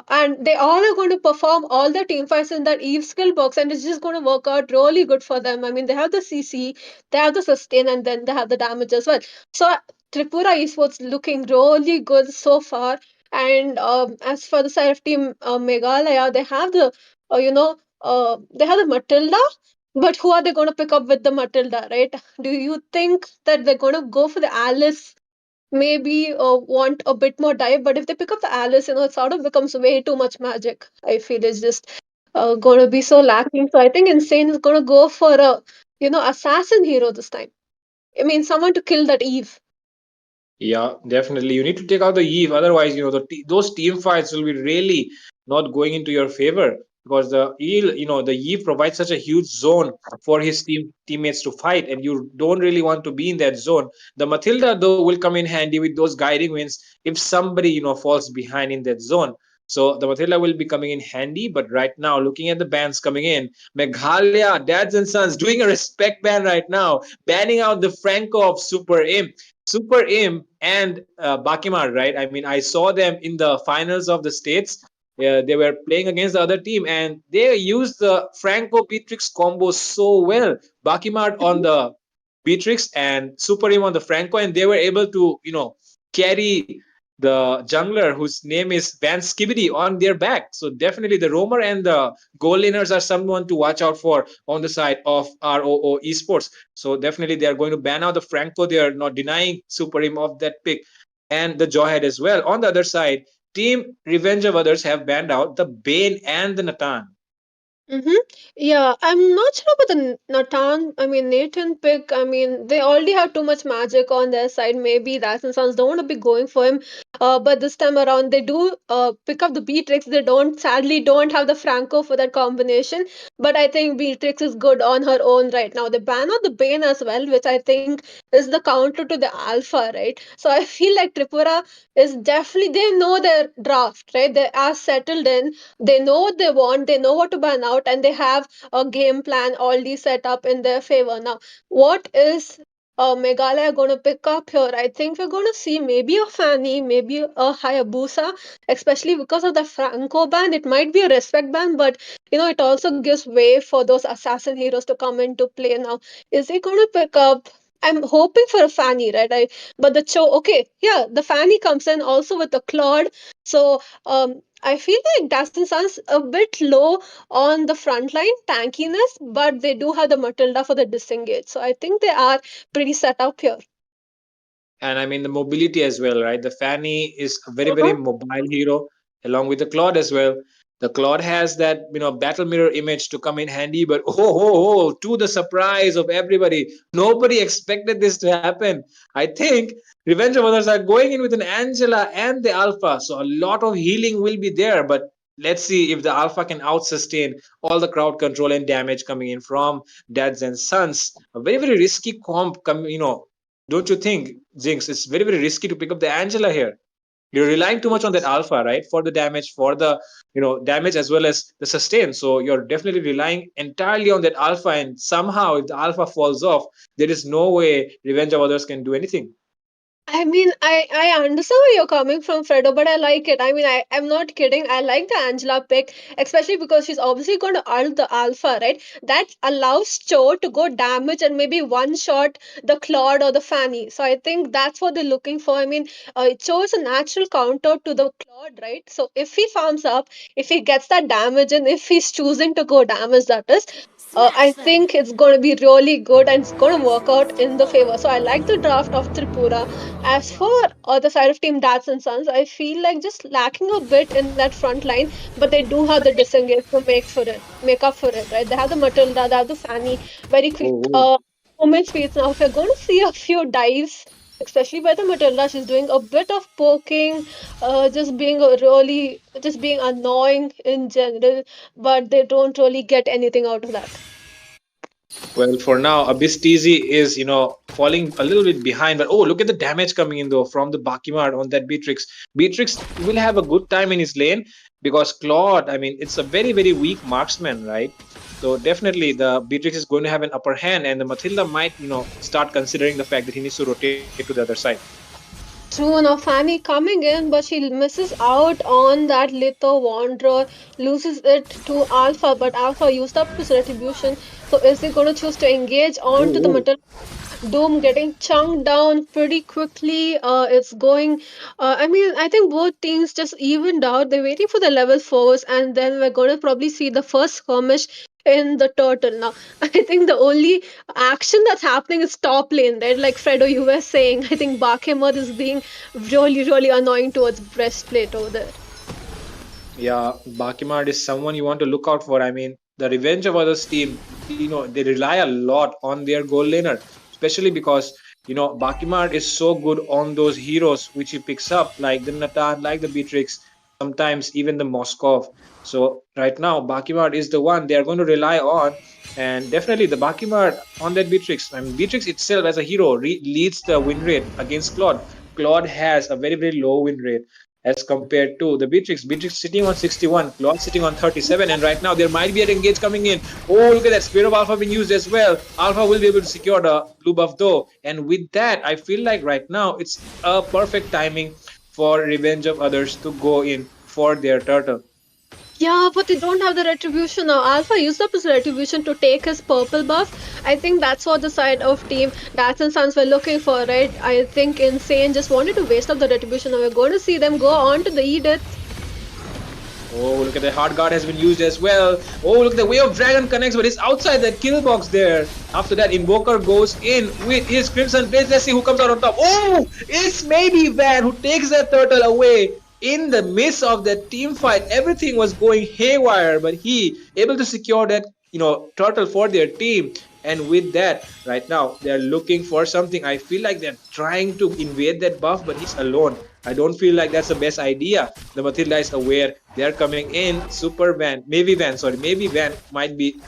And they all are going to perform all the team fights in that Eve skill box, and it's just going to work out really good for them. I mean, they have the CC, they have the sustain, and then they have the damage as well. So Tripura Esports looking really good so far. And as for the side of team Meghalaya, they have they have the Matilda. But who are they going to pick up with the Matilda, right? Do you think that they're going to go for the Alice? Maybe want a bit more dive, but if they pick up the Alice, it sort of becomes way too much magic. I feel it's just going to be so lacking. So I think Insane is going to go for a assassin hero this time. I mean, someone to kill that Eve. Yeah, definitely. You need to take out the Eve. Otherwise, those team fights will be really not going into your favor because the Eve provides such a huge zone for his teammates to fight, and you don't really want to be in that zone. The Matilda though will come in handy with those guiding winds if somebody falls behind in that zone. So the Matilda will be coming in handy. But right now, looking at the bans coming in, Meghalaya, Dads and Sons doing a respect ban right now, banning out the Franco of Super Imp. Super Im and Bakimar, right? I mean, I saw them in the finals of the states. They were playing against the other team, and they used the Franco Beatrix combo so well. Bakimar on the Beatrix and Super Im on the Franco, and they were able to, carry the jungler whose name is Van Skibidi on their back. So definitely the roamer and the goal laners are someone to watch out for on the side of ROO Esports. So definitely they are going to ban out the Franco. They are not denying Supreme of that pick and the Jawhead as well. On the other side, Team Revenge of Others have banned out the Bane and the Natan. Mm-hmm. Yeah, I'm not sure about the Nathan pick. I mean, they already have too much magic on their side. Maybe Rats and Sons don't want to be going for him. But this time around, they do pick up the Beatrix. They sadly, don't have the Franco for that combination. But I think Beatrix is good on her own right now. They ban out the Bane as well, which I think is the counter to the Alpha, right? So I feel like Tripura is definitely, they know their draft, right? They are settled in, they know what they want, they know what to ban out, and they have a game plan already set up in their favor. Now, what is Meghalaya going to pick up here? I think we're going to see maybe a Fanny, maybe a Hayabusa, especially because of the Franco ban. It might be a respect ban, but it also gives way for those assassin heroes to come into play. Now, is he going to pick up? I'm hoping for a Fanny, right? But okay, yeah, the Fanny comes in also with the Claude. So I feel like Dastin Sun's a bit low on the front line tankiness, but they do have the Matilda for the disengage. So I think they are pretty set up here. And I mean the mobility as well, right? The Fanny is a very very Uh-huh. mobile hero, along with the Claude as well. The Claude has that battle mirror image to come in handy, but to the surprise of everybody, nobody expected this to happen. I think Revenge of Others are going in with an Angela and the Alpha, so a lot of healing will be there, but let's see if the Alpha can out sustain all the crowd control and damage coming in from Dads and Sons. A very very risky comp, don't you think, Jinx? It's very, very risky to pick up the Angela here. You're relying too much on that alpha, right? For the damage, for the damage as well as the sustain. So you're definitely relying entirely on that alpha, and somehow if the alpha falls off, there is no way Revenge of Others can do anything. I mean, I understand where you're coming from, Fredo, but I like it. I mean, I'm not kidding. I like the Angela pick, especially because she's obviously going to ult the Alpha, right? That allows Cho to go damage and maybe one shot the Claude or the Fanny. So I think that's what they're looking for. I mean, Cho is a natural counter to the Claude, right? So if he farms up, if he gets that damage, and if he's choosing to go damage, that is, I think it's going to be really good and it's going to work out in the favor. So I like the draft of Tripura. As for other side of Team Dads and Sons, I feel like just lacking a bit in that front line, but they do have the disengage to make up for it, right? They have the Matilda, they have the Fanny, very quick Oh, movement speeds. Now, if you're going to see a few dives, especially by the Matilda, she's doing a bit of poking, just being annoying in general, but they don't really get anything out of that. well, for now, Abyss TZ is, falling a little bit behind. But oh, look at the damage coming in though from the Bakimard on that Beatrix. Beatrix will have a good time in his lane because Claude, I mean, it's a very, very weak marksman, right? So definitely the Beatrix is going to have an upper hand, and the Matilda might, start considering the fact that he needs to rotate to the other side. True, now Fanny coming in, but she misses out on that Litho Wanderer, loses it to Alpha, but Alpha used up his retribution. So is he going to choose to engage Oh, onto the oh. middle? Doom getting chunked down pretty quickly. It's going. I mean, I think both teams just evened out. They're waiting for the level fours, and then we're going to probably see the first skirmish in the turtle. Now, I think the only action that's happening is top lane, right? Like Fredo, you were saying. I think Bakemod is being really, really annoying towards breastplate over there. Yeah, Bakimard is someone you want to look out for. I mean, the Revenge of Others team, they rely a lot on their goal laner, especially because, Bakimard is so good on those heroes which he picks up, like the Natan, like the Beatrix, sometimes even the Moskov. So right now, Bakimard is the one they are going to rely on. And definitely the Bakimard on that Beatrix. I mean, Beatrix itself as a hero leads the win rate against Claude. Claude has a very, very low win rate as compared to the Beatrix. Beatrix sitting on 61, Claude sitting on 37, and right now there might be an engage coming in. Oh, look at that Spear of Alpha being used as well. Alpha will be able to secure the blue buff though, and with that, I feel like right now it's a perfect timing for Revenge of Others to go in for their turtle. Yeah, but they don't have the retribution now. Alpha used up his retribution to take his purple buff. I think that's what the side of Team Dats and Sons were looking for, right? I think Insane just wanted to waste up the retribution. Now we're going to see them go on to the Edith. Oh, look at the hard guard has been used as well. Oh, look, the Way of Dragon connects, but it's outside that kill box there. After that, Invoker goes in with his Crimson Blaze. Let's see who comes out on top. Oh, it's maybe Van who takes that turtle away. in the midst of that team fight, everything was going haywire, but he able to secure that turtle for their team. And with that, right now they're looking for something. I feel like they're trying to invade that buff, but he's alone. I don't feel like that's the best idea. The Matilda is aware they're coming in. Super Van, maybe Van, sorry, maybe Van might be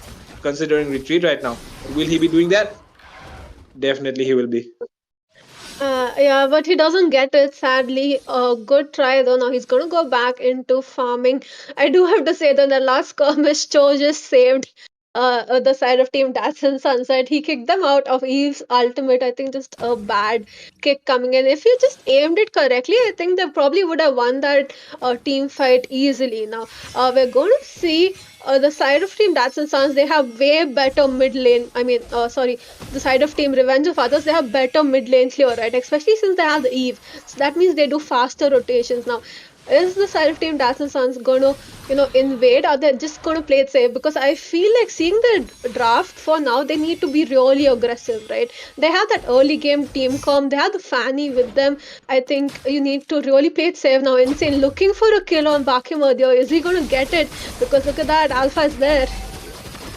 considering retreat right now. But will he be doing that? Definitely he will be. Yeah, but he doesn't get it, sadly. A good try though. Now he's gonna go back into farming. I do have to say that the last skirmish, Cho just saved the side of Team Datsun Sunset. He kicked them out of Eve's ultimate. I think just a bad kick coming in. If he just aimed it correctly, I think they probably would have won that team fight easily. Now we're going to see the side of Team Datsun Sons. They have way better mid lane. I mean, sorry, the side of Team Revenge of Others. They have better mid lane clear, right? Especially since they have the Eve. So that means they do faster rotations now. Is the side of Team Datsun Sons gonna, invade? Or they just gonna play it safe? Because I feel like seeing the draft for now, they need to be really aggressive, right? They have that early game team com, they have the Fanny with them. I think you need to really play it safe now. Insane looking for a kill on Bakimadio. Is he gonna get it? Because look at that, Alpha is there.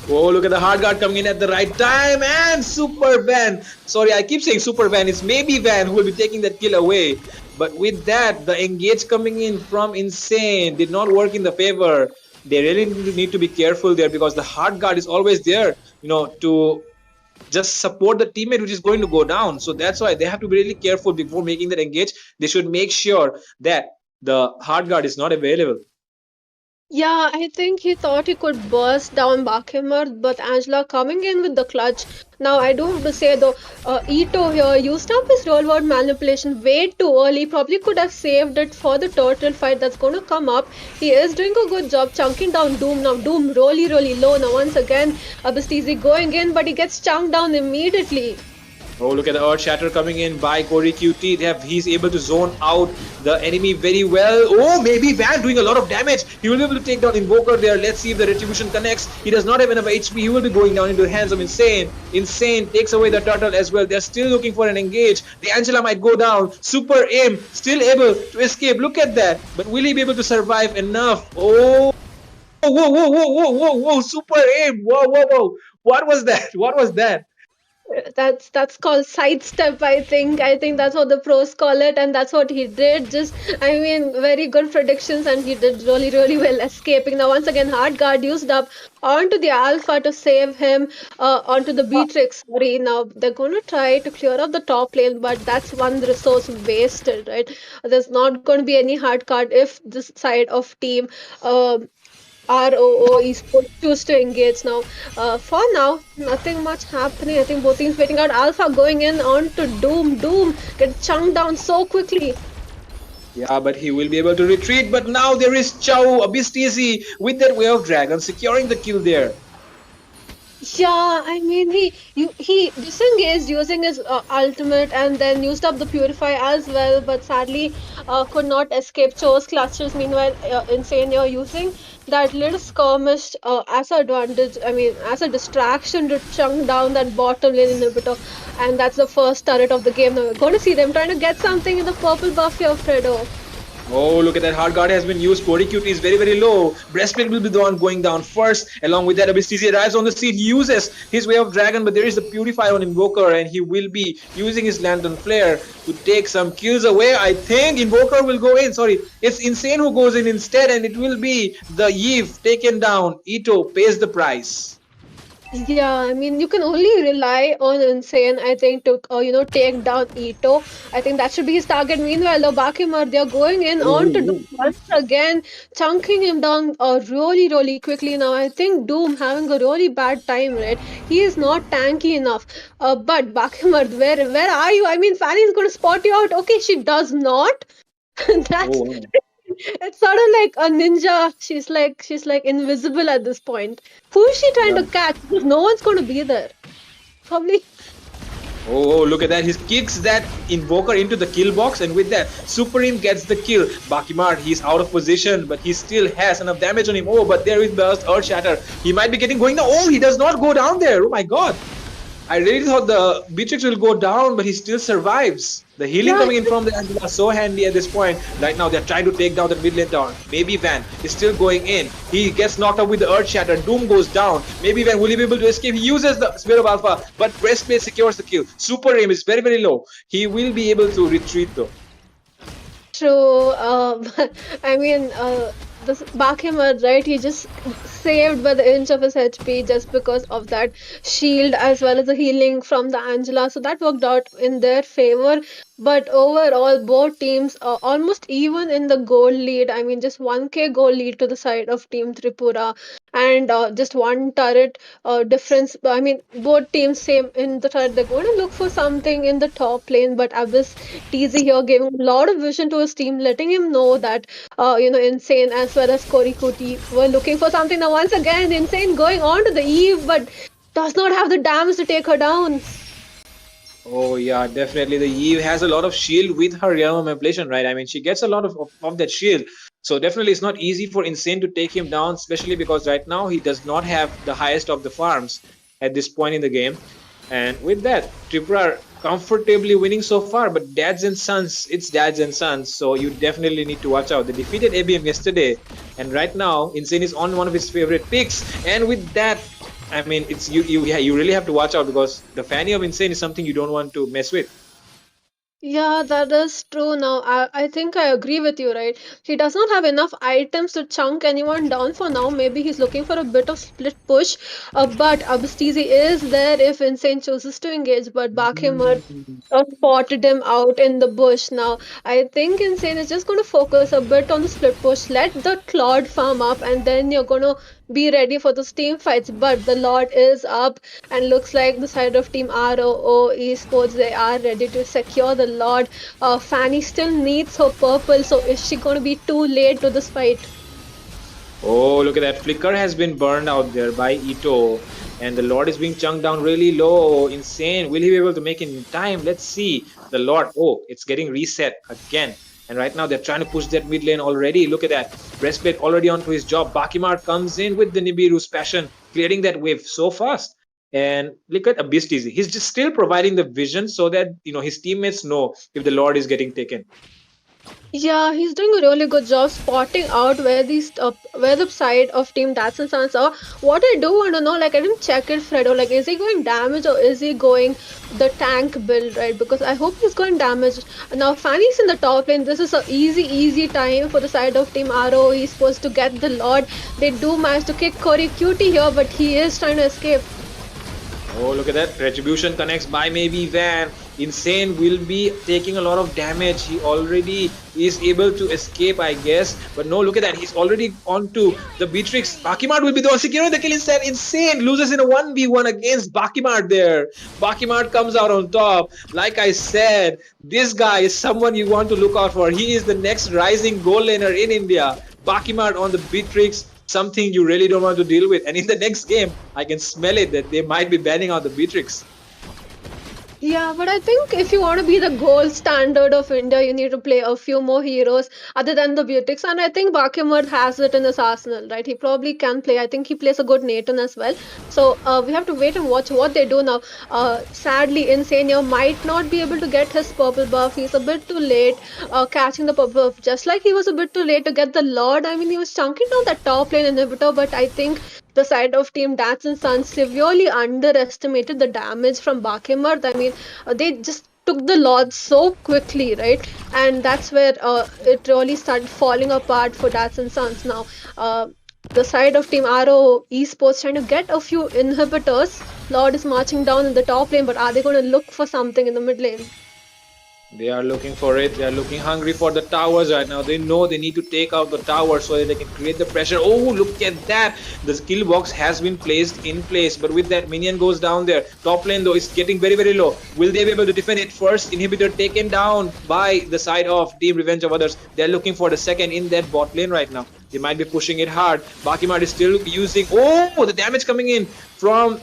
Oh, look at the hard guard coming in at the right time, and Super Van. Sorry, I keep saying Super Van. It's maybe Van who will be taking that kill away. But with that, the engage coming in from Insane did not work in the favor. They really need to be careful there, because the hard guard is always there, to just support the teammate which is going to go down. So that's why they have to be really careful before making that engage. They should make sure that the hard guard is not available. Yeah, I think he thought he could burst down Bakimar, but Angela coming in with the clutch. Now, I do have to say though, Ito here used up his roll word manipulation way too early. Probably could have saved it for the turtle fight that's going to come up. He is doing a good job chunking down Doom. Now, Doom really, really low. Now, once again, Abistizi going in, but he gets chunked down immediately. Oh, look at the Earth Shatter coming in by Corey QT. He's able to zone out the enemy very well. Oh, maybe Van doing a lot of damage. He will be able to take down Invoker there. Let's see if the Retribution connects. He does not have enough HP. He will be going down into the hands of Insane. Insane takes away the turtle as well. They're still looking for an engage. The Angela might go down. Super aim, still able to escape. Look at that. But will he be able to survive enough? Oh, whoa, whoa, whoa, whoa, whoa, whoa. Super aim. Whoa, whoa, whoa. What was that? What was that? That's called sidestep. I think that's what the pros call it, and that's what he did. Very good predictions, and he did really, really well escaping. Now once again, hard guard used up onto the Alpha to save him, onto the Beatrix. Sorry, now they're gonna try to clear up the top lane, but that's one resource wasted, right? There's not going to be any hard card if this side of team ROO esports choose to engage now. For now, nothing much happening. I think both teams waiting out. Alpha going in on to Doom. Doom get chunked down so quickly. Yeah, but he will be able to retreat. But now there is Chow, Abistizi with that Way of Dragon securing the kill there. Yeah, he disengaged using his ultimate and then used up the Purify as well, but sadly could not escape Cho's clutches. Meanwhile, Insane, you're using that little skirmish as an advantage. As a distraction to chunk down that bottom lane inhibitor, and that's the first turret of the game. Now we're going to see them trying to get something in the purple buff here, Fredo. Oh, look at that. Hard guard has been used. Corey QT is very, very low. Breastplate will be the one going down first. Along with that, Abistizi arrives on the scene. He uses his Way of Dragon, but there is the Purifier on Invoker, and he will be using his Lantern Flare to take some kills away. I think Invoker will go in. Sorry, it's Insane who goes in instead, and it will be the Eve taken down. Ito pays the price. Yeah, you can only rely on Insane, I think, to take down Ito. I think that should be his target. Meanwhile, the Bakimar, they're going in on to Doom once again, chunking him down really, really quickly. Now, I think Doom having a really bad time, right? He is not tanky enough. But Bakimar, where are you? Fanny's going to spot you out. Okay, she does not. That's It's sort of like a ninja. She's like invisible at this point. Who is she trying to catch? Because no one's going to be there. Probably. Oh, look at that. He kicks that Invoker into the kill box, and with that, Supreme gets the kill. Bakimar, he's out of position, but he still has enough damage on him. Oh, but there is Burst Earth Shatter. He might be going down. Oh, he does not go down there. Oh my god. I really thought the Beatrix will go down, but he still survives. The healing Yeah, coming in from the Angela is so handy at this point. Right now, they're trying to take down the mid lane tower. Maybe Van is still going in. He gets knocked out with the Earth Shatter. Doom goes down. Maybe Van will he be able to escape? He uses the Spirit of Alpha, but Breastplate secures the kill. Super aim is very, very low. He will be able to retreat though. true. I mean, this Bakimad, right? He just saved by the inch of his HP just because of that shield as well as the healing from the Angela. So that worked out in their favor. But overall, both teams are almost even in the goal lead. I mean, just 1k goal lead to the side of Team Tripura, and just one turret difference. I mean, both teams same in the turret. They're going to look for something in the top lane, but Abyss TZ here giving a lot of vision to his team, letting him know that Insane as well as Korikuti were looking for something. Now, once again, Insane going on to the Eve, but does not have the damage to take her down. Oh yeah, definitely. The Eve has a lot of shield with her realm of manipulation, right? I mean, she gets a lot of that shield. So definitely it's not easy for Insane to take him down, especially because right now he does not have the highest of the farms at this point in the game. And with that, Tripura are comfortably winning so far, but dads and sons, it's dads and sons. So you definitely need to watch out. They defeated ABM yesterday, and right now Insane is on one of his favorite picks. And with that, I mean, it's you really have to watch out because the Fanny of Insane is something you don't want to mess with. Yeah, that is true now. I think I agree with you, right? He does not have enough items to chunk anyone down for now. Maybe he's looking for a bit of split push. But Abistizi is there if Insane chooses to engage. But Bakimur spotted him out in the bush now. I think Insane is just going to focus a bit on the split push. Let the Claude farm up, and then you're going to be ready for the team fights. But the Lord is up, and looks like the side of Team ROO Esports, they are ready to secure the Lord. Fanny still needs her purple, so is she going to be too late to this fight? Oh, look at that. Flicker has been burned out there by Ito. And the Lord is being chunked down really low. Insane. Will he be able to make it in time? Let's see. The Lord. Oh, it's getting reset again. And right now they're trying to push that mid lane already. Look at that. Breastplate already onto his job. Bakimar comes in with the Nibiru's passion, clearing that wave so fast. And look at Abyss TZ. He's just still providing the vision so that his teammates know if the Lord is getting taken. Yeah, he's doing a really good job spotting out where the side of Team Dats and Sons are. What I do want to know, like I didn't check it, Fredo. Like, is he going damage or is he going the tank build, right? Because I hope he's going damage. Now, Fanny's in the top lane. This is a easy time for the side of Team RO. He's supposed to get the Lord. They do manage to kick Cory Cutie here, but he is trying to escape. Oh, look at that. Retribution connects by maybe Van. Insane will be taking a lot of damage. He already is able to escape, I guess. But no, look at that. He's already onto the Beatrix. Bakimart will be the one securing the kill instead. Insane loses in a 1v1 against Bakimart there. Bakimart comes out on top. Like I said, this guy is someone you want to look out for. He is the next rising goal laner in India. Bakimart on the Beatrix, something you really don't want to deal with. And in the next game, I can smell it that they might be banning out the Beatrix. Yeah, but I think if you want to be the gold standard of India, you need to play a few more heroes other than the Beautix. And I think Bakimard has it in his arsenal, right? He probably can play. I think he plays a good Nathan as well. So we have to wait and watch what they do now. Sadly, Insania might not be able to get his purple buff. He's a bit too late catching the purple buff. Just like he was a bit too late to get the Lord. I mean, he was chunking down that top lane inhibitor, but I think the side of Team Dats and Sons severely underestimated the damage from Bakimard. I mean, they just took the Lord so quickly, right? And that's where it really started falling apart for Dats and Sons. Now, the side of Team RO Esports trying to get a few inhibitors. Lord is marching down in the top lane, but are they going to look for something in the mid lane? They are looking for it. They are looking hungry for the towers right now. They know they need to take out the tower so that they can create the pressure. Oh, look at that. The skill box has been placed in place. But with that, minion goes down there. Top lane, though, is getting very, very low. Will they be able to defend it? First inhibitor taken down by the side of Team Revenge of Others. They're looking for the second in that bot lane right now. They might be pushing it hard. Bakimart is still using... Oh, the damage coming in from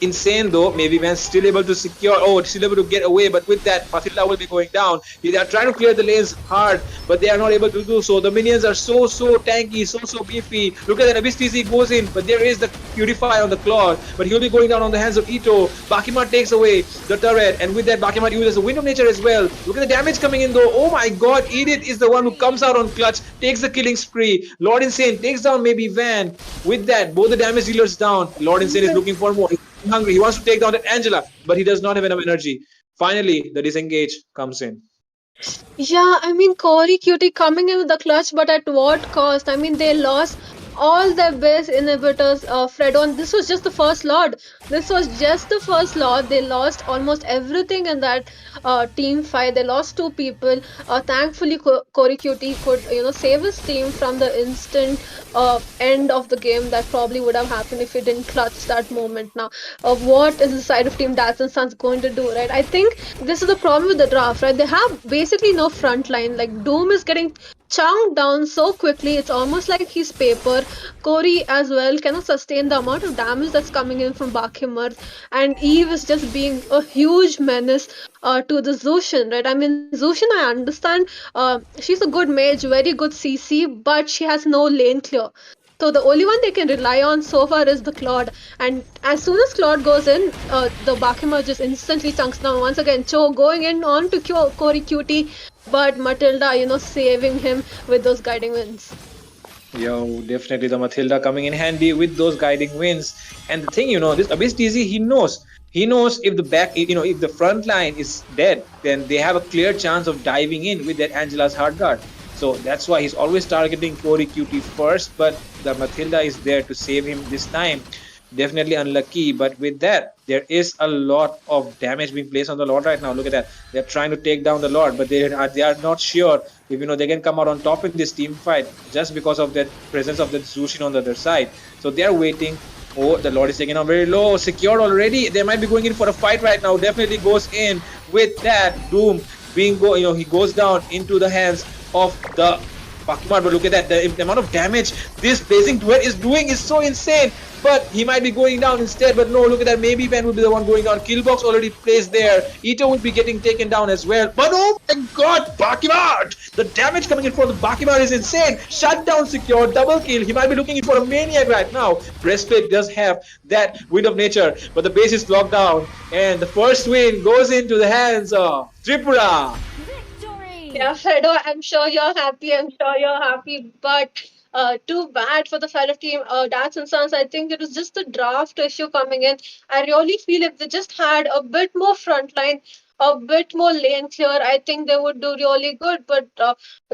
Insane though, maybe Van's still able to secure, oh, still able to get away, but with that, Matilda will be going down. They are trying to clear the lanes hard, but they are not able to do so. The minions are so tanky, so beefy. Look at that, Abyss TC goes in, but there is the Purify on the claw, but he'll be going down on the hands of Ito. Bakima takes away the turret, and with that, Bakima uses the Wind of Nature as well. Look at the damage coming in though. Oh my god, Edith is the one who comes out on clutch, takes the killing spree. Lord Insane takes down maybe Van. With that, both the damage dealers down. Lord Insane is looking for more. He's hungry. He wants to take down that Angela, but he does not have enough energy. Finally, the disengage comes in. Yeah, I mean, Corey Cutie coming in with the clutch, but at what cost? I mean, they lost all their base inhibitors, Fredo, and this was just the first lot. This was just the first lot. They lost almost everything in that team fight. They lost two people. Thankfully, Corey Cutie could, save his team from the instant end of the game that probably would have happened if he didn't clutch that moment. Now, what is the side of Team Dats and Sons going to do, right? I think this is the problem with the draft, right? They have basically no front line. Like Doom is getting chunked down so quickly, it's almost like he's paper. Corey as well cannot sustain the amount of damage that's coming in from Bakimar, and Eve is just being a huge menace to the Zushin, right? I mean, Zushin, I understand, she's a good mage, very good CC, but she has no lane clear. So the only one they can rely on so far is the Claude. And as soon as Claude goes in, the Bakima just instantly chunks down. Once again, Cho going in on to Corey Cutie, but Matilda, saving him with those guiding winds. Yo, definitely the Matilda coming in handy with those guiding winds. And the thing, this Abyss TZ, he knows. He knows if the back, if the front line is dead, then they have a clear chance of diving in with that Angela's hard guard. So that's why he's always targeting Corey Cutie first, but the Matilda is there to save him this time. Definitely unlucky, but with that, there is a lot of damage being placed on the Lord right now. Look at that. They're trying to take down the Lord, but they are not sure if they can come out on top in this team fight just because of that presence of the Zushin on the other side. So they're waiting. Oh, the Lord is taken on very low, secured already. They might be going in for a fight right now. Definitely goes in with that Doom being he goes down into the hands of the Bakimar. But look at that, the amount of damage this Blazing Duet is doing is so insane. But he might be going down instead. But no, look at that. Maybe Ben will be the one going down. Killbox already placed there. Ito will be getting taken down as well. But oh my god, Bakimar! The damage coming in for the Bakimar is insane. Shutdown secure, double kill. He might be looking for a maniac right now. Breastplate does have that Wind of Nature, but the base is locked down. And the first win goes into the hands of Tripura. Yeah, Fredo, I'm sure you're happy. I'm sure you're happy. But too bad for the Fire team. Dats and Sons, I think it was just the draft issue coming in. I really feel if they just had a bit more frontline, a bit more lane clear, I think they would do really good. But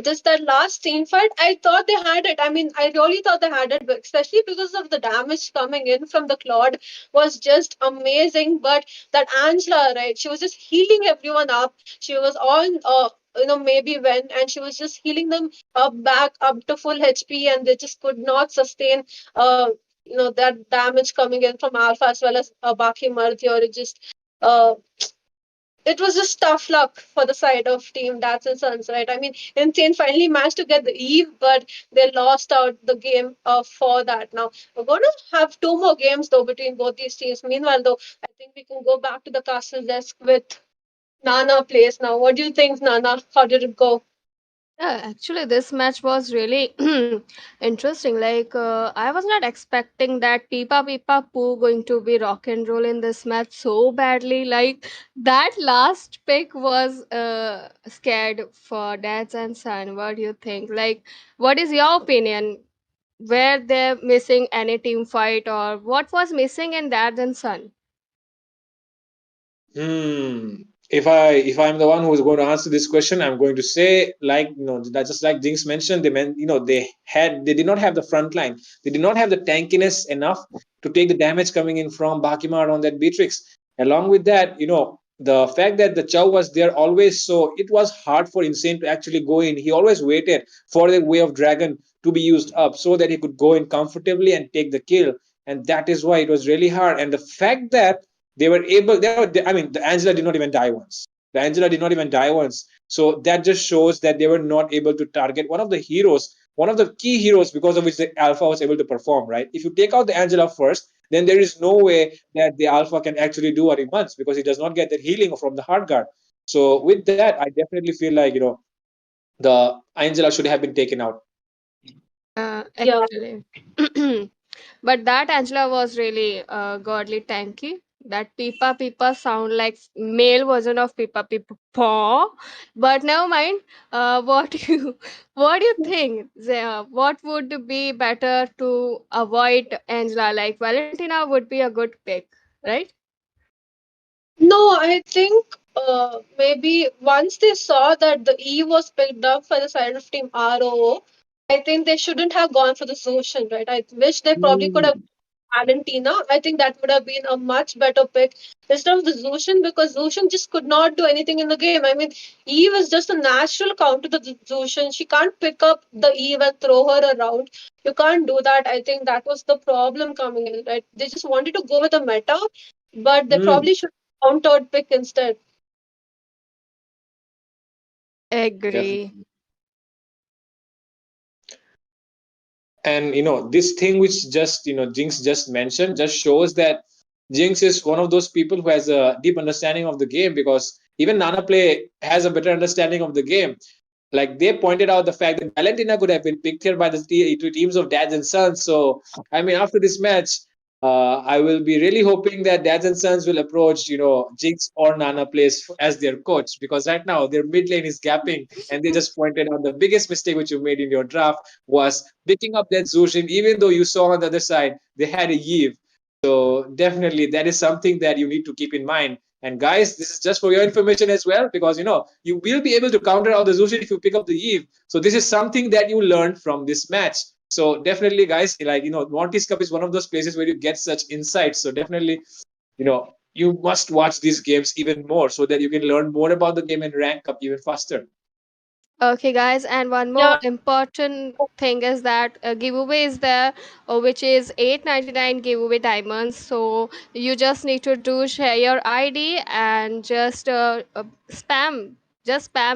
just that last team fight, I thought they had it. I mean, I really thought they had it, but especially because of the damage coming in from the Claude was just amazing. But that Angela, right, she was just healing everyone up. She was on maybe when, and she was just healing them back up to full HP, and they just could not sustain that damage coming in from Alpha as well as Baki Marthi, or it was just tough luck for the side of Team Dats and Sons, right? I mean, Insane finally managed to get the Eve, but they lost out the game for that. Now, we're going to have two more games, though, between both these teams. Meanwhile, though, I think we can go back to the castle desk with Nana plays now. What do you think, Nana? How did it go? Yeah, actually, this match was really interesting. Like, I was not expecting that Pipa Pipa Poo going to be rock and roll in this match so badly. Like, that last pick was scared for dads and son. What do you think? Like, what is your opinion? Were they missing any team fight, or what was missing in dads and son? If I'm the one who is going to answer this question, I'm going to say, like, that just like Jinx mentioned, they did not have the front line. They did not have the tankiness enough to take the damage coming in from Bakimar on that Beatrix. Along with that, the fact that the Chow was there always, so it was hard for Insane to actually go in. He always waited for the Way of Dragon to be used up so that he could go in comfortably and take the kill. And that is why it was really hard. And the fact that they were able, I mean, the Angela did not even die once. The Angela did not even die once. So that just shows that they were not able to target one of the heroes, one of the key heroes because of which the Alpha was able to perform, right? If you take out the Angela first, then there is no way that the alpha can actually do what he wants because he does not get that healing from the hard guard. So with that, I definitely feel like the Angela should have been taken out. Actually. But that Angela was really godly tanky. That Pipa Pipa sound like male version of Pipa Pipa Paw. But never mind. What you what do you think? What would be better to avoid Angela? Like Valentina would be a good pick, right? No, I think maybe once they saw that the E was picked up for the side of Team ROO, I think they shouldn't have gone for the Zushan, right? I wish they probably could have Valentina. I think that would have been a much better pick instead of the Zushan because Zushan just could not do anything in the game. I mean, Eve is just a natural counter to the Zushan. She can't pick up the Eve and throw her around. You can't do that. I think that was the problem coming in, right? They just wanted to go with a meta, but they Mm, probably should have countered pick instead. Agree. definitely. And this thing which just Jinx just mentioned just shows that Jinx is one of those people who has a deep understanding of the game, because even Nana Play has a better understanding of the game. Like, they pointed out the fact that Valentina could have been picked here by the two teams of Dads and Sons. So, I mean, after this match, I will be really hoping that Dads and Sons will approach, Jinx or Nana Place as their coach, because right now their mid lane is gapping, and they just pointed out the biggest mistake which you made in your draft was picking up that Zushin, even though you saw on the other side they had a Yves. So definitely that is something that you need to keep in mind. And guys, this is just for your information as well, because you will be able to counter out the Zushin if you pick up the Eve. So this is something that you learned from this match. So definitely, guys, like Monty's Cup is one of those places where you get such insights. So definitely, you must watch these games even more so that you can learn more about the game and rank up even faster. Okay, guys, and one Yeah, more important thing is that a giveaway is there, which is 899 giveaway diamonds. So you just need to do share your ID and just spam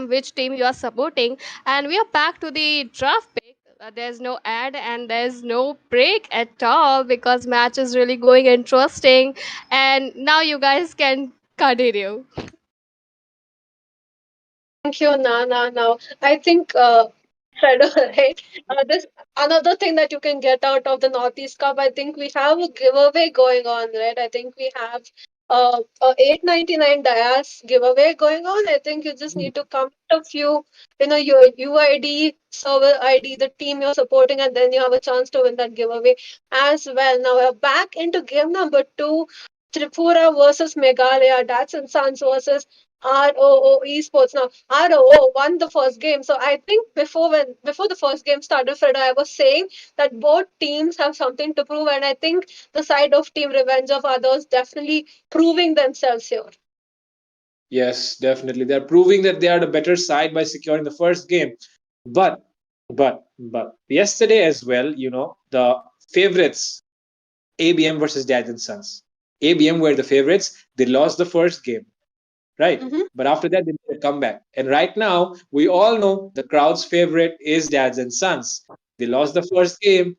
which team you are supporting, and we are back to the draft pick. There's no ad and there's no break at all because match is really going interesting, and now you guys can continue. thank you, Nana. Now, I think Fredo, right? This another thing that you can get out of the Northeast Cup. I think we have a giveaway going on, right? I think we have a 899 Dias giveaway going on. I think you just need to comment a few, your UID, server ID, the team you're supporting, and then you have a chance to win that giveaway as well. Now we're back into game number two. Tripura versus Meghalaya, Dats and Sons versus ROO Esports. Now, ROO won the first game. So I think before the first game started, Freda, I was saying that both teams have something to prove, and I think the side of Team Revenge of Others definitely proving themselves here. Yes, definitely. They're proving that they are the better side by securing the first game. But, but yesterday as well, the favorites, ABM versus Dad and Sons. ABM were the favorites. They lost the first game, right? Mm-hmm. But after that, they made a comeback. And right now, we all know the crowd's favorite is Dads and Sons. They lost the first game,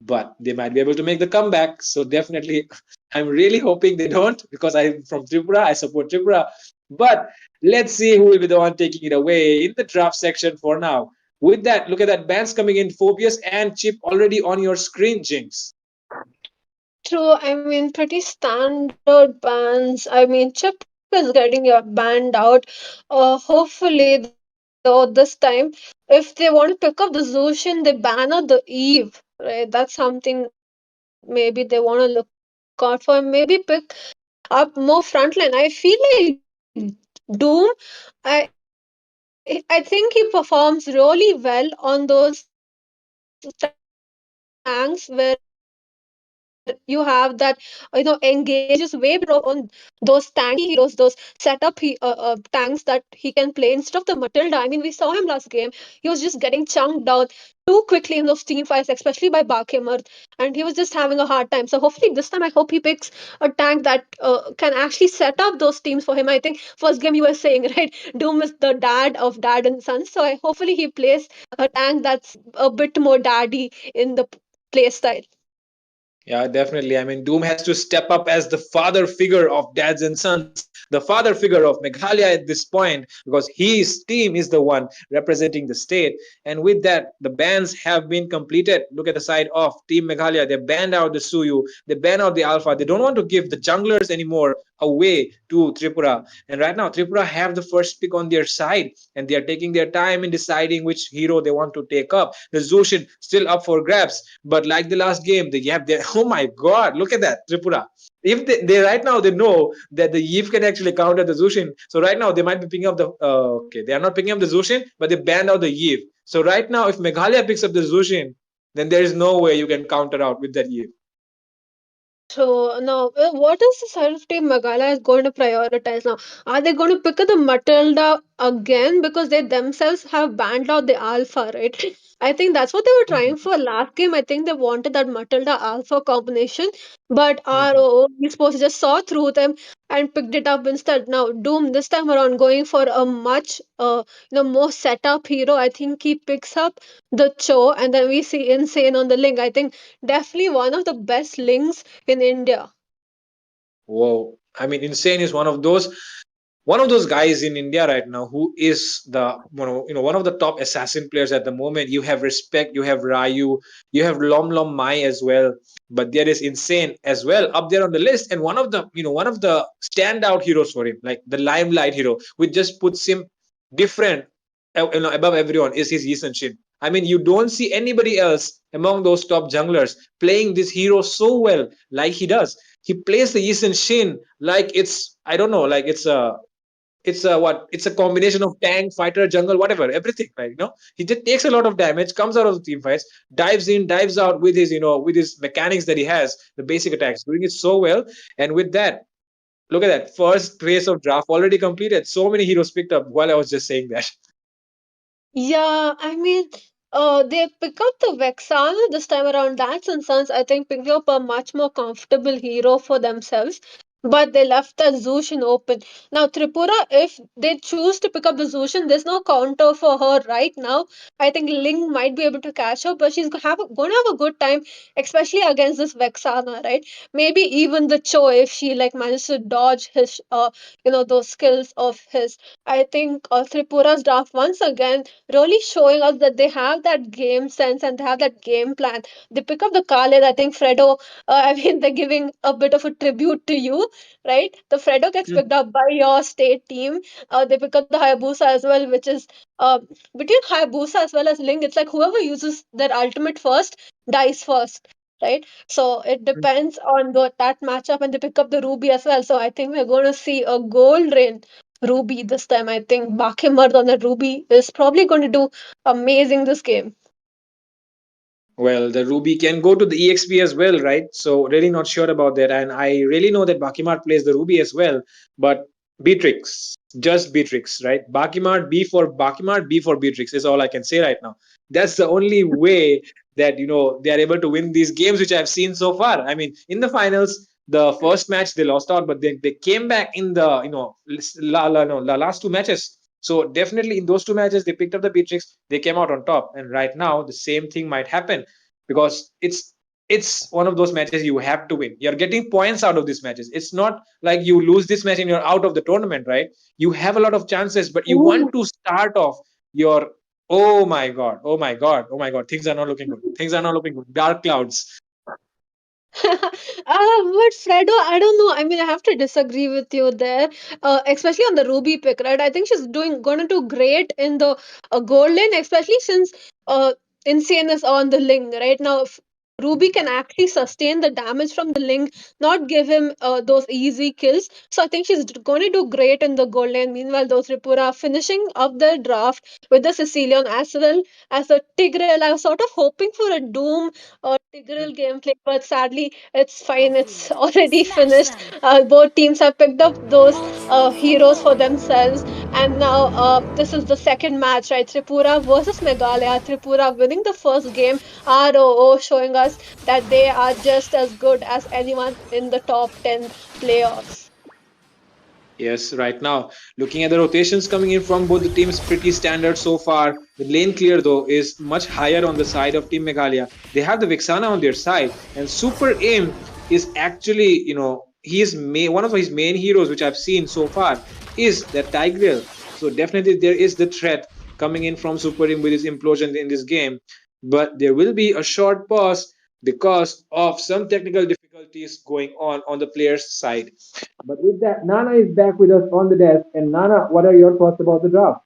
but they might be able to make the comeback. So definitely, I'm really hoping they don't, because I'm from Tripura. I support Tripura. But let's see who will be the one taking it away in the draft section for now. With that, look at that. Bands coming in, Phobius and Chip already on your screen, Jinx. True, I mean, pretty standard bans. I mean, Chip is getting your banned out. Hopefully, though, this time, if they want to pick up the Zushin, they ban out the Eve, right? That's something maybe they want to look out for. Maybe pick up more frontline. I feel like Doom, I think he performs really well on those tanks where you have that engages way better off on those tanky heroes, those setup tanks that he can play instead of the Matilda. I mean, we saw him last game. He was just getting chunked down too quickly in those team fights, especially by Bakimert, and he was just having a hard time. So hopefully this time, I hope he picks a tank that can actually set up those teams for him. I think first game you were saying, right? Doom is the dad of Dad and Son, so hopefully he plays a tank that's a bit more daddy in the play style. Yeah, definitely. I mean, Doom has to step up as the father figure of dads and sons, the father figure of Meghalaya at this point, because his team is the one representing the state. And with that, the bans have been completed. Look at the side of Team Meghalaya. They banned out the Suyu, they banned out the Alpha. They don't want to give the junglers anymore away to Tripura. And right now, Tripura have the first pick on their side, and they are taking their time in deciding which hero they want to take up. The Zushin still up for grabs, but like the last game, they have their oh my god, look at that Tripura. If they right now they know that the Yves can actually counter the Zushin, so right now they might be picking up the okay, they are not picking up the Zushin, but they banned out the Yves. So right now, if Meghalaya picks up the Zushin, then there is no way you can counter out with that Yves. So now, what is the self team Meghalaya is going to prioritize now? Are they going to pick up the Matilda again because they themselves have banned out the Alpha, right? I think that's what they were trying for last game. I think they wanted that Matilda Alpha combination, but ROO Esports just saw through them and picked it up instead. Now, Doom this time around going for a much more setup hero. I think he picks up the Cho, and then we see Insane on the link. I think definitely one of the best links in India. Whoa. I mean, Insane is one of those guys in India right now who is the one of the top assassin players at the moment. You have Respect, you have Ryu, you have Lom Lom Mai as well, but there is Insane as well up there on the list, and one of the standout heroes for him, like the limelight hero, which just puts him different, above everyone, is his Yi Shin. I mean, you don't see anybody else among those top junglers playing this hero so well like he does. He plays the Yi Shin like it's I don't know, like it's a combination of tank, fighter, jungle, whatever, everything. Like he just takes a lot of damage, comes out of the team fights, dives in, dives out with his mechanics that he has, the basic attacks, doing it so well. And with that, look at that first phase of draft already completed. So many heroes picked up while I was just saying that. Yeah, I mean, they pick up the Vexana this time around. Dance and Sons, I think, picked up a much more comfortable hero for themselves, but they left the Zushin open. Now, Tripura, if they choose to pick up the Zushin, there's no counter for her right now. I think Ling might be able to catch her, but she's going to have a good time, especially against this Vexana, right? Maybe even the Cho, if she like manages to dodge his, those skills of his. I think Tripura's draft once again really showing us that they have that game sense and they have that game plan. They pick up the Khalid. I think Fredo, I mean, they're giving a bit of a tribute to you, right? The Fredo gets picked up by your state team. They pick up the Hayabusa as well, which is between Hayabusa as well as Ling. It's like whoever uses their ultimate first dies first. Right, so it depends on that matchup, and they pick up the Ruby as well. So I think we're going to see a gold rain Ruby this time. I think Bakimard on that Ruby is probably going to do amazing this game. Well, the Ruby can go to the EXP as well, right? So really not sure about that. And I really know that Bakimart plays the Ruby as well. But Beatrix, just Beatrix, right? Bakimart, B for Beatrix is all I can say right now. That's the only way that they are able to win these games, which I've seen so far. I mean, in the finals, the first match they lost out, but they came back in the la last two matches. So definitely in those two matches, they picked up the Beatrix. They came out on top, and right now the same thing might happen because it's one of those matches you have to win. You're getting points out of these matches. It's not like you lose this match and you're out of the tournament, right? You have a lot of chances, but you want to start off your oh my god, oh my god, oh my god. Things are not looking good. Things are not looking good. Dark clouds. But Fredo, I don't know. I mean, I have to disagree with you there, especially on the Ruby pick, right? I think she's going to do great in the gold lane, especially since Insane is on the Ling right now. If Ruby can actually sustain the damage from the Ling, not give him those easy kills. So I think she's going to do great in the gold lane. Meanwhile, those Tripura finishing up the draft with the Sicilian as well as a Tigreal. I was sort of hoping for a Doom or Tigreal gameplay, but sadly, it's fine. It's already finished. Both teams have picked up those heroes for themselves, and now this is the second match, right? Tripura versus Meghalaya. Tripura winning the first game. ROO showing us that they are just as good as anyone in the top 10 playoffs. Yes, right now, looking at the rotations coming in from both the teams, pretty standard so far. The lane clear, though, is much higher on the side of Team Meghalaya. They have the Vixana on their side, and Super Aim is actually, he is one of his main heroes, which I've seen so far, is that Tigreal. So definitely there is the threat coming in from Super Aim with his implosion in this game. But there will be a short pause because of some technical difficulties going on the player's side. But with that, Nana is back with us on the desk. And Nana, what are your thoughts about the draft?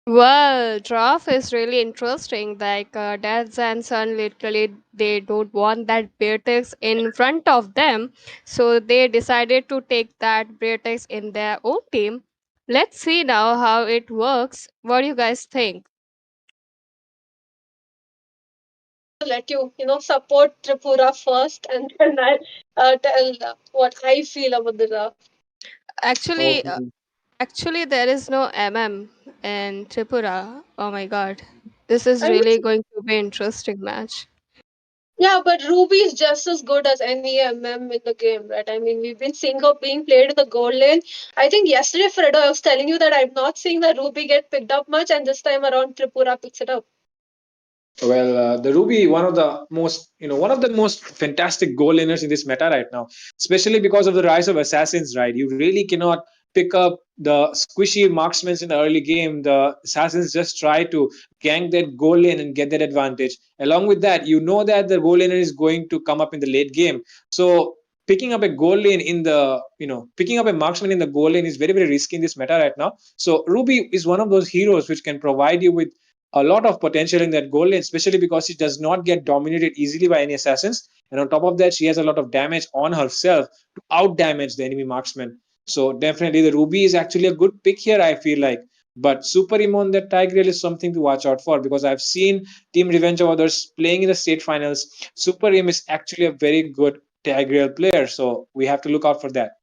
Well, draft is really interesting. Like dads and son, literally, they don't want that Beatrix in front of them, so they decided to take that Beatrix in their own team. Let's see now how it works. What do you guys think? Let you, support Tripura first, and then I'll tell what I feel about the draft. Actually, uh, Okay. actually, there is no MM in Tripura. Oh my God, this is I mean, really going to be interesting match. yeah, but Ruby is just as good as any MM in the game, right? I mean, we've been seeing her being played in the gold lane. I think yesterday, Fredo, I was telling you that I'm not seeing the Ruby get picked up much, and this time around, Tripura picks it up. Well, the Ruby, one of the most fantastic goal laners in this meta right now, especially because of the rise of assassins. Right, you really cannot pick up the squishy marksmen in the early game. The assassins just try to gank that goal lane and get that advantage. Along with that, you know that the goal laner is going to come up in the late game. So picking up a goal lane picking up a marksman in the goal lane is very very risky in this meta right now. So Ruby is one of those heroes which can provide you with a lot of potential in that goal lane, especially because she does not get dominated easily by any assassins. And on top of that, she has a lot of damage on herself to out damage the enemy marksman. So definitely the Ruby is actually a good pick here, I feel like. But Super Imon that Tigreal is something to watch out for because I've seen Team Revenge of Others playing in the state finals. Super Im is actually a very good Tigreal player, so we have to look out for that.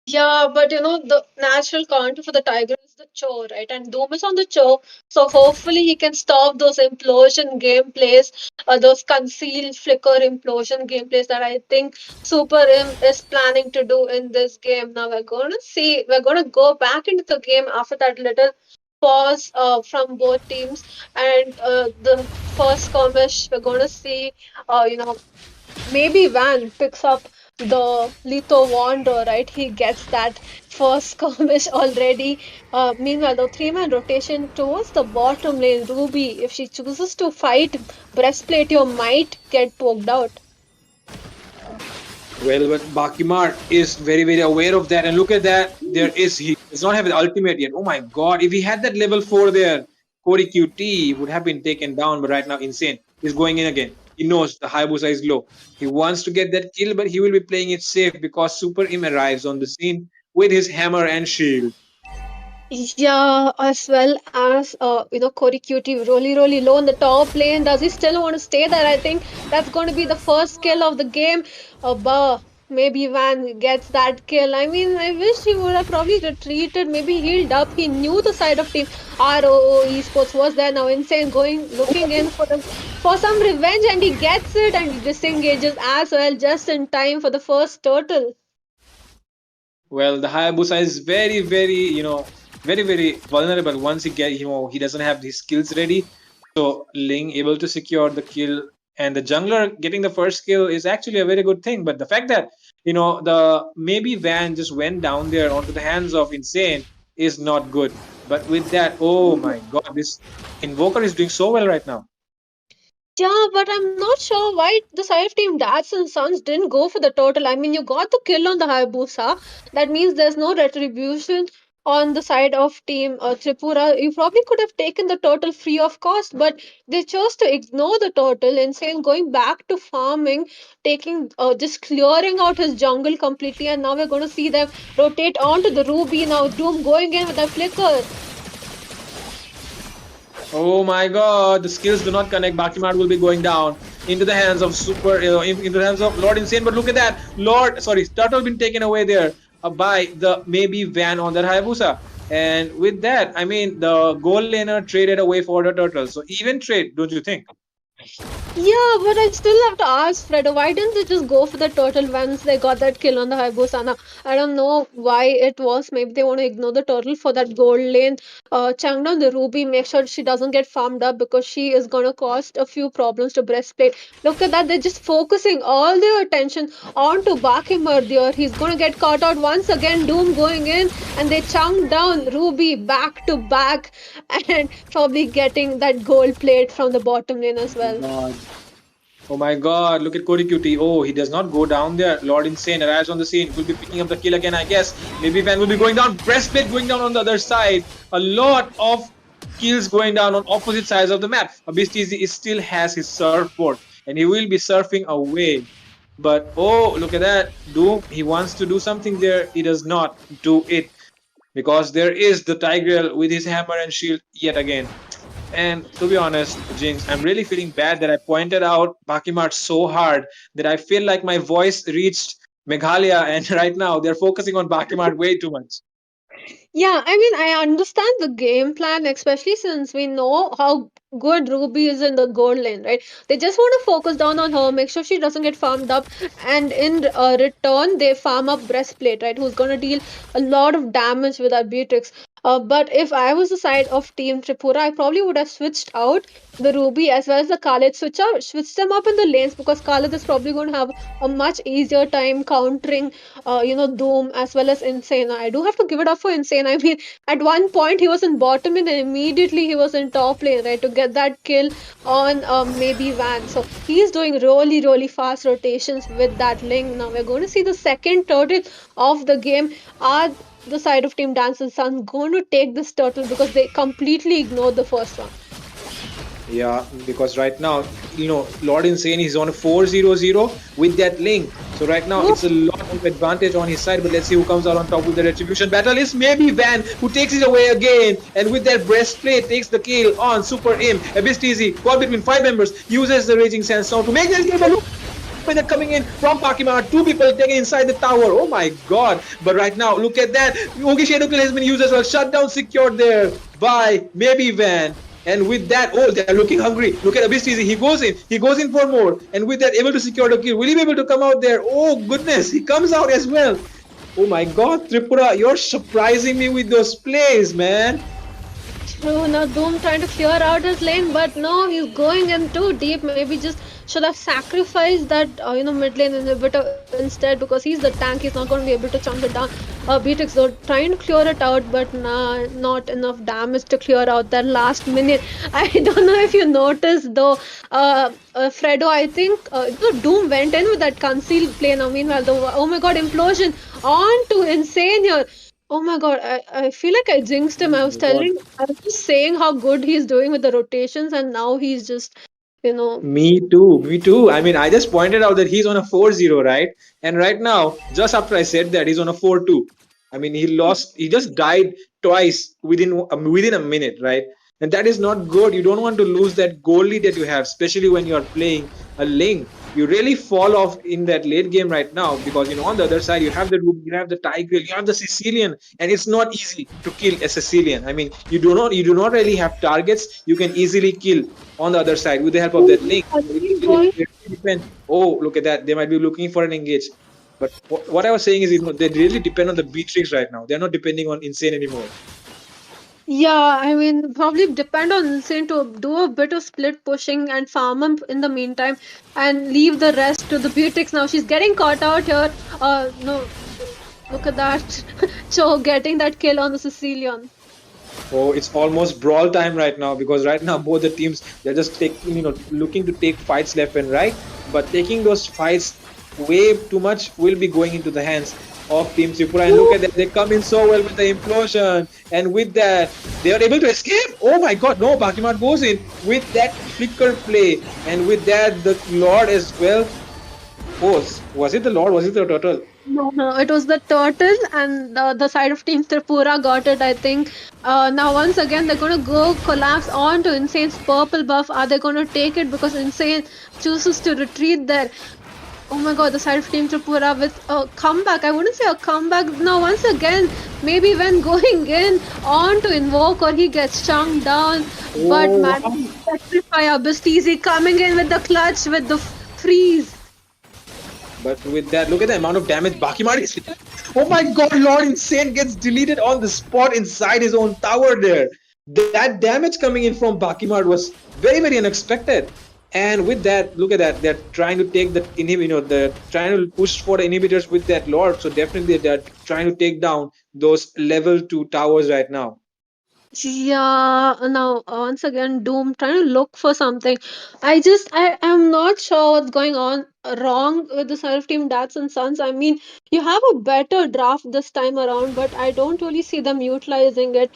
Yeah, but the natural counter for the Tiger is the Cho, right? And Doom is on the Cho, so hopefully he can stop those implosion gameplays, those concealed flicker implosion gameplays that I think Super Im is planning to do in this game. Now we're gonna go back into the game after that little pause from both teams, and the first skirmish we're gonna see, maybe Van picks up the Litho Wander, right? He gets that first skirmish already. Meanwhile, the three-man rotation towards the bottom lane, Ruby, if she chooses to fight breastplate, you might get poked out. Well, but Bakimar is very, very aware of that. And look at that. He does not have the ultimate yet. Oh my god. If he had that level 4 there, Cody QT would have been taken down. But right now, insane. He's going in again. He knows the Hayabusa is low. He wants to get that kill, but he will be playing it safe because Super Im arrives on the scene with his hammer and shield. Yeah, as well as Corey Cutie really, really low in the top lane. Does he still want to stay there? I think that's going to be the first kill of the game. Bah, maybe Van gets that kill. I mean, I wish he would have probably retreated, maybe healed up. He knew the side of team ROO Esports was there now. Insane going looking in for some revenge, and he gets it and he disengages as well just in time for the first turtle. Well, the Hayabusa is very, very, very, very vulnerable once he doesn't have his skills ready. So Ling able to secure the kill and the jungler getting the first kill is actually a very good thing. But the fact that, the maybe Van just went down there onto the hands of Insane is not good. But with that, oh my god, this Invoker is doing so well right now. Yeah, but I'm not sure why the side of team Dads and Sons didn't go for the total. I mean, you got the kill on the Hayabusa. That means there's no retribution on the side of team Tripura. You probably could have taken the total free of cost, but they chose to ignore the total and saying going back to farming, taking just clearing out his jungle completely. And now we're going to see them rotate onto the Ruby. Now Doom going in with a flicker. Oh my god, the skills do not connect. Bakimart will be going down into the hands of into the hands of Lord Insane. But look at that. Turtle been taken away there by the maybe Van on that Hayabusa. And with that, I mean, the goal laner traded away for the turtle. So even trade, don't you think? Yeah, but I still have to ask Fredo, why didn't they just go for the turtle once they got that kill on the Haibusana? I don't know why it was. Maybe they want to ignore the turtle for that gold lane. Chang down the Ruby, make sure she doesn't get farmed up because she is gonna cause a few problems to breastplate. Look at that, they're just focusing all their attention onto Bakimar there. He's gonna get caught out once again, Doom going in, and they chunk down Ruby back to back and probably getting that gold plate from the bottom lane as well. God. Oh my god, look at Cody Cutie. Oh, he does not go down there. Lord Insane arrives on the scene. Will be picking up the kill again, I guess. Maybe Van will be going down. Breastplate going down on the other side. A lot of kills going down on opposite sides of the map. Abyss TZ still has his surfboard and he will be surfing away. But oh, look at that. Doom, he wants to do something there. He does not do it because there is the Tigreal with his hammer and shield yet again. And to be honest, Jinx, I'm really feeling bad that I pointed out Bakimart so hard that I feel like my voice reached Meghalaya, and right now they're focusing on Bakimart way too much. Yeah, I mean, I understand the game plan, especially since we know how good Ruby is in the gold lane, right? They just want to focus down on her, make sure she doesn't get farmed up, and in return, they farm up Breastplate, right? Who's going to deal a lot of damage with that Beatrix. But if I was the side of Team Tripura, I probably would have switched out the Ruby as well as the Khalid, switch them up in the lanes because Khalid is probably going to have a much easier time countering Doom as well as Insane. I do have to give it up for Insane. I mean, at one point he was in bottom lane and immediately he was in top lane, right, to get that kill on maybe Van. So he's doing really, really fast rotations with that link. Now we're going to see the second turtle of the game. Are the side of Team Dance and Sons going to take this turtle because they completely ignored the first one? Yeah, because right now, Lord Insane is on a 4-0-0 with that link. So right now, it's a lot of advantage on his side. But let's see who comes out on top with the retribution battle. It's maybe Van who takes it away again. And with that breastplate, takes the kill on Super Im. Abyss TZ, caught between 5 members, uses the Raging Sandstorm to make this game a loop. They're coming in from Pakimar. 2 people taken inside the tower. Oh my god. But right now, look at that. Yogi Shadowkill has been used as well. Shutdown secured there by maybe Van. And with that, oh, they're looking hungry. Look at Abyss TZ. He goes in. He goes in for more. And with that, able to secure the kill. Will he be able to come out there? Oh, goodness. He comes out as well. Oh my god, Tripura, you're surprising me with those plays, man. True, now Doom trying to clear out his lane, but no, he's going in too deep. Maybe just should have sacrificed that mid lane inhibitor instead because he's the tank. He's not going to be able to chunk it down. Beatrix though trying to clear it out, but nah, not enough damage to clear out that last minute. I don't know if you noticed though, Fredo. I think Doom went in with that concealed plane. Now meanwhile, oh my god, implosion onto Insane here. Oh my god, I feel like I jinxed him. I was just saying how good he's doing with the rotations, and now he's just, Me too, me too. I mean, I just pointed out that he's on a 4-0, right? And right now, just after I said that, he's on a 4-2. I mean, he just died twice within a minute, right? And that is not good. You don't want to lose that goal lead that you have, especially when you're playing a link. You really fall off in that late game right now because on the other side you have the Ruby, you have the Tiger, you have the Sicilian, and it's not easy to kill a Sicilian. I mean, you do not really have targets you can easily kill on the other side with the help of that link. Oh, look at that. They might be looking for an engage. But what I was saying is, they really depend on the Beatrix right now. They're not depending on Insane anymore. yeah, I mean, probably depend on Insane to do a bit of split pushing and farm him in the meantime and leave the rest to the Beatrix. Now she's getting caught out here. No, look at that. Cho getting that kill on the Sicilian. Oh, it's almost brawl time right now because right now both the teams they're just looking to take fights left and right, but taking those fights way too much will be going into the hands of Team Tripura. And look at that, they come in so well with the implosion, and with that they are able to escape. Oh my god, no, Bakimat goes in with that flicker play, and with that the Lord as well. Oh, was it the Lord? Was it the turtle? No, it was the turtle, and the side of Team Tripura got it, I think. Now, once again, they're going to go collapse onto Insane's purple buff. Are they going to take it because Insane chooses to retreat there? Oh my god, the side of Team Tripura with a comeback. I wouldn't say a comeback. Now, once again, maybe when going in on to invoke or he gets chunked down, but Oh man, wow! Petrify Abyss coming in with the clutch with the freeze. But with that, look at the amount of damage Bakimari is. Oh my god, Lord Insane gets deleted on the spot inside his own tower there. That damage coming in from Bakimar was very, very unexpected. And with that, look at that. They're trying to take the inhibit, they're trying to push for the inhibitors with that Lord. So definitely they're trying to take down those level 2 towers right now. Yeah, now once again, Doom trying to look for something. I am not sure what's going on wrong with the self team Dads and Sons. I mean, you have a better draft this time around, but I don't really see them utilizing it.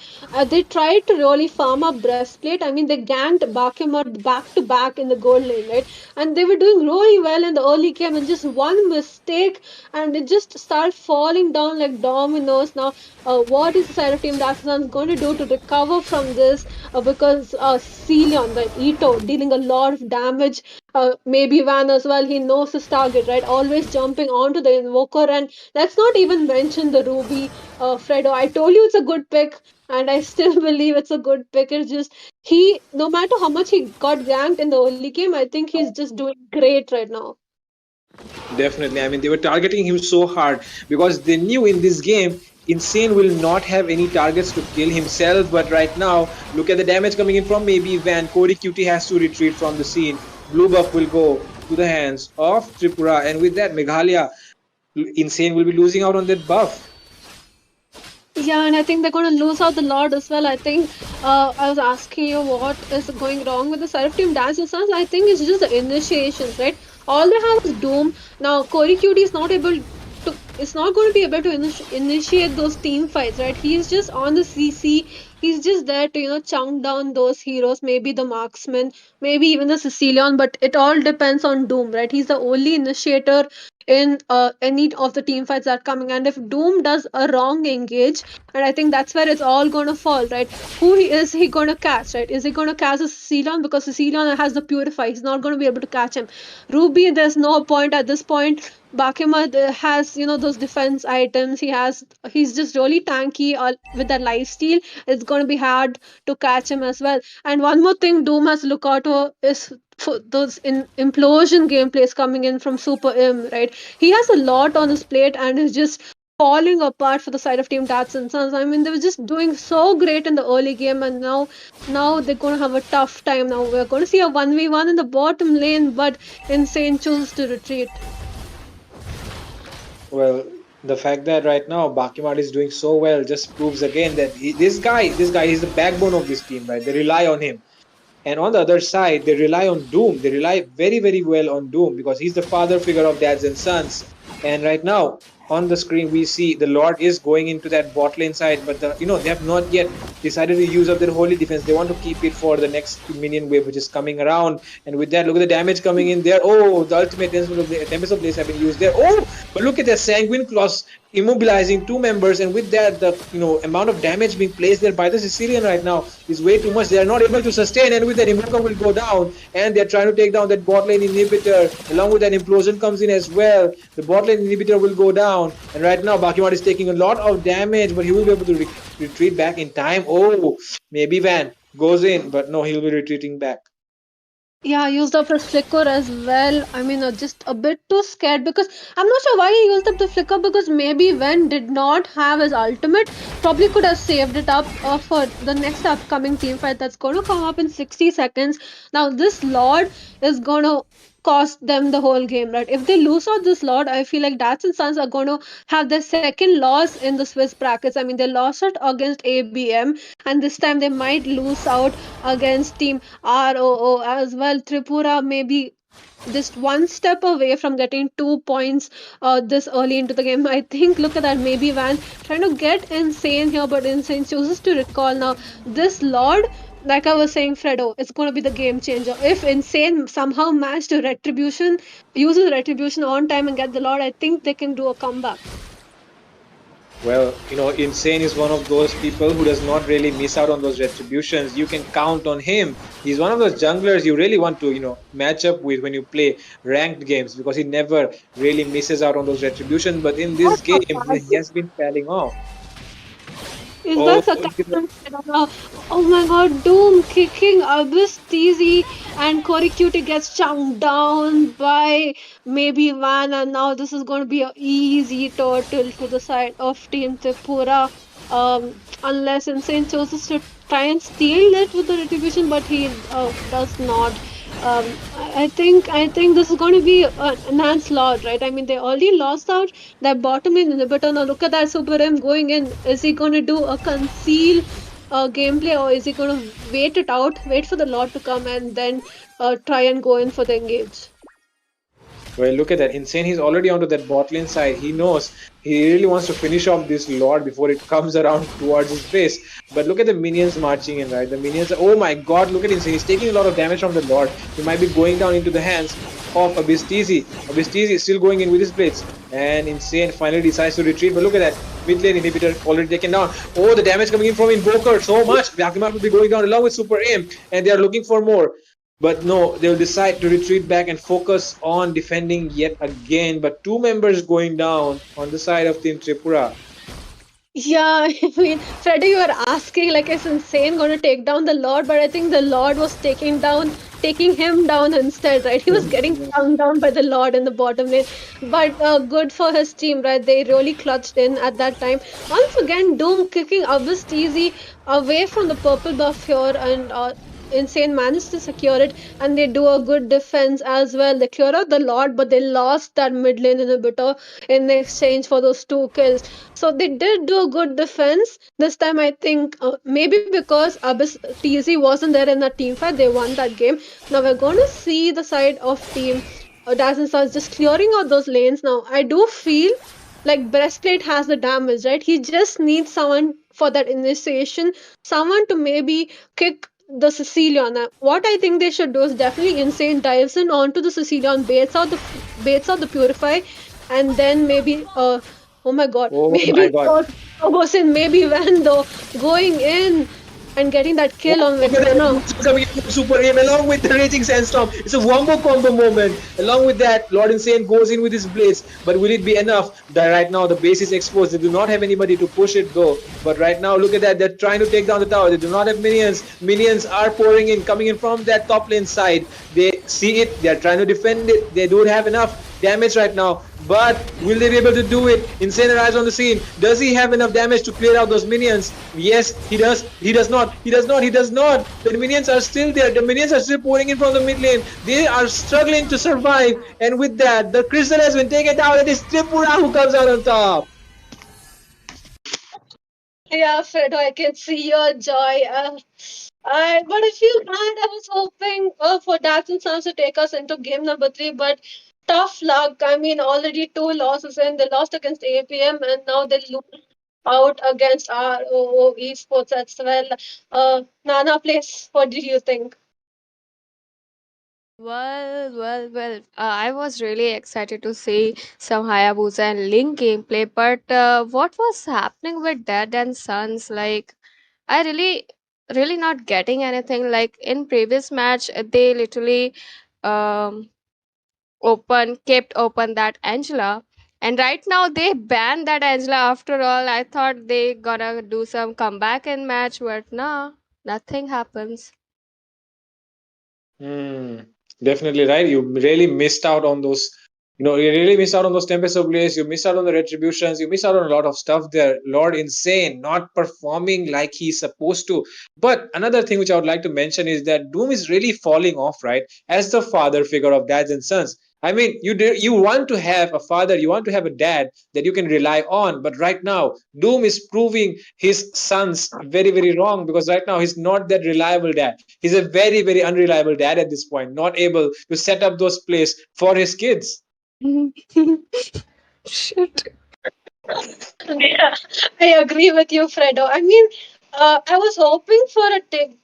They tried to really farm up breastplate. I mean, they ganked Bakimur back to back in the gold lane, right? And they were doing really well in the early game, and just one mistake, and it just started falling down like dominoes. Now what is the side of Team Darkson going to do to recover from this? Because Celion, right, Ito, dealing a lot of damage. Maybe Van as well, he knows his target, right? Always jumping onto the Invoker. And let's not even mention the Ruby, Fredo. I told you it's a good pick, and I still believe it's a good pick. It's just no matter how much he got ganked in the early game, I think he's just doing great right now. Definitely. I mean, they were targeting him so hard because they knew in this game, Insane will not have any targets to kill himself. But right now, look at the damage coming in from maybe Van. Cody Cutie has to retreat from the scene. Blue buff will go to the hands of Tripura. And with that, Meghalaya, Insane will be losing out on that buff. Yeah, and I think they're going to lose out the Lord as well. I think I was asking you what is going wrong with the Seraph Team Dance Instance. I think it's just the initiations, right? All they have is Doom. Now, Corey Cutie is not able to, it's not going to be able to initiate those team fights, right? He's just on the CC. He's just there to, chunk down those heroes, maybe the marksman, maybe even the Sicilian, but it all depends on Doom, right? He's the only initiator in any of the team fights that are coming. And if Doom does a wrong engage, and I think that's where it's all going to fall, right? Is he going to catch, right? Is he going to catch a Cecilion? Because Cecilion has the Purify. He's not going to be able to catch him. Ruby, there's no point at this point. Bakima has, those defense items. He's just really tanky with that life steal. It's going to be hard to catch him as well. And one more thing Doom has to look out for is for those implosion gameplays coming in from Super Im, right? He has a lot on his plate and is just falling apart for the side of Team Tats and Sons. I mean, they were just doing so great in the early game, and now they're going to have a tough time. Now we're going to see a 1v1 in the bottom lane, but Insane chooses to retreat. Well, the fact that right now Bakimar is doing so well just proves again that this guy is the backbone of this team, right? They rely on him. And on the other side, they rely on Doom. They rely very, very well on Doom because he's the father figure of dads and sons. And right now, on the screen, we see the Lord is going into that bot lane side, but they have not yet decided to use up their holy defense. They want to keep it for the next minion wave, which is coming around. And with that, look at the damage coming in there. Oh, the ultimate Tempest of Blaze have been used there. Oh, but look at that Sanguine Claws immobilizing two members, and with that, the amount of damage being placed there by the Sicilian right now is way too much. They are not able to sustain, and with that, Invoker will go down, and they're trying to take down that bot lane inhibitor. Along with that, implosion comes in as well. The bot lane inhibitor will go down, and right now, Bakimar is taking a lot of damage, but he will be able to retreat back in time. Oh, maybe Van goes in, but no, he'll be retreating back. Yeah, used up his flicker as well. I mean, just a bit too scared because I'm not sure why he used up the flicker, because maybe Ven did not have his ultimate. Probably could have saved it up for the next upcoming team fight that's going to come up in 60 seconds. Now, this Lord is going to cost them the whole game, right? If they lose out this Lord, I feel like Dats and Sons are going to have their second loss in the Swiss brackets. I mean, they lost it against ABM, and this time they might lose out against Team ROO as well. Tripura may be just one step away from getting 2 points this early into the game. I think, look at that, maybe Van trying to get Insane here, but Insane chooses to recall. Now, this Lord, like I was saying, Fredo, it's going to be the game changer. If Insane somehow managed to uses Retribution on time and get the Lord, I think they can do a comeback. Well, Insane is one of those people who does not really miss out on those retributions. You can count on him. He's one of those junglers you really want to, match up with when you play ranked games because he never really misses out on those retributions. But in What this game, he sarcasm? has been falling off. Is Oh, that sarcasm? Oh my god, Doom kicking Abyss TZ and Cory Cutie gets chunked down by maybe Van, and now this is going to be an easy turtle to the side of Team Tripura. Unless Insane chooses to try and steal it with the retribution, but he does not. I think this is going to be an enhanced loss, right? I mean, they already lost out that bottom lane inhibitor. Now look at that Super M going in. Is he going to do a conceal gameplay, or is he going to wait it out, wait for the Lord to come, and then try and go in for the engage? well, look at that. Insane. He's already onto that bot lane side. He knows he really wants to finish off this Lord before it comes around towards his base. But look at the minions marching in, right? The minions. Oh my god, look at Insane. He's taking a lot of damage from the Lord. He might be going down into the hands of Abyss TZ. Abyss TZ is still going in with his blades. And Insane finally decides to retreat. But look at that. Mid lane inhibitor already taken down. Oh, the damage coming in from Invoker. So much. Yakimat will be going down along with Super Aim. And they are looking for more. But no, they'll decide to retreat back and focus on defending yet again. But two members going down on the side of Team Tripura. Yeah, I mean, Freddy, you are asking like it's insane going to take down the Lord, but I think the Lord was taking him down instead, right? He was getting thrown down by the Lord in the bottom lane. But good for his team, right? They really clutched in at that time. Once again, Doom kicking Abyss TZ away from the purple buff here, and Insane managed to secure it, and they do a good defense as well. They clear out the Lord, but they lost that mid lane inhibitor in exchange for those two kills. So they did do a good defense this time. I think maybe because Abyss TZ wasn't there in that team fight, they won that game. Now we're going to see the side of team Dazzle Stars just clearing out those lanes. Now I do feel like Breastplate has the damage, right? He just needs someone for that initiation, someone to maybe kick the Sicilian. What I think they should do is definitely Insane dives in onto the Sicilian, baits out the Purify, and then maybe oh my god, Oh my maybe god. goes in, maybe Vando going in and getting that kill on Look at that Vexana. coming in from Super Aim along with the Raging Sandstorm. It's a wombo combo moment. Along with that, Lord Insane goes in with his blades. But will it be enough? That right now the base is exposed. They do not have anybody to push it though. But right now, look at that. They're trying to take down the tower. They do not have minions. Minions are pouring in, coming in from that top lane side. They see it. They're trying to defend it. They don't have enough damage right now. But will they be able to do it? Insane arrives on the scene. Does he have enough damage to clear out those minions? Yes, he does. He does not. He does not. He does not. The minions are still there. The minions are still pouring in from the mid lane. They are struggling to survive. And with that, the crystal has been taken down. It is Tripura who comes out on top. Yeah, Fredo, I can see your joy. But I feel bad. I was hoping for Dats and Sons to take us into game number three, but tough luck. I mean, already two losses in. They lost against APM, and now they lose out against ROO Esports as well. Nana, please, what do you think? I was really excited to see some Hayabusa and Link gameplay, but what was happening with Dad and Sons? Like, I really not getting anything. Like in previous match, they literally um kept open that Angela, and right now they banned that Angela. After all, I thought they gonna do some comeback in match, but no, nothing happens. Hmm. Definitely right. You really missed out on those. You really missed out on those Tempest of Blaze. You missed out on the retributions. You missed out on a lot of stuff there. Lord Insane not performing like he's supposed to. But another thing which I would like to mention is that Doom is really falling off, right? As the father figure of dads and sons. I mean, you want to have a father, you want to have a dad that you can rely on. But right now, Doom is proving his sons very, very wrong because right now he's not that reliable dad. He's a very, very unreliable dad at this point, not able to set up those plays for his kids. Shit. Yeah, I agree with you, Fredo. I mean, I was hoping for a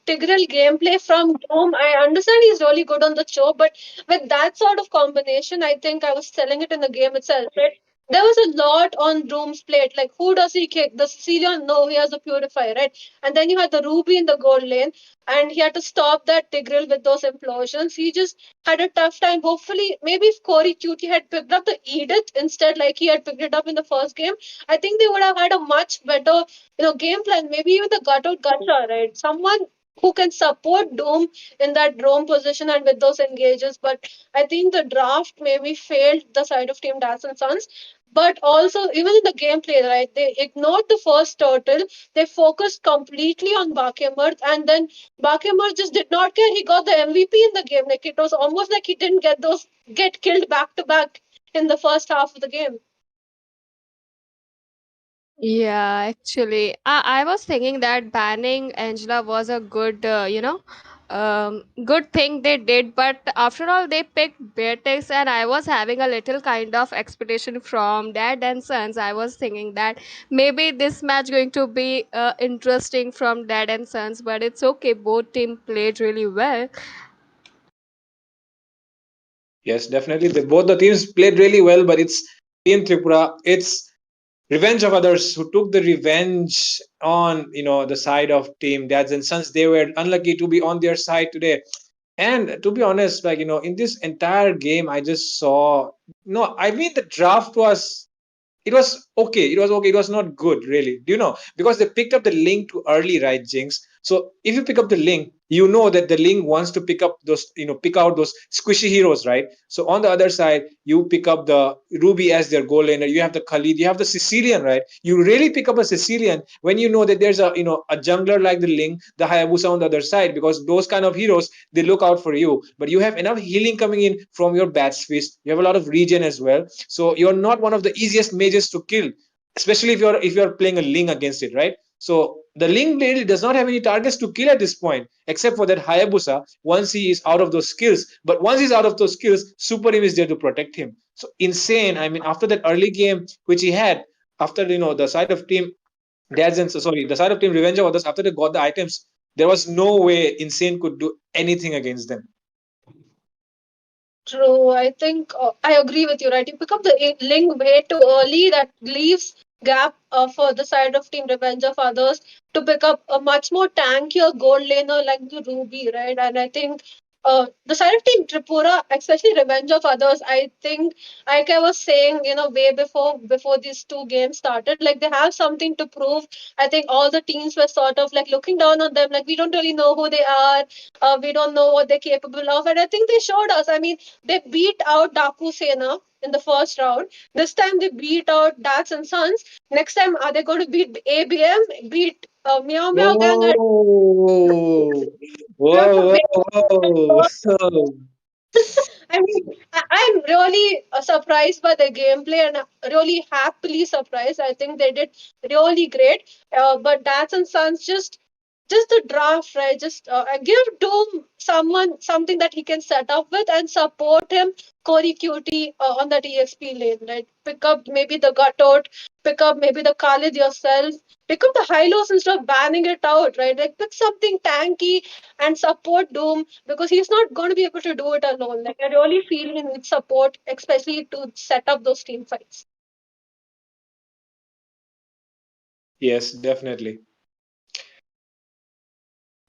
Tigreal gameplay from Dome. I understand he's really good on the show, but with that sort of combination, I think I was selling it in the game itself, right? there was a lot on Doom's plate. Like, who does he kick? The Sicilian? No, he has a purifier, right? And then you had the Ruby in the gold lane, and he had to stop that Tigreal with those implosions. He just had a tough time. Hopefully, maybe if Corey Cutie had picked up the Edith instead, like he had picked it up in the first game, I think they would have had a much better, game plan. Maybe even the Gut Gacha, right? Someone who can support Doom in that drone position and with those engages. But I think the draft maybe failed the side of Team Dance and Sons, but also even in the gameplay, right? They ignored the first turtle. They focused completely on Bakemarth, and then Bakemarth just did not care. He got the MVP in the game. Like it was almost like he didn't get killed back to back in the first half of the game. Yeah, actually, I was thinking that banning Angela was a good, good thing they did. But after all, they picked Beatrix, and I was having a little kind of expectation from Dad and Sons. I was thinking that maybe this match going to be interesting from Dad and Sons, but it's okay. Both team played really well. Yes, definitely. Both the teams played really well, but it's Team Tripura. It's revenge of others who took the revenge on the side of Team Dads and Sons. They were unlucky to be on their side today. And to be honest, like in this entire game, I just saw no. I mean, the draft was it was okay. It was okay. It was not good, really. Do you know? Because they picked up the link too early, right, Jinx? So if you pick up the link, you know that the link wants to pick up those, pick out those squishy heroes, right? So on the other side, you pick up the Ruby as their goal laner. You have the Khalid. You have the Sicilian, right? You really pick up a Sicilian when you know that there's a jungler like the Link, the Hayabusa on the other side, because those kind of heroes they look out for you. But you have enough healing coming in from your Bat's Fist. You have a lot of regen as well, so you're not one of the easiest mages to kill, especially if you're playing a Link against it, right? So the Link really does not have any targets to kill at this point, except for that Hayabusa once he is out of those skills. But once he's out of those skills, Supreme is there to protect him. So insane. I mean, after that early game which he had, after the side of Team Dads and sorry, the side of Team Revenge of Others, after they got the items, there was no way Insane could do anything against them. True. I think I agree with you, right? You pick up the link way too early, that leaves gap for the side of Team Revenge of Others to pick up a much more tankier gold laner like the Ruby, right? And I think the side of Team Tripura, especially Revenge of Others, I think, like I was saying, way before these two games started, like they have something to prove. I think all the teams were sort of like looking down on them, like we don't really know who they are, we don't know what they're capable of, and I think they showed us. I mean, they beat out Daku Sena in the first round. This time they beat out Dats and Sons. Next time, are they going to beat ABM, beat Meow Meow Gang? Whoa, We have to whoa, wait. whoa, whoa. I mean, I'm really surprised by the gameplay, and really happily surprised. I think they did really great. But Dats and Sons just the draft, right? Just give Doom something that he can set up with and support him, Corey Cutie, on that EXP lane, right? Pick up maybe the Gutout, pick up maybe the Khalid yourself, pick up the Hylos instead of banning it out, right? Like pick something tanky and support Doom, because he's not going to be able to do it alone. Like I really feel he needs support, especially to set up those team fights. Yes, definitely.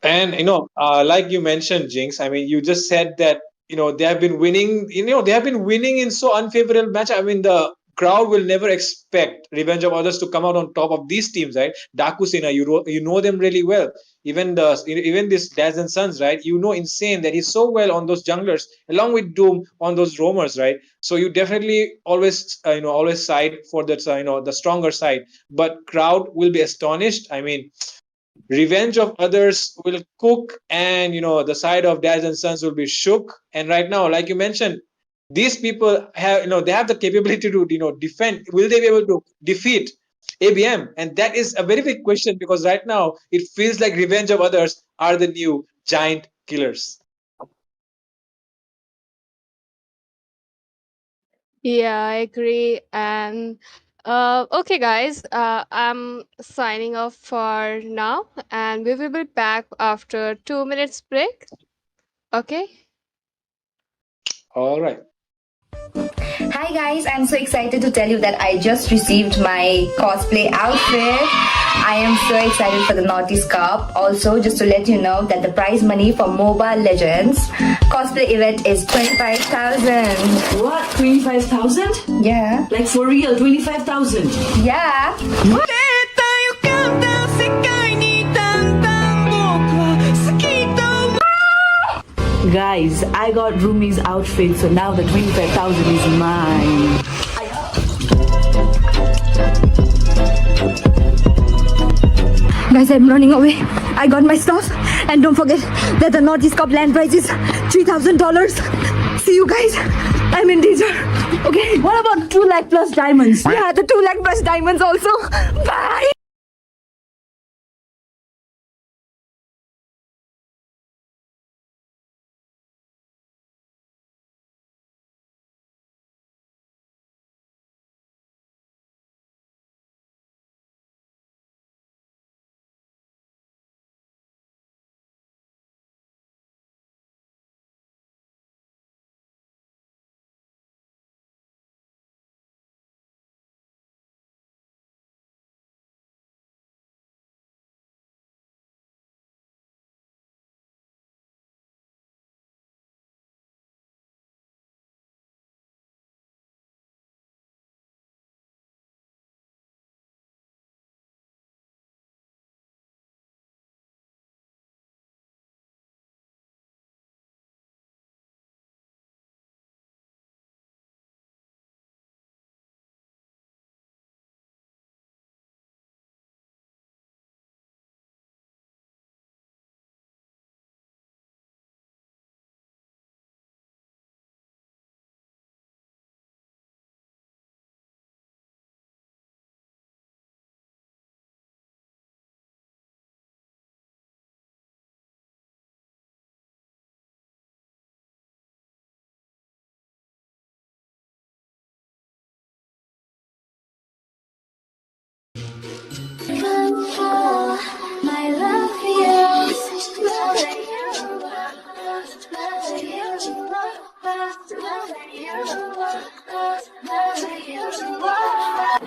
And like you mentioned, Jinx. I mean, you just said that they have been winning. They have been winning in so unfavorable match. I mean, the crowd will never expect Revenge of Others to come out on top of these teams, right? Dakusina, you know them really well. Even this Daz and Sons, right? You know Insane that he's so well on those junglers, along with Doom on those roamers, right? So you definitely always always side for that the stronger side. But crowd will be astonished. I mean, Revenge of Others will cook, and the side of Dads and Sons will be shook. And right now, like you mentioned, these people have they have the capability to defend. Will they be able to defeat ABM? And that is a very big question, because right now it feels like Revenge of Others are the new giant killers. Yeah, I agree. And okay, guys, I'm signing off for now, and we will be back after 2 minutes break. Okay. All right. Hi guys, I'm so excited to tell you that I just received my cosplay outfit. I am so excited for the Naughty's Cup. Also, just to let you know that the prize money for Mobile Legends cosplay event is 25,000. What? 25,000? Yeah. Like for real, 25,000? Yeah. Guys, I got Rumi's outfit, so now the 25,000 is mine. Guys, I'm running away. I got my stuff. And don't forget that the Naughty's Cup land prize is $3,000. See you guys. I'm in danger. Okay. What about 2 lakh plus diamonds? Yeah, the 2 lakh plus diamonds also. Bye.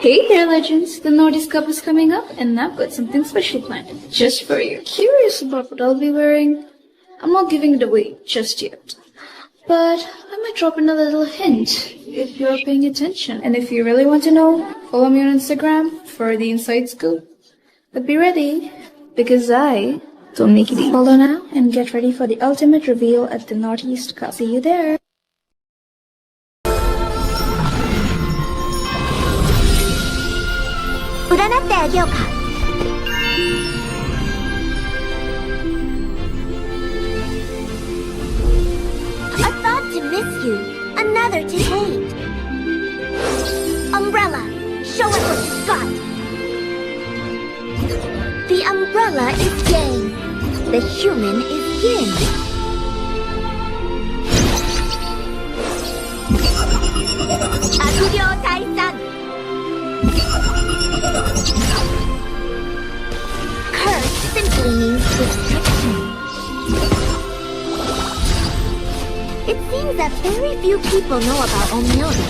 Hey there, legends! The Naughty's Cup is coming up, and I've got something special planned just for you. Curious about what I'll be wearing? I'm not giving it away just yet, but I might drop in a little hint if you're paying attention. And if you really want to know, follow me on Instagram for the inside scoop. But be ready, because I don't make it easy. Follow now and get ready for the ultimate reveal at the Naughty's Cup. See you there. A thought to miss you, another to hate. Umbrella, show us what you've got. The umbrella is yang, the human is yin. Akugyo Taisan. Curse simply means restriction. It seems that very few people know about Omyobi.